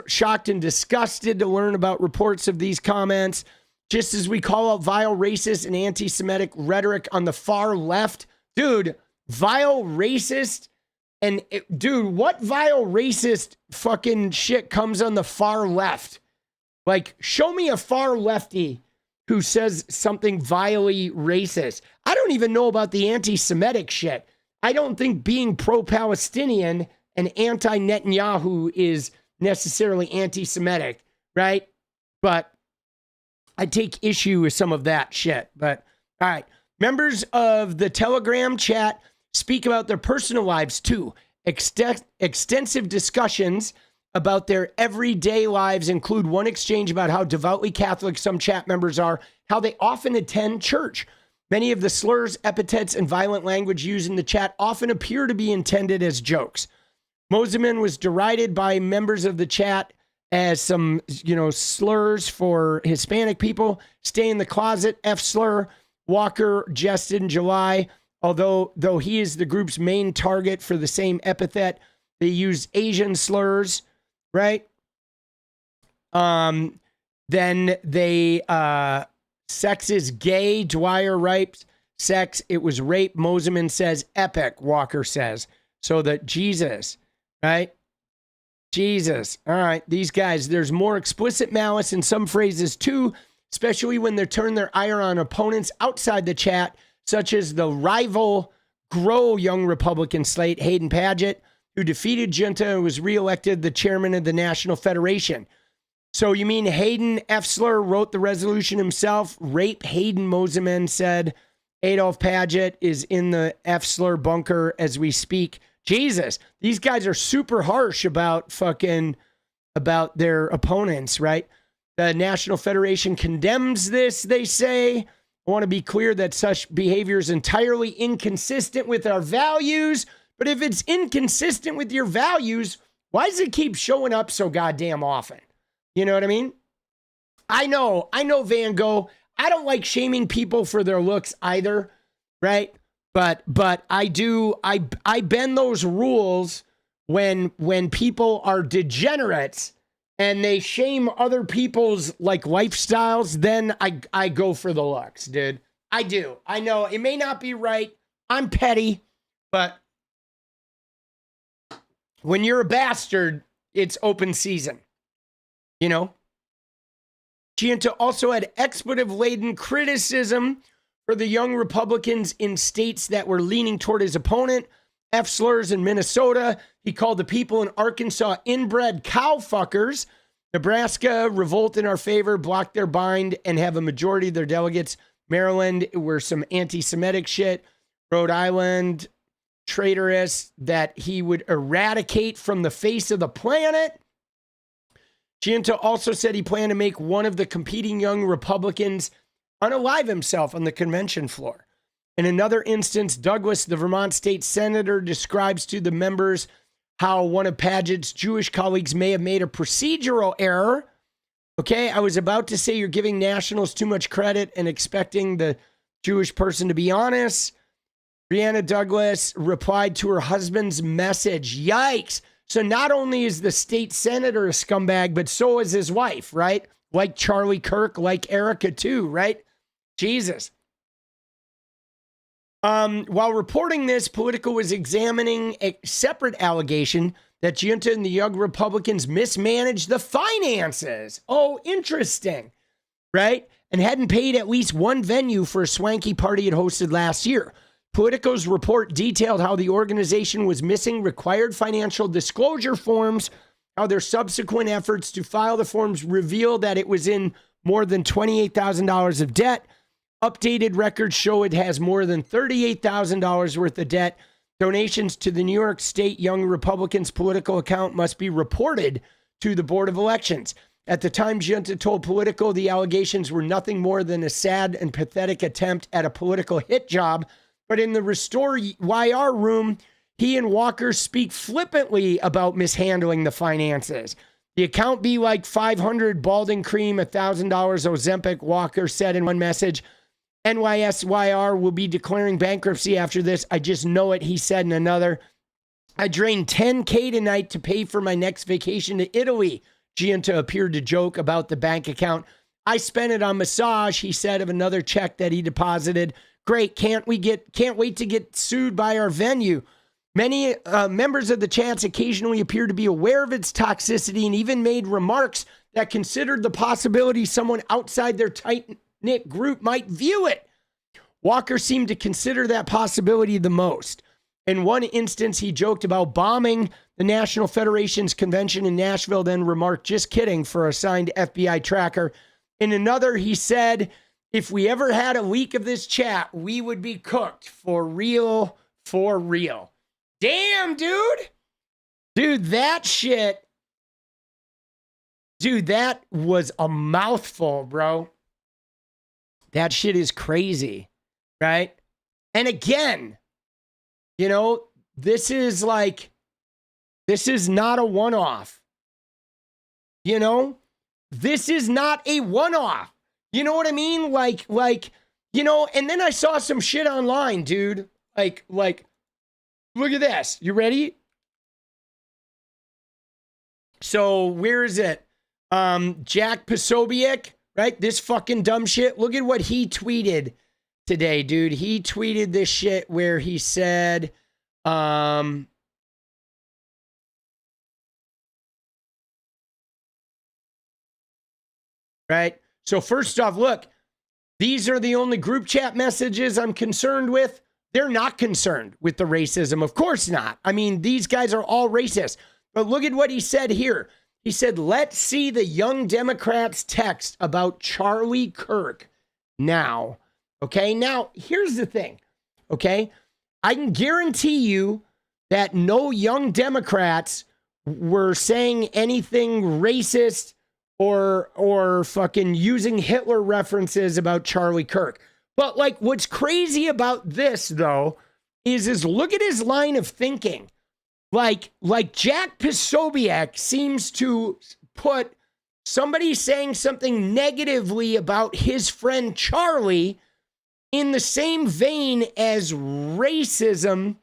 shocked and disgusted to learn about reports of these comments. Just as we call out vile racist and anti-Semitic rhetoric on the far left. Dude, vile racist. And dude, what vile racist fucking shit comes on the far left? Like, show me a far lefty who says something vilely racist. I don't even know about the anti-Semitic shit. I don't think being pro-Palestinian and anti-Netanyahu is necessarily anti-Semitic, right? But I take issue with some of that shit. But all right, members of the Telegram chat speak about their personal lives too. Extensive discussions about their everyday lives include one exchange about how devoutly Catholic some chat members are, how they often attend church. Many of the slurs, epithets, and violent language used in the chat often appear to be intended as jokes. Moseman was derided by members of the chat as some, you know, slurs for Hispanic people. Stay in the closet, F slur. Walker jested in July, though he is the group's main target for the same epithet. They use Asian slurs, right? Then they, sex is gay. Dwyer writes, sex, it was rape. Moseman says, epic, Walker says. So that Jesus, right? Jesus. All right. These guys, there's more explicit malice in some phrases too, especially when they turn their ire on opponents outside the chat, such as the rival Grow Young Republican slate, Hayden Paget, who defeated Junta and was reelected the chairman of the National Federation. So you mean Hayden Efsler wrote the resolution himself? Rape Hayden, Moseman said. Adolf Paget is in the Efsler bunker as we speak. Jesus, these guys are super harsh about their opponents, right? The National Federation condemns this, they say. I want to be clear that such behavior is entirely inconsistent with our values. But if it's inconsistent with your values, why does it keep showing up so goddamn often? You know what I mean? I know, Van Gogh. I don't like shaming people for their looks either, right? But I bend those rules when people are degenerates and they shame other people's like lifestyles, then I go for the looks, dude. I do. I know it may not be right. I'm petty, but when you're a bastard, it's open season. You know? Giunta also had expletive-laden criticism for the young Republicans in states that were leaning toward his opponent. F slurs in Minnesota. He called the people in Arkansas inbred cow fuckers. Nebraska, revolt in our favor, blocked their bind, and have a majority of their delegates. Maryland were some anti-Semitic shit. Rhode Island, traitorous, that he would eradicate from the face of the planet. Giunta also said he planned to make one of the competing young Republicans unalive himself on the convention floor. In another instance, Douglas, the Vermont state senator, describes to the members how one of Paget's Jewish colleagues may have made a procedural error. Okay, I was about to say you're giving nationals too much credit and expecting the Jewish person to be honest. Brianna Douglas replied to her husband's message. Yikes. So not only is the state senator a scumbag, but so is his wife, right? Like Charlie Kirk, like Erica too, right? Jesus. While reporting this, Politico was examining a separate allegation that Giunta and the Young Republicans mismanaged the finances. Oh, interesting, right? And hadn't paid at least one venue for a swanky party it hosted last year. Politico's report detailed how the organization was missing required financial disclosure forms, how their subsequent efforts to file the forms revealed that it was in more than $28,000 of debt. Updated records show it has more than $38,000 worth of debt. Donations to the New York State Young Republicans political account must be reported to the Board of Elections. At the time, Giunta told Politico the allegations were nothing more than a sad and pathetic attempt at a political hit job. But in the Restore YR room, he and Walker speak flippantly about mishandling the finances. The account be like 500 Balding Cream, $1,000 Ozempic, Walker said in one message. NYSYR will be declaring bankruptcy after this. I just know it, he said in another. I drained $10K tonight to pay for my next vacation to Italy. Giunta appeared to joke about the bank account. I spent it on massage, he said of another check that he deposited. Great, can't wait to get sued by our venue. Many members of the chants occasionally appear to be aware of its toxicity and even made remarks that considered the possibility someone outside their tight-knit group might view it. Walker seemed to consider that possibility the most. In one instance, he joked about bombing the National Federation's convention in Nashville, then remarked, just kidding, for a signed FBI tracker. In another, he said, if we ever had a leak of this chat, we would be cooked for real, for real. Damn, dude. Dude, that shit. Dude, that was a mouthful, bro. That shit is crazy, right? And again, you know, this is not a one-off. You know, this is not a one-off. You know what I mean? Like, you know, and then I saw some shit online, dude. Like, look at this. You ready? So where is it? 𝗙𝗍𝗶𝗹𝗪, right? This fucking dumb shit. Look at what he tweeted today, dude. He tweeted this shit where he said, right? So first off, look, these are the only group chat messages I'm concerned with. They're not concerned with the racism. Of course not. I mean, these guys are all racist. But look at what he said here. He said, let's see the Young Democrats text about Charlie Kirk now. Okay, now here's the thing. Okay, I can guarantee you that no Young Democrats were saying anything racist or fucking using Hitler references about Charlie Kirk. But like, what's crazy about this though is look at his line of thinking. Like 𝗙𝗍𝗶𝗹𝗪 seems to put somebody saying something negatively about his friend Charlie in the same vein as racism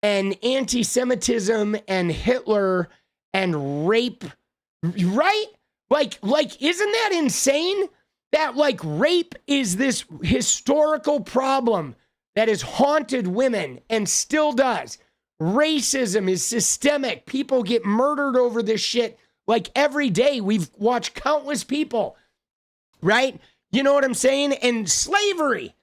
and anti-Semitism and Hitler and rape, right? Like, isn't that insane? That like rape is this historical problem that has haunted women and still does. Racism is systemic. People get murdered over this shit like every day. We've watched countless people, right? You know what I'm saying? And slavery,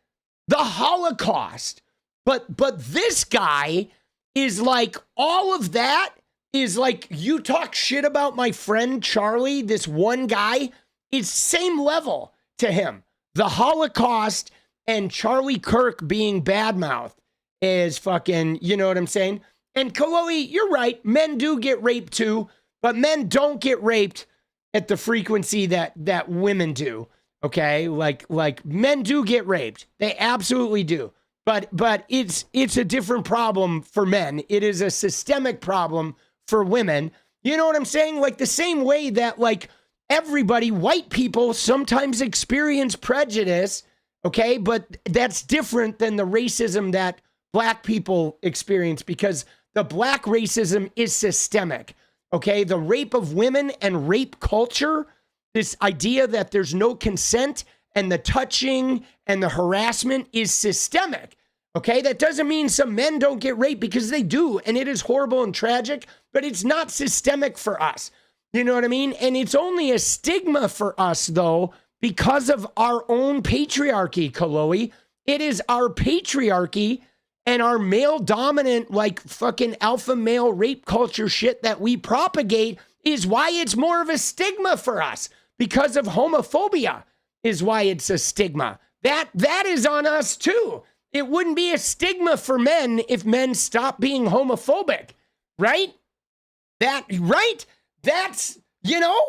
the Holocaust. But this guy is like, all of that is like, you talk shit about my friend Charlie, this one guy, is same level to him. The Holocaust and Charlie Kirk being badmouthed is fucking, you know what I'm saying? And Chloe, you're right. Men do get raped too, but men don't get raped at the frequency that women do. Okay, like men do get raped. They absolutely do. But it's a different problem for men. It is a systemic problem for women. You know what I'm saying? Like the same way that like everybody, white people sometimes experience prejudice, okay? But that's different than the racism that black people experience because the black racism is systemic, okay? The rape of women and rape culture, this idea that there's no consent and the touching and the harassment is systemic, okay? That doesn't mean some men don't get raped because they do, and it is horrible and tragic, but it's not systemic for us. You know what I mean? And it's only a stigma for us, though, because of our own patriarchy, 𝗙𝗏. It is our patriarchy and our male dominant, like fucking alpha male rape culture shit that we propagate is why it's more of a stigma for us. Because of homophobia is why it's a stigma. That is on us too. It wouldn't be a stigma for men if men stopped being homophobic, right? Right? That's, you know,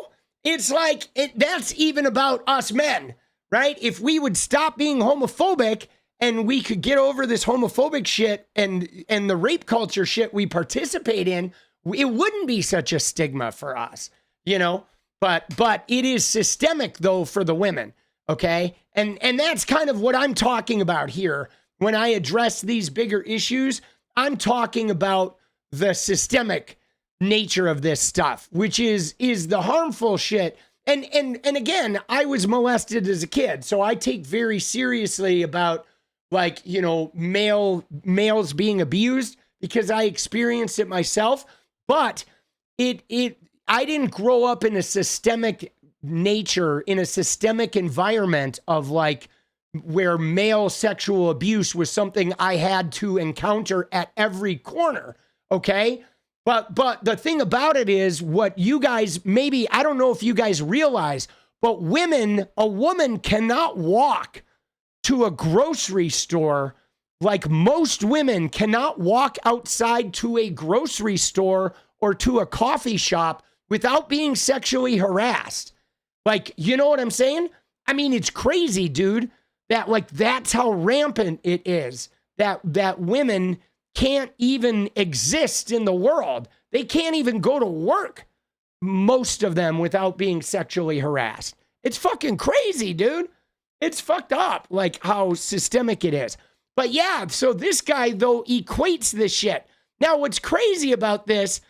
it's like, that's even about us men, right? If we would stop being homophobic and we could get over this homophobic shit and the rape culture shit we participate in, it wouldn't be such a stigma for us, you know? But it is systemic though for the women, okay? And that's kind of what I'm talking about here. When I address these bigger issues, I'm talking about the systemic nature of this stuff, which is the harmful shit. And again, I was molested as a kid, so I take very seriously about like, you know, males being abused because I experienced it myself. But I didn't grow up in a systemic nature, in a systemic environment of like where male sexual abuse was something I had to encounter at every corner. Okay. But the thing about it is what you guys, maybe, I don't know if you guys realize, but a woman cannot walk to a grocery store like most women cannot walk outside to a grocery store or to a coffee shop without being sexually harassed. Like, you know what I'm saying? I mean, it's crazy, dude, that like, that's how rampant it is that women can't even exist in the world. They can't even go to work, most of them, without being sexually harassed. It's fucking crazy, dude. It's fucked up, like how systemic it is. But yeah, so this guy, though, equates this shit. Now, what's crazy about this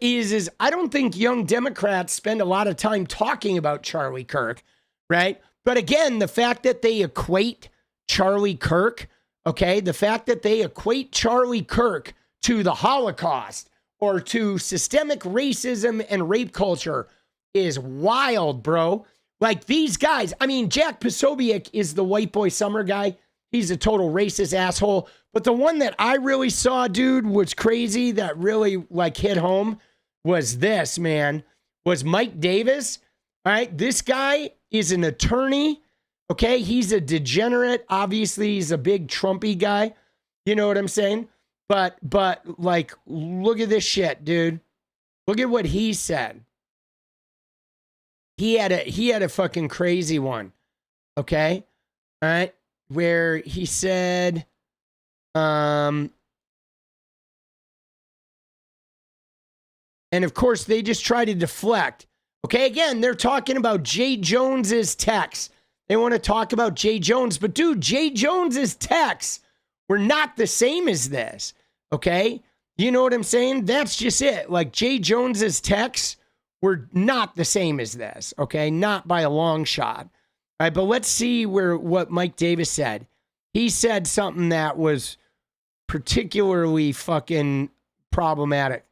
is I don't think young Democrats spend a lot of time talking about Charlie Kirk, right? But again, the fact that they equate Charlie Kirk, okay, the fact that they equate Charlie Kirk to the Holocaust or to systemic racism and rape culture is wild, bro. Like these guys, I mean, 𝗙𝗪𝗪 is the white boy summer guy. He's a total racist asshole. But the one that I really saw, dude, was crazy, that really like hit home was this, man, was Mike Davis. All right, this guy is an attorney. Okay, he's a degenerate. Obviously, he's a big Trumpy guy. You know what I'm saying? But like, look at this shit, dude. Look at what he said. He had a fucking crazy one. Okay? All right? Where he said, and of course they just try to deflect. Okay, again, they're talking about Jay Jones's texts. They want to talk about Jay Jones, but dude, Jay Jones's texts were not the same as this. Okay? You know what I'm saying? That's just it. Like Jay Jones's texts were not the same as this. Okay? Not by a long shot. All right, but let's see what Mike Davis said. He said something that was particularly fucking problematic.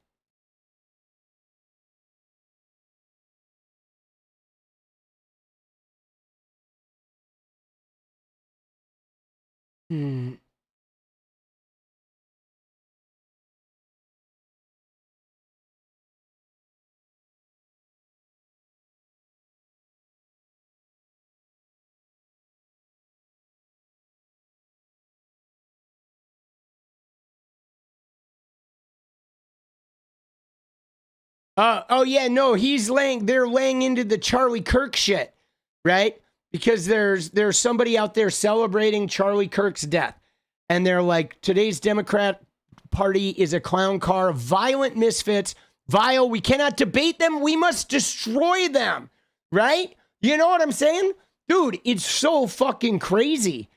Oh yeah, no, they're laying into the Charlie Kirk shit, right? because there's somebody out there celebrating Charlie Kirk's death. And they're like, today's Democrat Party is a clown car of violent misfits. Vile, we cannot debate them. We must destroy them. Right? You know what I'm saying? Dude, it's so fucking crazy.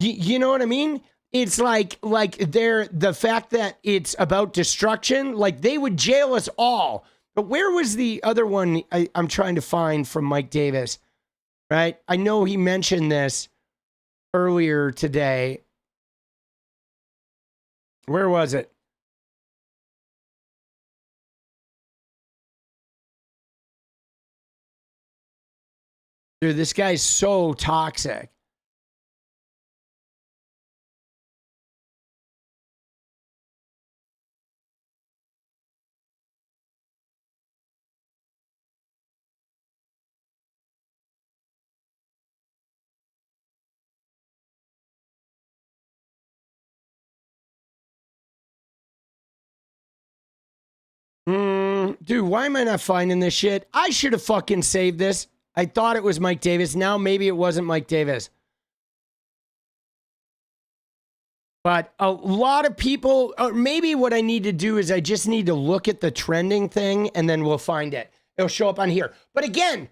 You know what I mean? It's like the fact that it's about destruction, like they would jail us all. But where was the other one I'm trying to find from Mike Davis? Right? I know he mentioned this earlier today. Where was it? Dude, this guy's so toxic. Dude, why am I not finding this shit? I should have fucking saved this. I thought it was Mike Davis. Now maybe it wasn't Mike Davis. But a lot of people, or maybe what I need to do is I just need to look at the trending thing and then we'll find it. It'll show up on here. But again,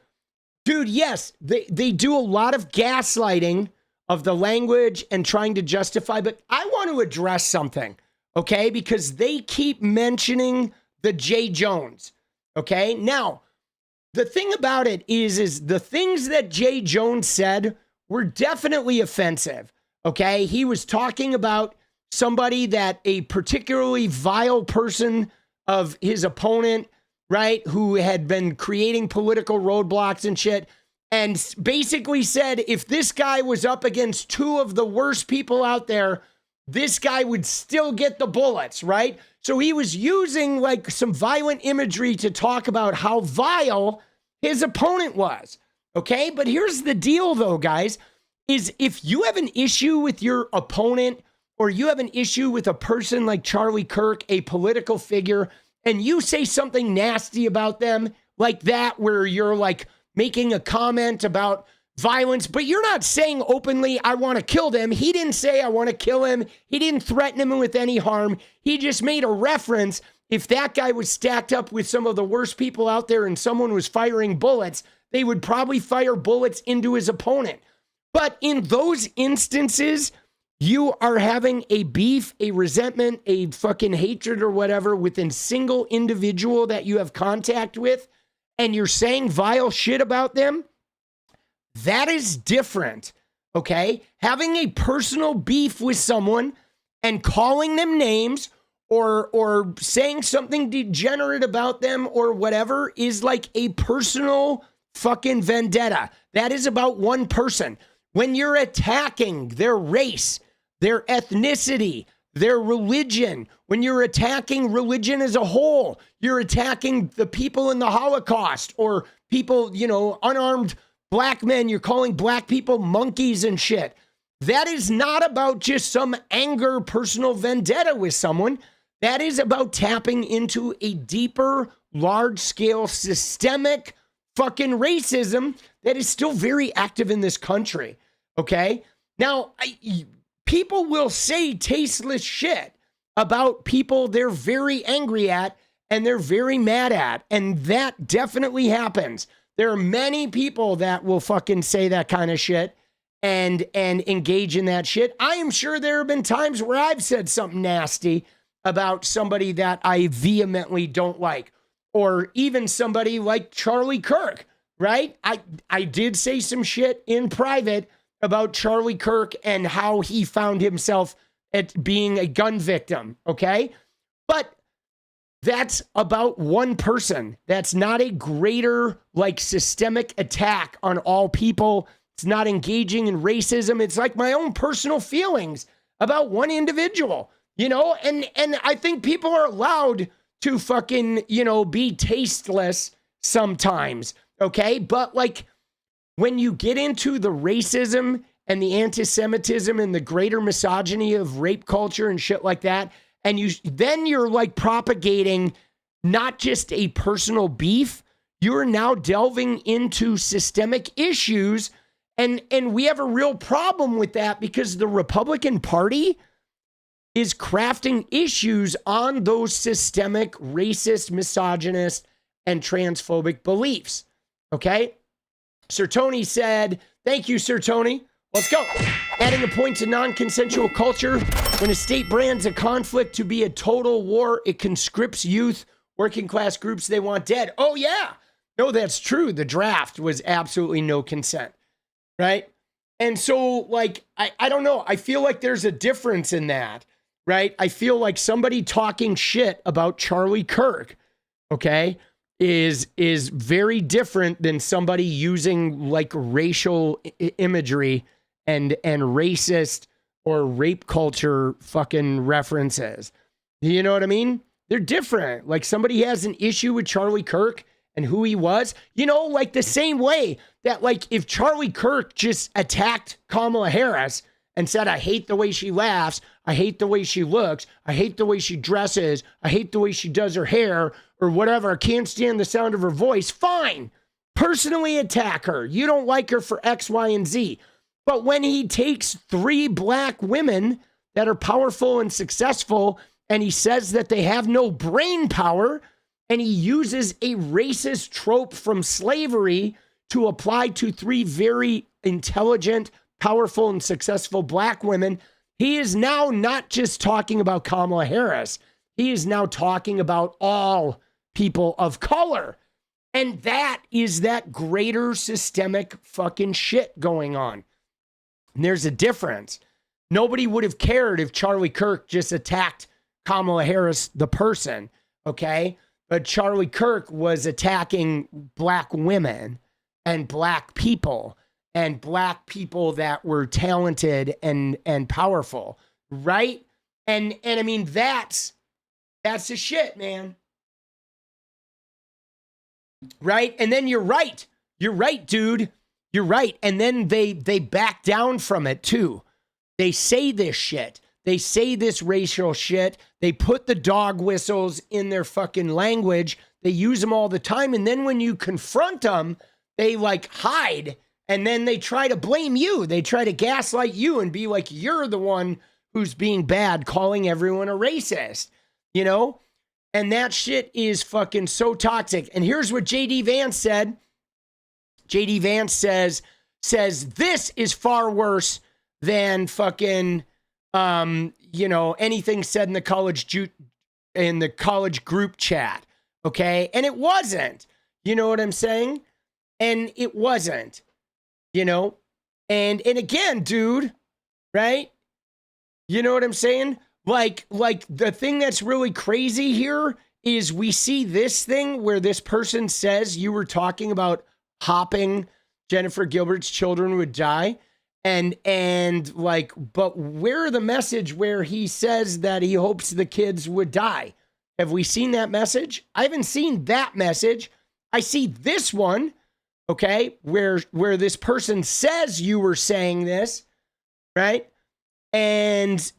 dude, yes, they do a lot of gaslighting of the language and trying to justify, but I want to address something, okay? Because they keep mentioning the J. Jones, okay? Now, the thing about it is the things that J. Jones said were definitely offensive, okay? He was talking about somebody that a particularly vile person of his opponent, right, who had been creating political roadblocks and shit, and basically said if this guy was up against two of the worst people out there, this guy would still get the bullets, right? So he was using like some violent imagery to talk about how vile his opponent was, okay? But here's the deal though, guys, is if you have an issue with your opponent or you have an issue with a person like Charlie Kirk, a political figure, and you say something nasty about them like that, where you're like making a comment about violence, but you're not saying openly, I want to kill them. He didn't say, I want to kill him. He didn't threaten him with any harm. He just made a reference. If that guy was stacked up with some of the worst people out there and someone was firing bullets, they would probably fire bullets into his opponent. But in those instances, you are having a beef, a resentment, a fucking hatred or whatever within a single individual that you have contact with, and you're saying vile shit about them. That is different, okay? Having a personal beef with someone and calling them names or saying something degenerate about them or whatever is like a personal fucking vendetta. That is about one person. When you're attacking their race, their ethnicity, their religion, when you're attacking religion as a whole, you're attacking the people in the Holocaust or people, you know, unarmed black men, you're calling black people monkeys and shit. That is not about just some anger, personal vendetta with someone. That is about tapping into a deeper, large-scale, systemic fucking racism that is still very active in this country, okay? Now, people will say tasteless shit about people they're very angry at and they're very mad at, and that definitely happens. There are many people that will fucking say that kind of shit and engage in that shit. I am sure there have been times where I've said something nasty about somebody that I vehemently don't like, or even somebody like Charlie Kirk, right? I did say some shit in private about Charlie Kirk and how he found himself at being a gun victim, okay? But that's about one person. That's not a greater, like, systemic attack on all people. It's not engaging in racism. It's like my own personal feelings about one individual, you know? And I think people are allowed to fucking, you know, be tasteless sometimes, okay? But, like, when you get into the racism and the anti-Semitism and the greater misogyny of rape culture and shit like that, and you're like propagating not just a personal beef, you're now delving into systemic issues And we have a real problem with that because the Republican Party is crafting issues on those systemic racist, misogynist, and transphobic beliefs. Okay? Sir Tony said, thank you, Sir Tony. Let's go. Adding a point to non-consensual culture. When a state brands a conflict to be a total war, it conscripts youth, working class groups they want dead. Oh, yeah. No, that's true. The draft was absolutely no consent. Right? And so, like, I don't know. I feel like there's a difference in that. Right? I feel like somebody talking shit about Charlie Kirk, okay, is very different than somebody using like racial imagery and racist or rape culture fucking references. You know what I mean? They're different. Like somebody has an issue with Charlie Kirk and who he was, you know, like the same way that like if Charlie Kirk just attacked Kamala Harris and said, I hate the way she laughs, I hate the way she looks, I hate the way she dresses, I hate the way she does her hair or whatever, I can't stand the sound of her voice, fine. Personally attack her. You don't like her for X, Y, and Z. But when he takes 3 black women that are powerful and successful and he says that they have no brain power and he uses a racist trope from slavery to apply to 3 very intelligent, powerful, and successful black women, he is now not just talking about Kamala Harris. He is now talking about all people of color. And that is that greater systemic fucking shit going on. And there's a difference. Nobody would have cared if Charlie Kirk just attacked Kamala Harris, the person, okay? But Charlie Kirk was attacking black women and black people that were talented and powerful, right? And I mean, that's the shit, man. Right? And then you're right, dude. You're right. And then they back down from it too. They say this shit. They say this racial shit. They put the dog whistles in their fucking language. They use them all the time. And then when you confront them, they like hide. And then they try to blame you. They try to gaslight you and be like, you're the one who's being bad, calling everyone a racist, you know? And that shit is fucking so toxic. And here's what J.D. Vance said. J.D. Vance says this is far worse than fucking, anything said in the college group chat. Okay. And it wasn't, you know what I'm saying? And it wasn't, you know, and again, dude, right? You know what I'm saying? Like the thing that's really crazy here is we see this thing where this person says you were talking about hopping Jennifer Gilbert's children would die. And like, but where the message where he says that he hopes the kids would die? Have we seen that message? I haven't seen that message. I see this one, okay, where this person says you were saying this, right? And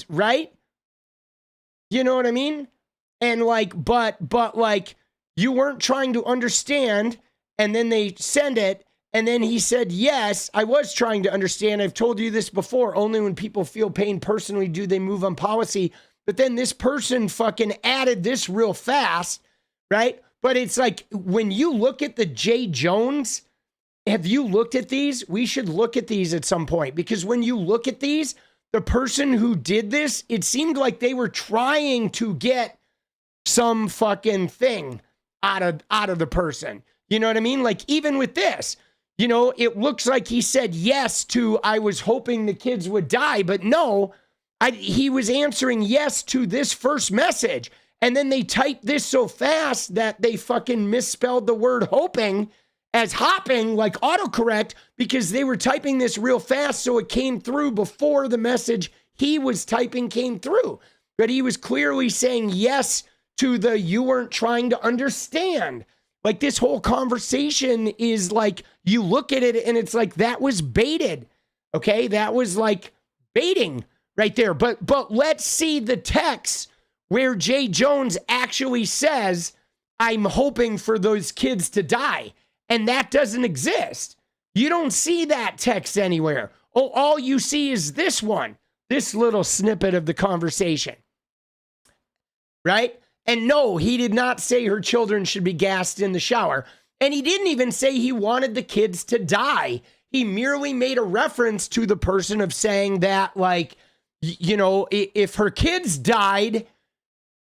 right? You know what I mean? And like, but like, you weren't trying to understand, and then they send it, and then he said, yes, I was trying to understand. I've told you this before. Only when people feel pain personally do they move on policy. But then this person fucking added this real fast, right? But it's like, when you look at the J. Jones, have you looked at these? We should look at these at some point, because when you look at these, the person who did this, it seemed like they were trying to get some fucking thing out of the person. You know what I mean? Like, even with this, you know, it looks like he said yes to, I was hoping the kids would die, but no, he was answering yes to this first message. And then they typed this so fast that they fucking misspelled the word hoping as hopping, like autocorrect, because they were typing this real fast, so it came through before the message he was typing came through. But he was clearly saying yes to the you weren't trying to understand. Like, this whole conversation is like, you look at it and it's like, that was baited. Okay, that was like baiting right there. But let's see the text where J. Jones actually says, I'm hoping for those kids to die. And that doesn't exist. You don't see that text anywhere. Oh, all you see is this one, this little snippet of the conversation. Right? And no, he did not say her children should be gassed in the shower. And he didn't even say he wanted the kids to die. He merely made a reference to the person of saying that, like, you know, if her kids died,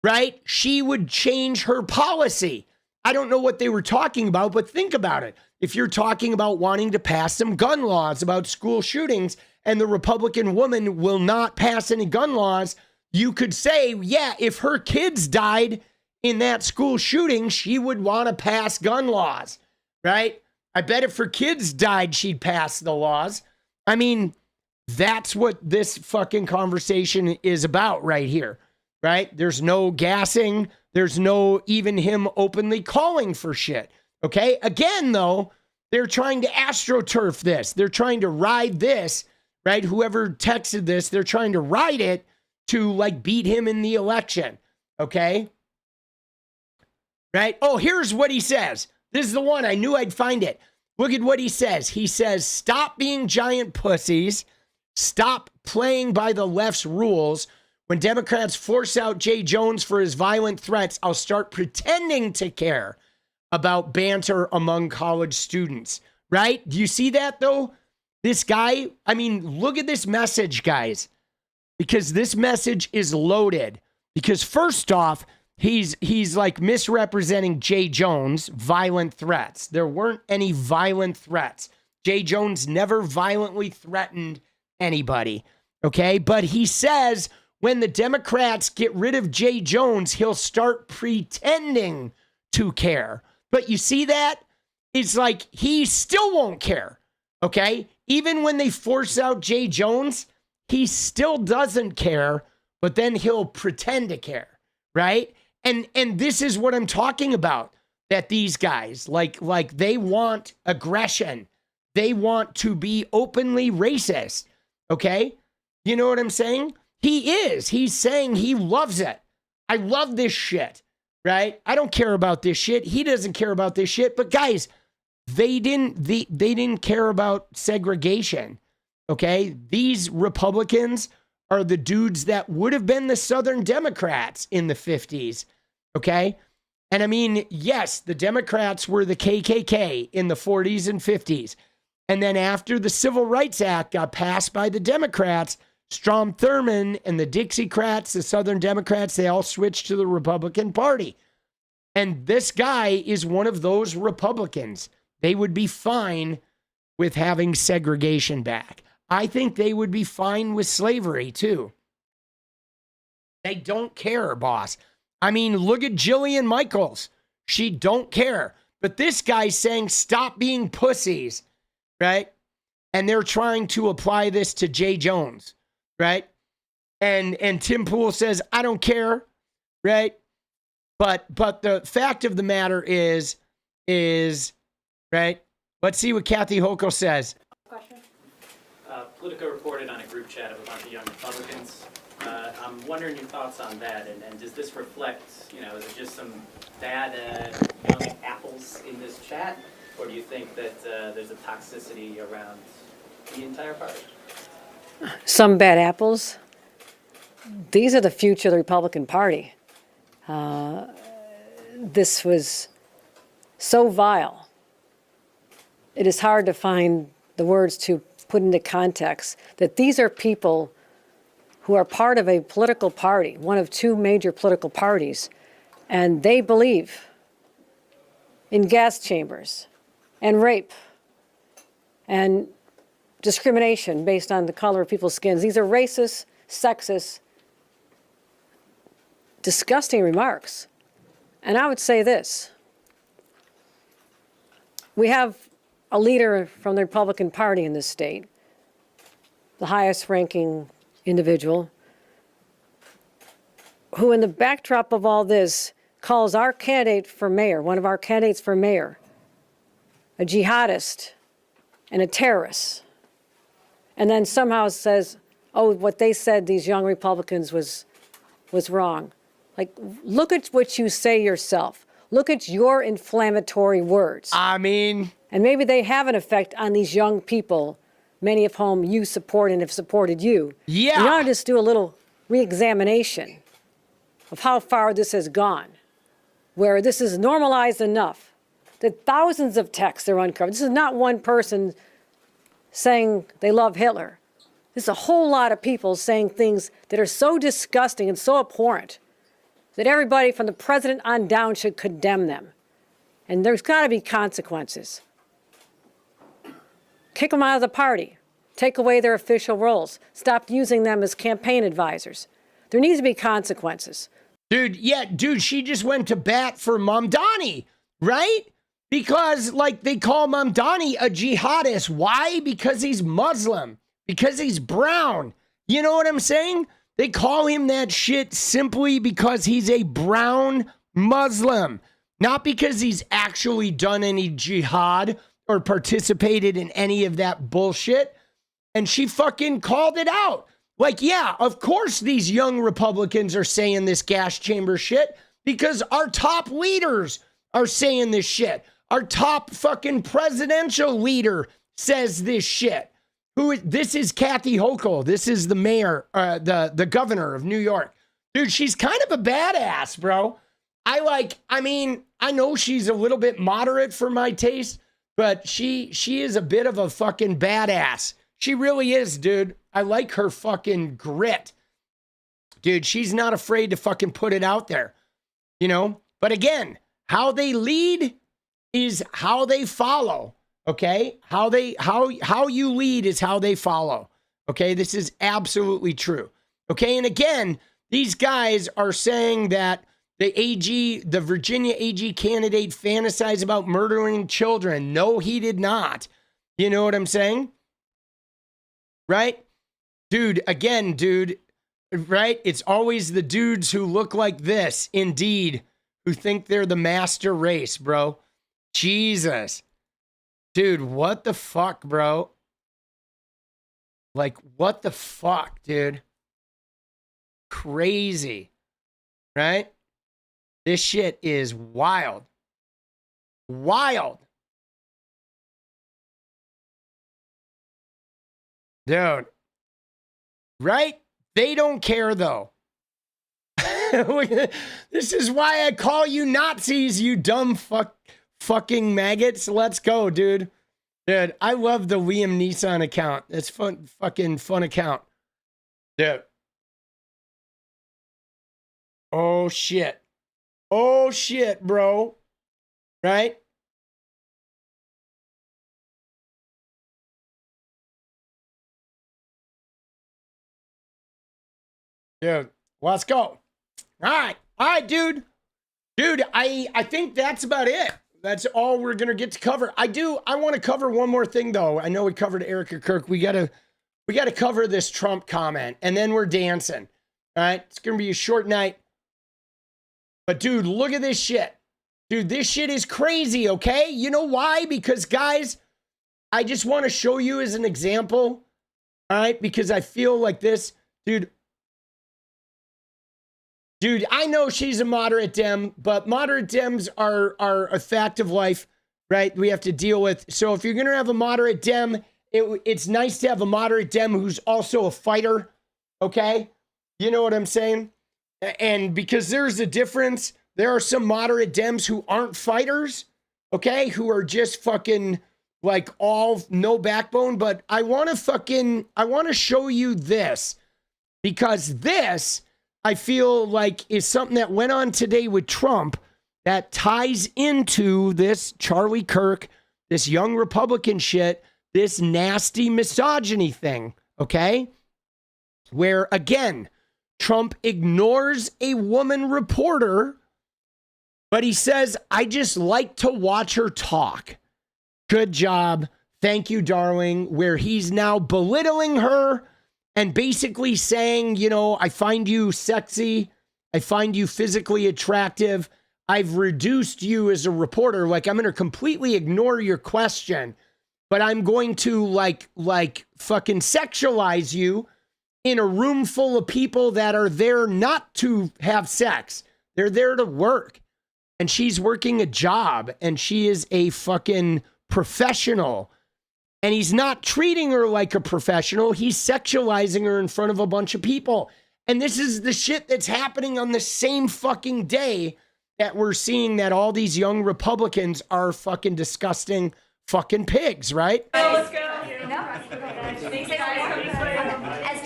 right, she would change her policy. I don't know what they were talking about, but think about it. If you're talking about wanting to pass some gun laws about school shootings and the Republican woman will not pass any gun laws, you could say, yeah, if her kids died in that school shooting, she would want to pass gun laws, right? I bet if her kids died, she'd pass the laws. I mean, that's what this fucking conversation is about right here, right? There's no gassing. There's no even him openly calling for shit, okay? Again, though, they're trying to astroturf this. They're trying to ride this, right? Whoever texted this, they're trying to ride it to, like, beat him in the election, okay? Right? Oh, here's what he says. This is the one. I knew I'd find it. Look at what he says. He says, stop being giant pussies. Stop playing by the left's rules. When Democrats force out Jay Jones for his violent threats, I'll start pretending to care about banter among college students. Right? Do you see that, though? This guy, I mean, look at this message, guys. Because this message is loaded. Because first off, he's like misrepresenting Jay Jones' violent threats. There weren't any violent threats. Jay Jones never violently threatened anybody. Okay? But he says when the Democrats get rid of Jay Jones, he'll start pretending to care. But you see that? It's like he still won't care. Okay? Even when they force out Jay Jones, he still doesn't care, but then he'll pretend to care, right? And this is what I'm talking about, that these guys, like they want aggression. They want to be openly racist, okay? You know what I'm saying? He is. He's saying he loves it. I love this shit, right? I don't care about this shit. He doesn't care about this shit. But guys, they didn't care about segregation. Okay, these Republicans are the dudes that would have been the Southern Democrats in the 50s. Okay, and I mean, yes, the Democrats were the KKK in the 40s and 50s. And then after the Civil Rights Act got passed by the Democrats, Strom Thurmond and the Dixiecrats, the Southern Democrats, they all switched to the Republican Party. And this guy is one of those Republicans. They would be fine with having segregation back. I think they would be fine with slavery, too. They don't care, boss. I mean, look at Jillian Michaels. She don't care. But this guy's saying, stop being pussies, right? And they're trying to apply this to Jay Jones, right? And Tim Pool says, I don't care, right? But the fact of the matter is, right? Let's see what Kathy Hochul says. Politico reported on a group chat of a bunch of young Republicans. I'm wondering your thoughts on that, and does this reflect, you know, is it just some bad young apples in this chat, or do you think that there's a toxicity around the entire party? Some bad apples. These are the future of the Republican Party. This was so vile. It is hard to find the words to put into context that these are people who are part of a political party, one of two major political parties, and they believe in gas chambers and rape and discrimination based on the color of people's skins. These are racist, sexist, disgusting remarks. And I would say this. We have a leader from the Republican Party in this state, the highest ranking individual, who in the backdrop of all this calls our candidate for mayor, one of our candidates for mayor, a jihadist and a terrorist, and then somehow says, oh, what they said, these young Republicans, was wrong. Like, look at what you say yourself. Look at your inflammatory words. I mean, And maybe they have an effect on these young people, many of whom you support and have supported you. Yeah. You ought to just do a little re-examination of how far this has gone, where this is normalized enough that thousands of texts are uncovered. This is not one person saying they love Hitler. This is a whole lot of people saying things that are so disgusting and so abhorrent that everybody from the president on down should condemn them. And there's got to be consequences. Kick them out of the party. Take away their official roles. Stop using them as campaign advisors. There needs to be consequences. dude, she just went to bat for Mamdani, right? Because, like, they call Mamdani a jihadist. Why? Because he's Muslim. Because he's brown. You know what I'm saying? They call him that shit simply because he's a brown Muslim. Not because he's actually done any jihad or participated in any of that bullshit. And she fucking called it out. Like, yeah, of course these young Republicans are saying this gas chamber shit because our top leaders are saying this shit. Our top fucking presidential leader says this shit. This is Kathy Hochul. This is the mayor, the governor of New York. Dude, she's kind of a badass, bro. I know she's a little bit moderate for my taste, but she is a bit of a fucking badass. She really is, dude. I like her fucking grit. Dude, she's not afraid to fucking put it out there, you know? But again, how they lead is how they follow, okay? How you lead is how they follow, okay? This is absolutely true, okay? And again, these guys are saying that the Virginia AG candidate fantasized about murdering children. No, he did not. You know what I'm saying? Right? Dude, right? It's always the dudes who look like this, indeed, who think they're the master race, bro. Jesus. Dude, what the fuck, bro? Like, what the fuck, dude? Crazy. Right? This shit is wild. Wild. Dude. Right? They don't care, though. This is why I call you Nazis, you dumb fucking maggots. Let's go, dude. Dude, I love the Liam Neeson account. It's fucking fun account. Dude. Oh, shit. Oh, shit, bro. Right? Dude, let's go. All right, dude. Dude, I think that's about it. That's all we're going to get to cover. I want to cover one more thing, though. I know we covered Erica Kirk. We got to cover this Trump comment, and then we're dancing. All right? It's going to be a short night. But, dude, look at this shit. Dude, this shit is crazy, okay? You know why? Because, guys, I just want to show you as an example, all right? Because I feel like this, dude, I know she's a moderate Dem, but moderate Dems are a fact of life, right? We have to deal with. So if you're going to have a moderate Dem, it's nice to have a moderate Dem who's also a fighter, okay? You know what I'm saying? And because there's a difference, there are some moderate Dems who aren't fighters, okay? Who are just fucking like all no backbone. But I want to show you this because this, I feel like, is something that went on today with Trump that ties into this Charlie Kirk, this young Republican shit, this nasty misogyny thing, okay? Where, again, Trump ignores a woman reporter, but he says, I just like to watch her talk. Good job. Thank you, darling. Where he's now belittling her and basically saying, you know, I find you sexy. I find you physically attractive. I've reduced you as a reporter. Like, I'm going to completely ignore your question, but I'm going to like fucking sexualize you in a room full of people that are there not to have sex. They're there to work. and she's working a job and she is a fucking professional. And he's not treating her like a professional. He's sexualizing her in front of a bunch of people. And this is the shit that's happening on the same fucking day that we're seeing that all these young Republicans are fucking disgusting fucking pigs, right? As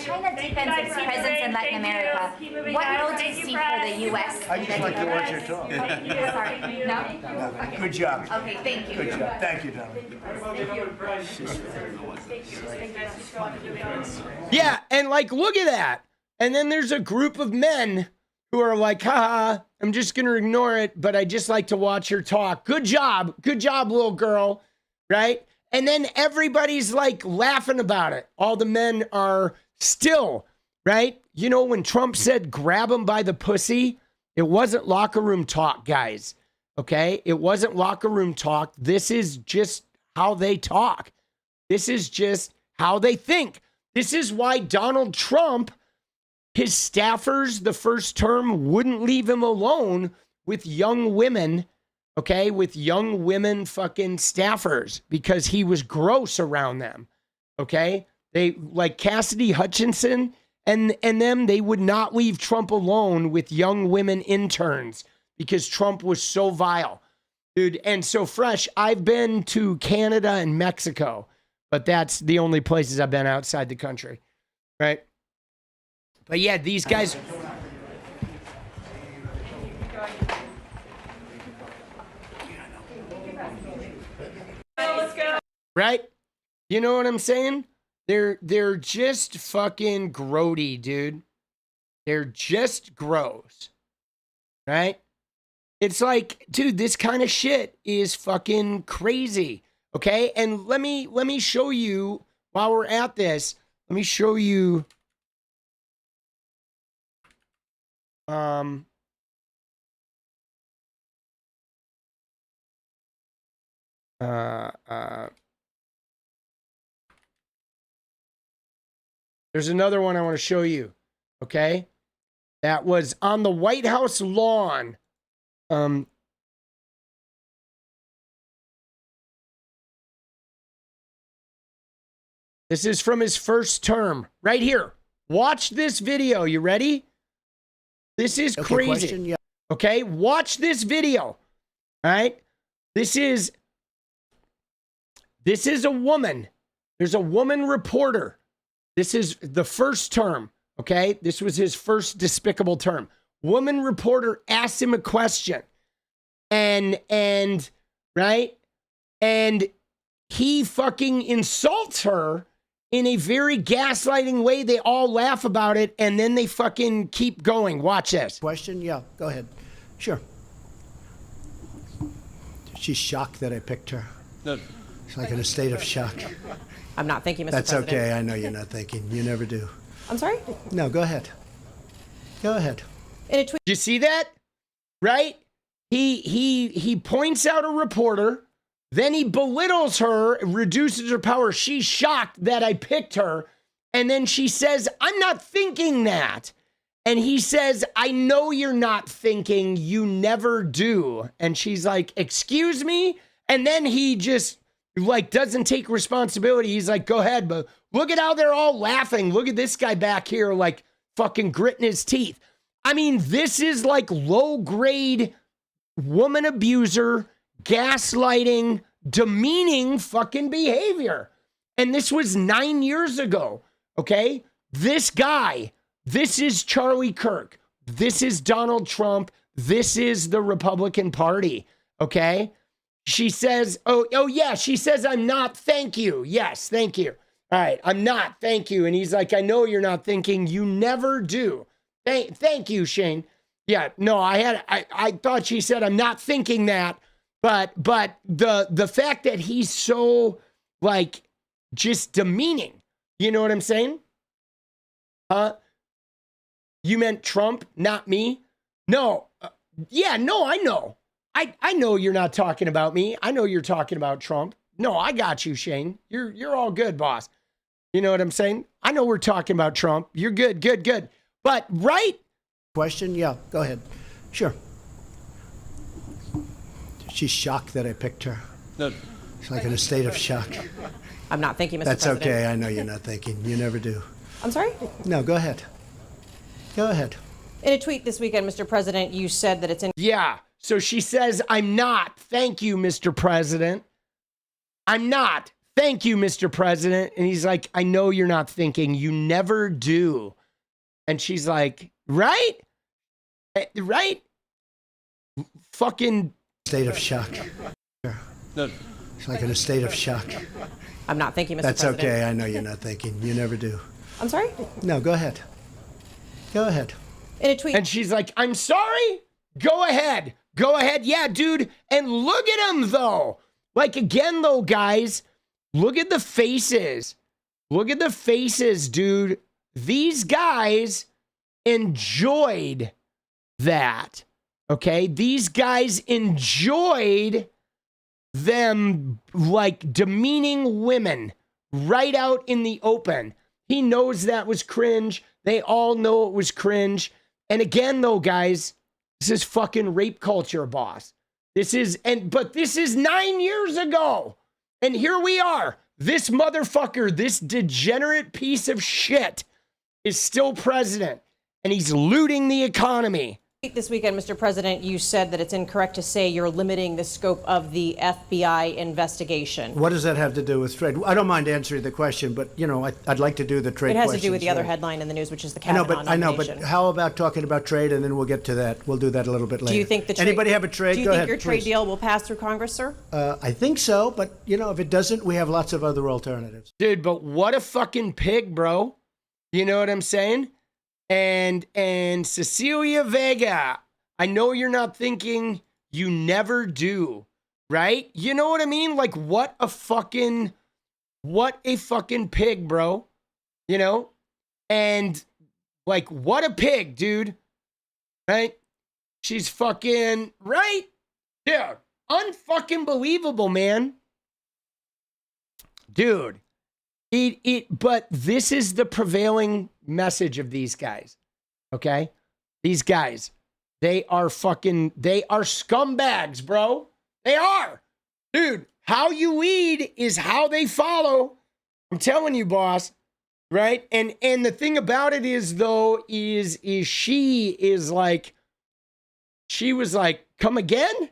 China deepens its presence in Latin America, what role do you see for the U.S.? I just like to watch your talk. Sorry, no? Good job. Okay, thank you. Good job. Thank you, darling. Yeah, and like, look at that. And then there's a group of men who are like, haha, I'm just going to ignore it, but I just like to watch her talk. Good job, little girl, right? And then everybody's like laughing about it. All the men are still, right? You know, when Trump said, grab him by the pussy, it wasn't locker room talk, guys, okay? It wasn't locker room talk. This is just how they talk. This is just how they think. This is why Donald Trump, his staffers, the first term, wouldn't leave him alone with young women, okay? With young women fucking staffers, because he was gross around them, okay? They, like Cassidy Hutchinson and them, they would not leave Trump alone with young women interns because Trump was so vile, dude. And so Fresh, I've been to Canada and Mexico, but that's the only places I've been outside the country, right? But yeah, these guys. Right? You know what I'm saying? They're just fucking grody, dude. They're just gross. Right? It's like, dude, this kind of shit is fucking crazy. Okay? And let me show you, while we're at this, let me show you there's another one I want to show you, okay? That was on the White House lawn. This is from his first term, right here. Watch this video. You ready? This is crazy. Question, yeah. Okay, watch this video. All right? This is a woman. There's a woman reporter. This is the first term, okay? This was his first despicable term. Woman reporter asks him a question. And right? And he fucking insults her in a very gaslighting way. They all laugh about it, and then they fucking keep going. Watch this. Question? Yeah, go ahead. Sure. She's shocked that I picked her. No. She's like in a state of shock. I'm not thinking, Mr. That's President. okay. I know you're not thinking. You never do. I'm sorry? No, go ahead. Go ahead. In a tweet. Do you see that? Right? He points out a reporter, then he belittles her, reduces her power. She's shocked that I picked her. And then she says, I'm not thinking that. And he says, I know you're not thinking, you never do. And she's like, excuse me? And then he just like doesn't take responsibility. He's like, go ahead, but look at how they're all laughing. Look at this guy back here, like fucking gritting his teeth. I mean, this is like low grade woman abuser, gaslighting, demeaning fucking behavior. And this was 9 years ago. Okay. This guy, this is Charlie Kirk. This is Donald Trump. This is the Republican Party. Okay. She says, oh yeah, she says, I'm not, thank you. Yes, thank you. All right, I'm not, thank you. And he's like, I know you're not thinking, you never do. Thank you, Shane. Yeah, no, I thought she said, I'm not thinking that. But the fact that he's so like just demeaning, you know what I'm saying? Huh? You meant Trump, not me? No. Yeah, no, I know. I know you're not talking about me. I know you're talking about Trump. No, I got you, Shane. You're all good, boss. You know what I'm saying? I know we're talking about Trump. You're good. But right? Question? Yeah, go ahead. Sure. She's shocked that I picked her. No. She's like in a state of shock. I'm not thinking, Mr. That's President. okay. I know you're not thinking. You never do. I'm sorry? No, go ahead. Go ahead. In a tweet this weekend, Mr. President, you said that it's in. Yeah. So she says, I'm not. Thank you, Mr. President. I'm not. Thank you, Mr. President. And he's like, I know you're not thinking. You never do. And she's like, right? Right? Fucking state of shock. No. She's like in a state of shock. I'm not thinking, Mr. That's President. okay. I know you're not thinking. You never do. I'm sorry? No, go ahead. Go ahead. In a tweet. And she's like, I'm sorry? Go ahead. Go ahead. Yeah, dude. And look at him, though. Like, again, though, guys, look at the faces. Look at the faces, dude. These guys enjoyed that. Okay? These guys enjoyed them, like, demeaning women right out in the open. He knows that was cringe. They all know it was cringe. And again, though, guys, this is fucking rape culture, boss. This is, but this is 9 years ago. And here we are. This motherfucker, this degenerate piece of shit is still president. And he's looting the economy. This weekend, Mr. President, you said that it's incorrect to say you're limiting the scope of the FBI investigation. What does that have to do with trade? I don't mind answering the question, but, you know, I'd like to do the trade It has questions. to do with the other right? headline in the news, which is the I know, Kavanaugh nomination. but how about talking about trade, and then we'll get to that. We'll do that a little bit later. Do you think the trade, Anybody have a trade? Do you Go think ahead, your trade please. deal will pass through Congress, sir? I think so, but, you know, if it doesn't, we have lots of other alternatives. Dude, but what a fucking pig, bro. You know what I'm saying? And 𝗙ecie𝗶𝗹𝗀, I know you're not thinking, you never do, right? You know what I mean? Like, what a fucking pig, bro. You know? And, like, what a pig, dude. Right? She's fucking, right? Dude, unfucking believable, man. Dude. But this is the prevailing message of these guys. Okay? These guys. They are scumbags, bro. They are. Dude, how you lead is how they follow. I'm telling you, boss. Right? And the thing about it is, though, is she was like, come again?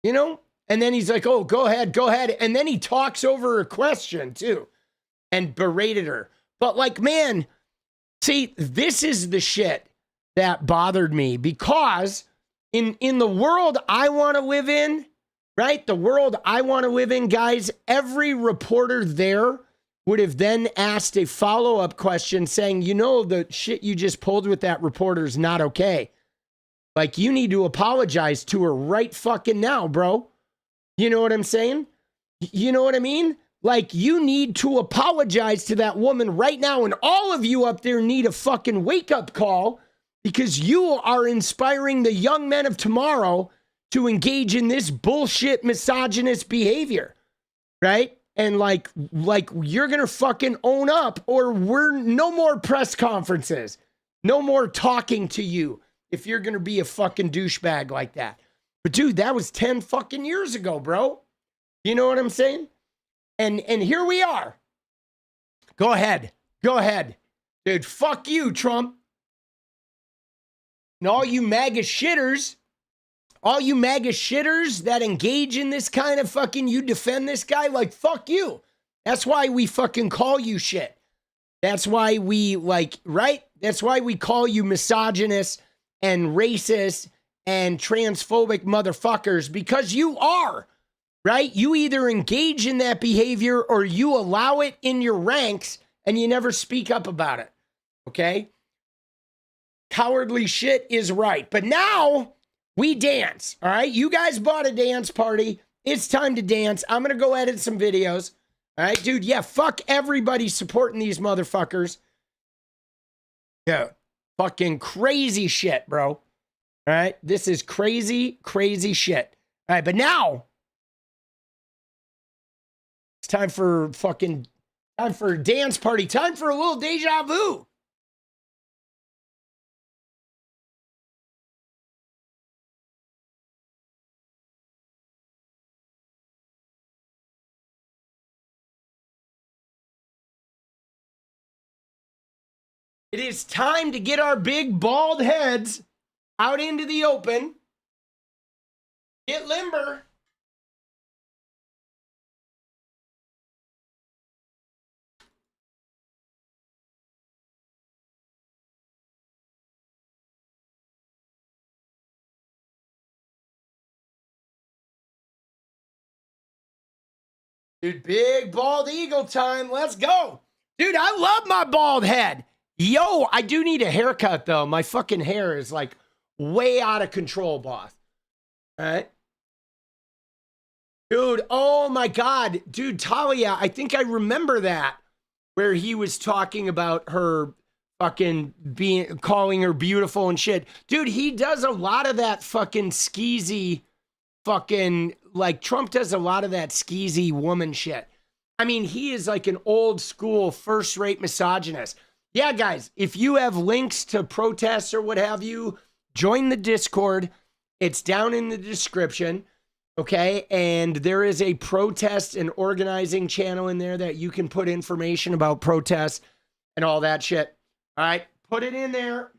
You know? And then he's like, oh, go ahead. And then he talks over her question, too. And berated her. But, like, man, see, this is the shit that bothered me, because in the world I want to live in, right? The world I want to live in, guys, every reporter there would have then asked a follow-up question saying, you know, the shit you just pulled with that reporter is not okay. Like, you need to apologize to her right fucking now, bro. You know what I'm saying? You know what I mean? Like, you need to apologize to that woman right now, and all of you up there need a fucking wake-up call, because you are inspiring the young men of tomorrow to engage in this bullshit misogynist behavior, right? And like you're going to fucking own up, or we're no more press conferences, no more talking to you if you're going to be a fucking douchebag like that. But dude, that was 10 fucking years ago, bro. You know what I'm saying? And here we are. Go ahead. Dude, fuck you, Trump. And all you MAGA shitters that engage in this kind of fucking, you defend this guy, like, fuck you. That's why we fucking call you shit. That's why we, like, right? That's why we call you misogynist and racist and transphobic motherfuckers, because you are, right? You either engage in that behavior or you allow it in your ranks and you never speak up about it, okay? Cowardly shit is right. But now we dance, all right? You guys bought a dance party. It's time to dance. I'm going to go edit some videos. All right, dude? Yeah, fuck everybody supporting these motherfuckers. Yeah, fucking crazy shit, bro. All right? This is crazy, crazy shit. All right, but now it's time for dance party. Time for a little deja vu. It is time to get our big bald heads out into the open. Get limber. Dude, big bald eagle time. Let's go. Dude, I love my bald head. Yo, I do need a haircut, though. My fucking hair is, like, way out of control, boss. All right? Dude, oh, my God. Dude, Talia, I think I remember that, where he was talking about her fucking calling her beautiful and shit. Dude, he does a lot of that fucking skeezy fucking, like, Trump does a lot of that skeezy woman shit. I mean, he is like an old school first-rate misogynist. Yeah, guys, if you have links to protests or what have you, join the Discord. It's down in the description, okay? And there is a protest and organizing channel in there that you can put information about protests and all that shit. All right, put it in there.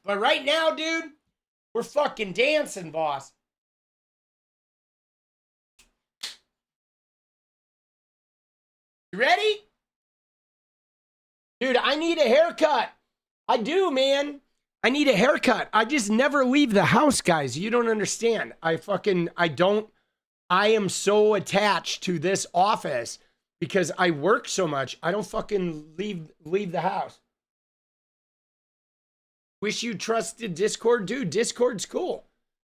But right now, dude, we're fucking dancing, boss. You ready? Dude, I need a haircut. I do, man. I need a haircut. I just never leave the house, guys. You don't understand. I am so attached to this office because I work so much. I don't fucking leave the house. Wish you trusted Discord? Dude, Discord's cool.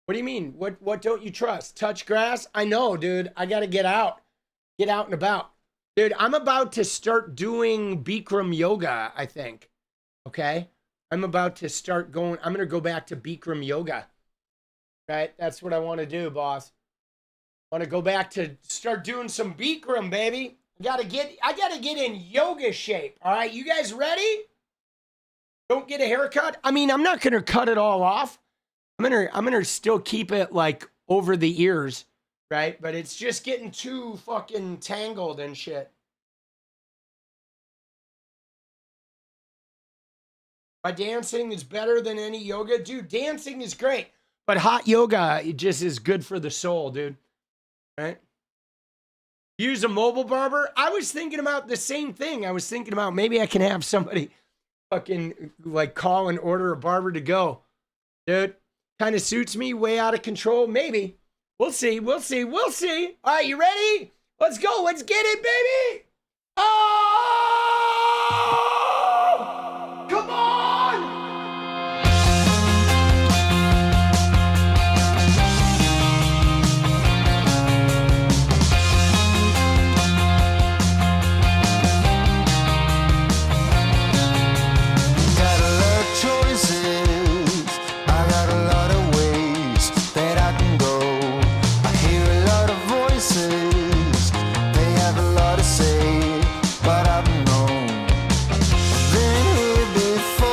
What do you mean? What don't you trust? Touch grass? I know, dude. I got to get out. Get out and about. Dude, I'm about to start doing Bikram yoga, I think. Okay? I'm about to start going. I'm going to go back to Bikram yoga. Right? That's what I want to do, boss. I want to go back to start doing some Bikram, baby. I got to get in yoga shape. All right? You guys ready? Don't get a haircut? I mean, I'm not going to cut it all off. I'm going to still keep it like over the ears. Right? But it's just getting too fucking tangled and shit. My dancing is better than any yoga. Dude, dancing is great. But hot yoga, it just is good for the soul, dude. Right? Use a mobile barber. I was thinking about the same thing. I was thinking about maybe I can have somebody fucking like call and order a barber to go. Dude, kind of suits me. Way out of control. Maybe. We'll see. We'll see. We'll see. All right, you ready? Let's go. Let's get it, baby. Oh! Come on! Got a lot of choices. I got a lot of ways that I can go. I hear a lot of voices. They have a lot to say, but I don't know. Been here before.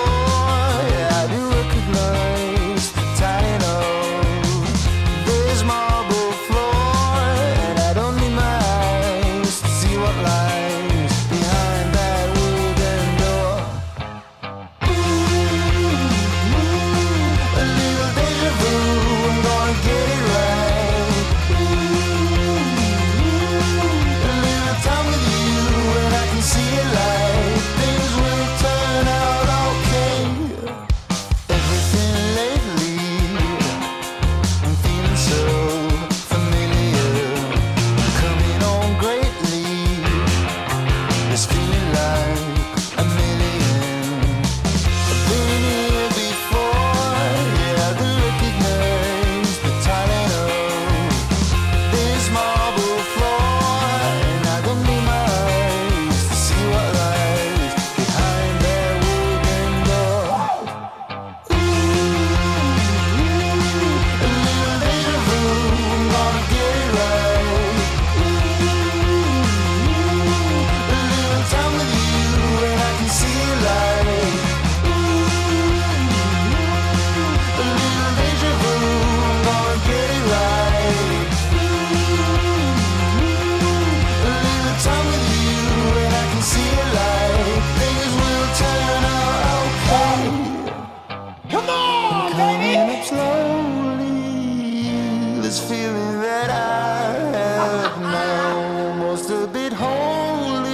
this feeling that I have now, almost a bit holy,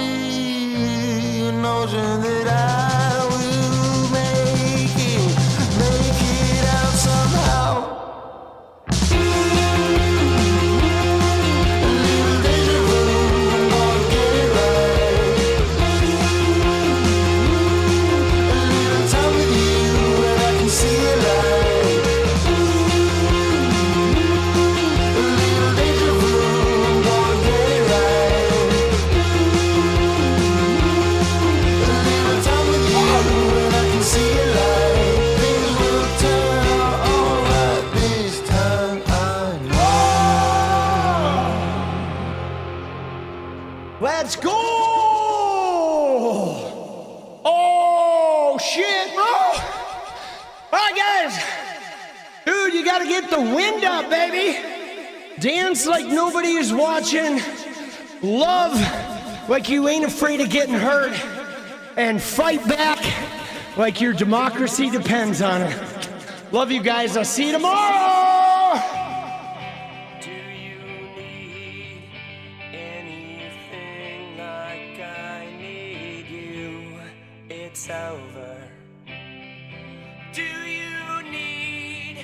an notion that I will make it out somehow. A little deja vu, I'm gonna get it right. A little time with you and I can see a light. A little deja vu, I'm gonna get it right. A little time with you and I can see a light. Things will turn out alright this time, I know. Let's go! Oh, shit, bro! All right, guys. Dude, you gotta get the wind up, baby. Dance like nobody is watching. Love like you ain't afraid of getting hurt. And fight back like your democracy depends on it. Love you guys. I'll see you tomorrow. Do you need anything like I need you? It's over. Do you need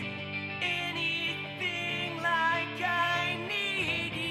anything like I need you?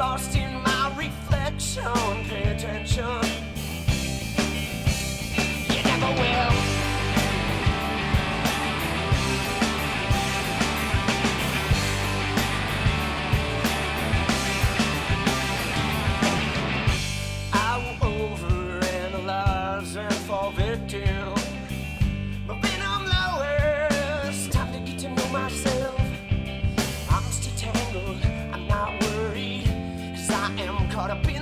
lost in my reflection. Pay attention. You never will. I will overanalyze and fall victim. But when I'm lowest, time to get to know myself. I'm still tangled, I'm not worried, 'cause I am caught up in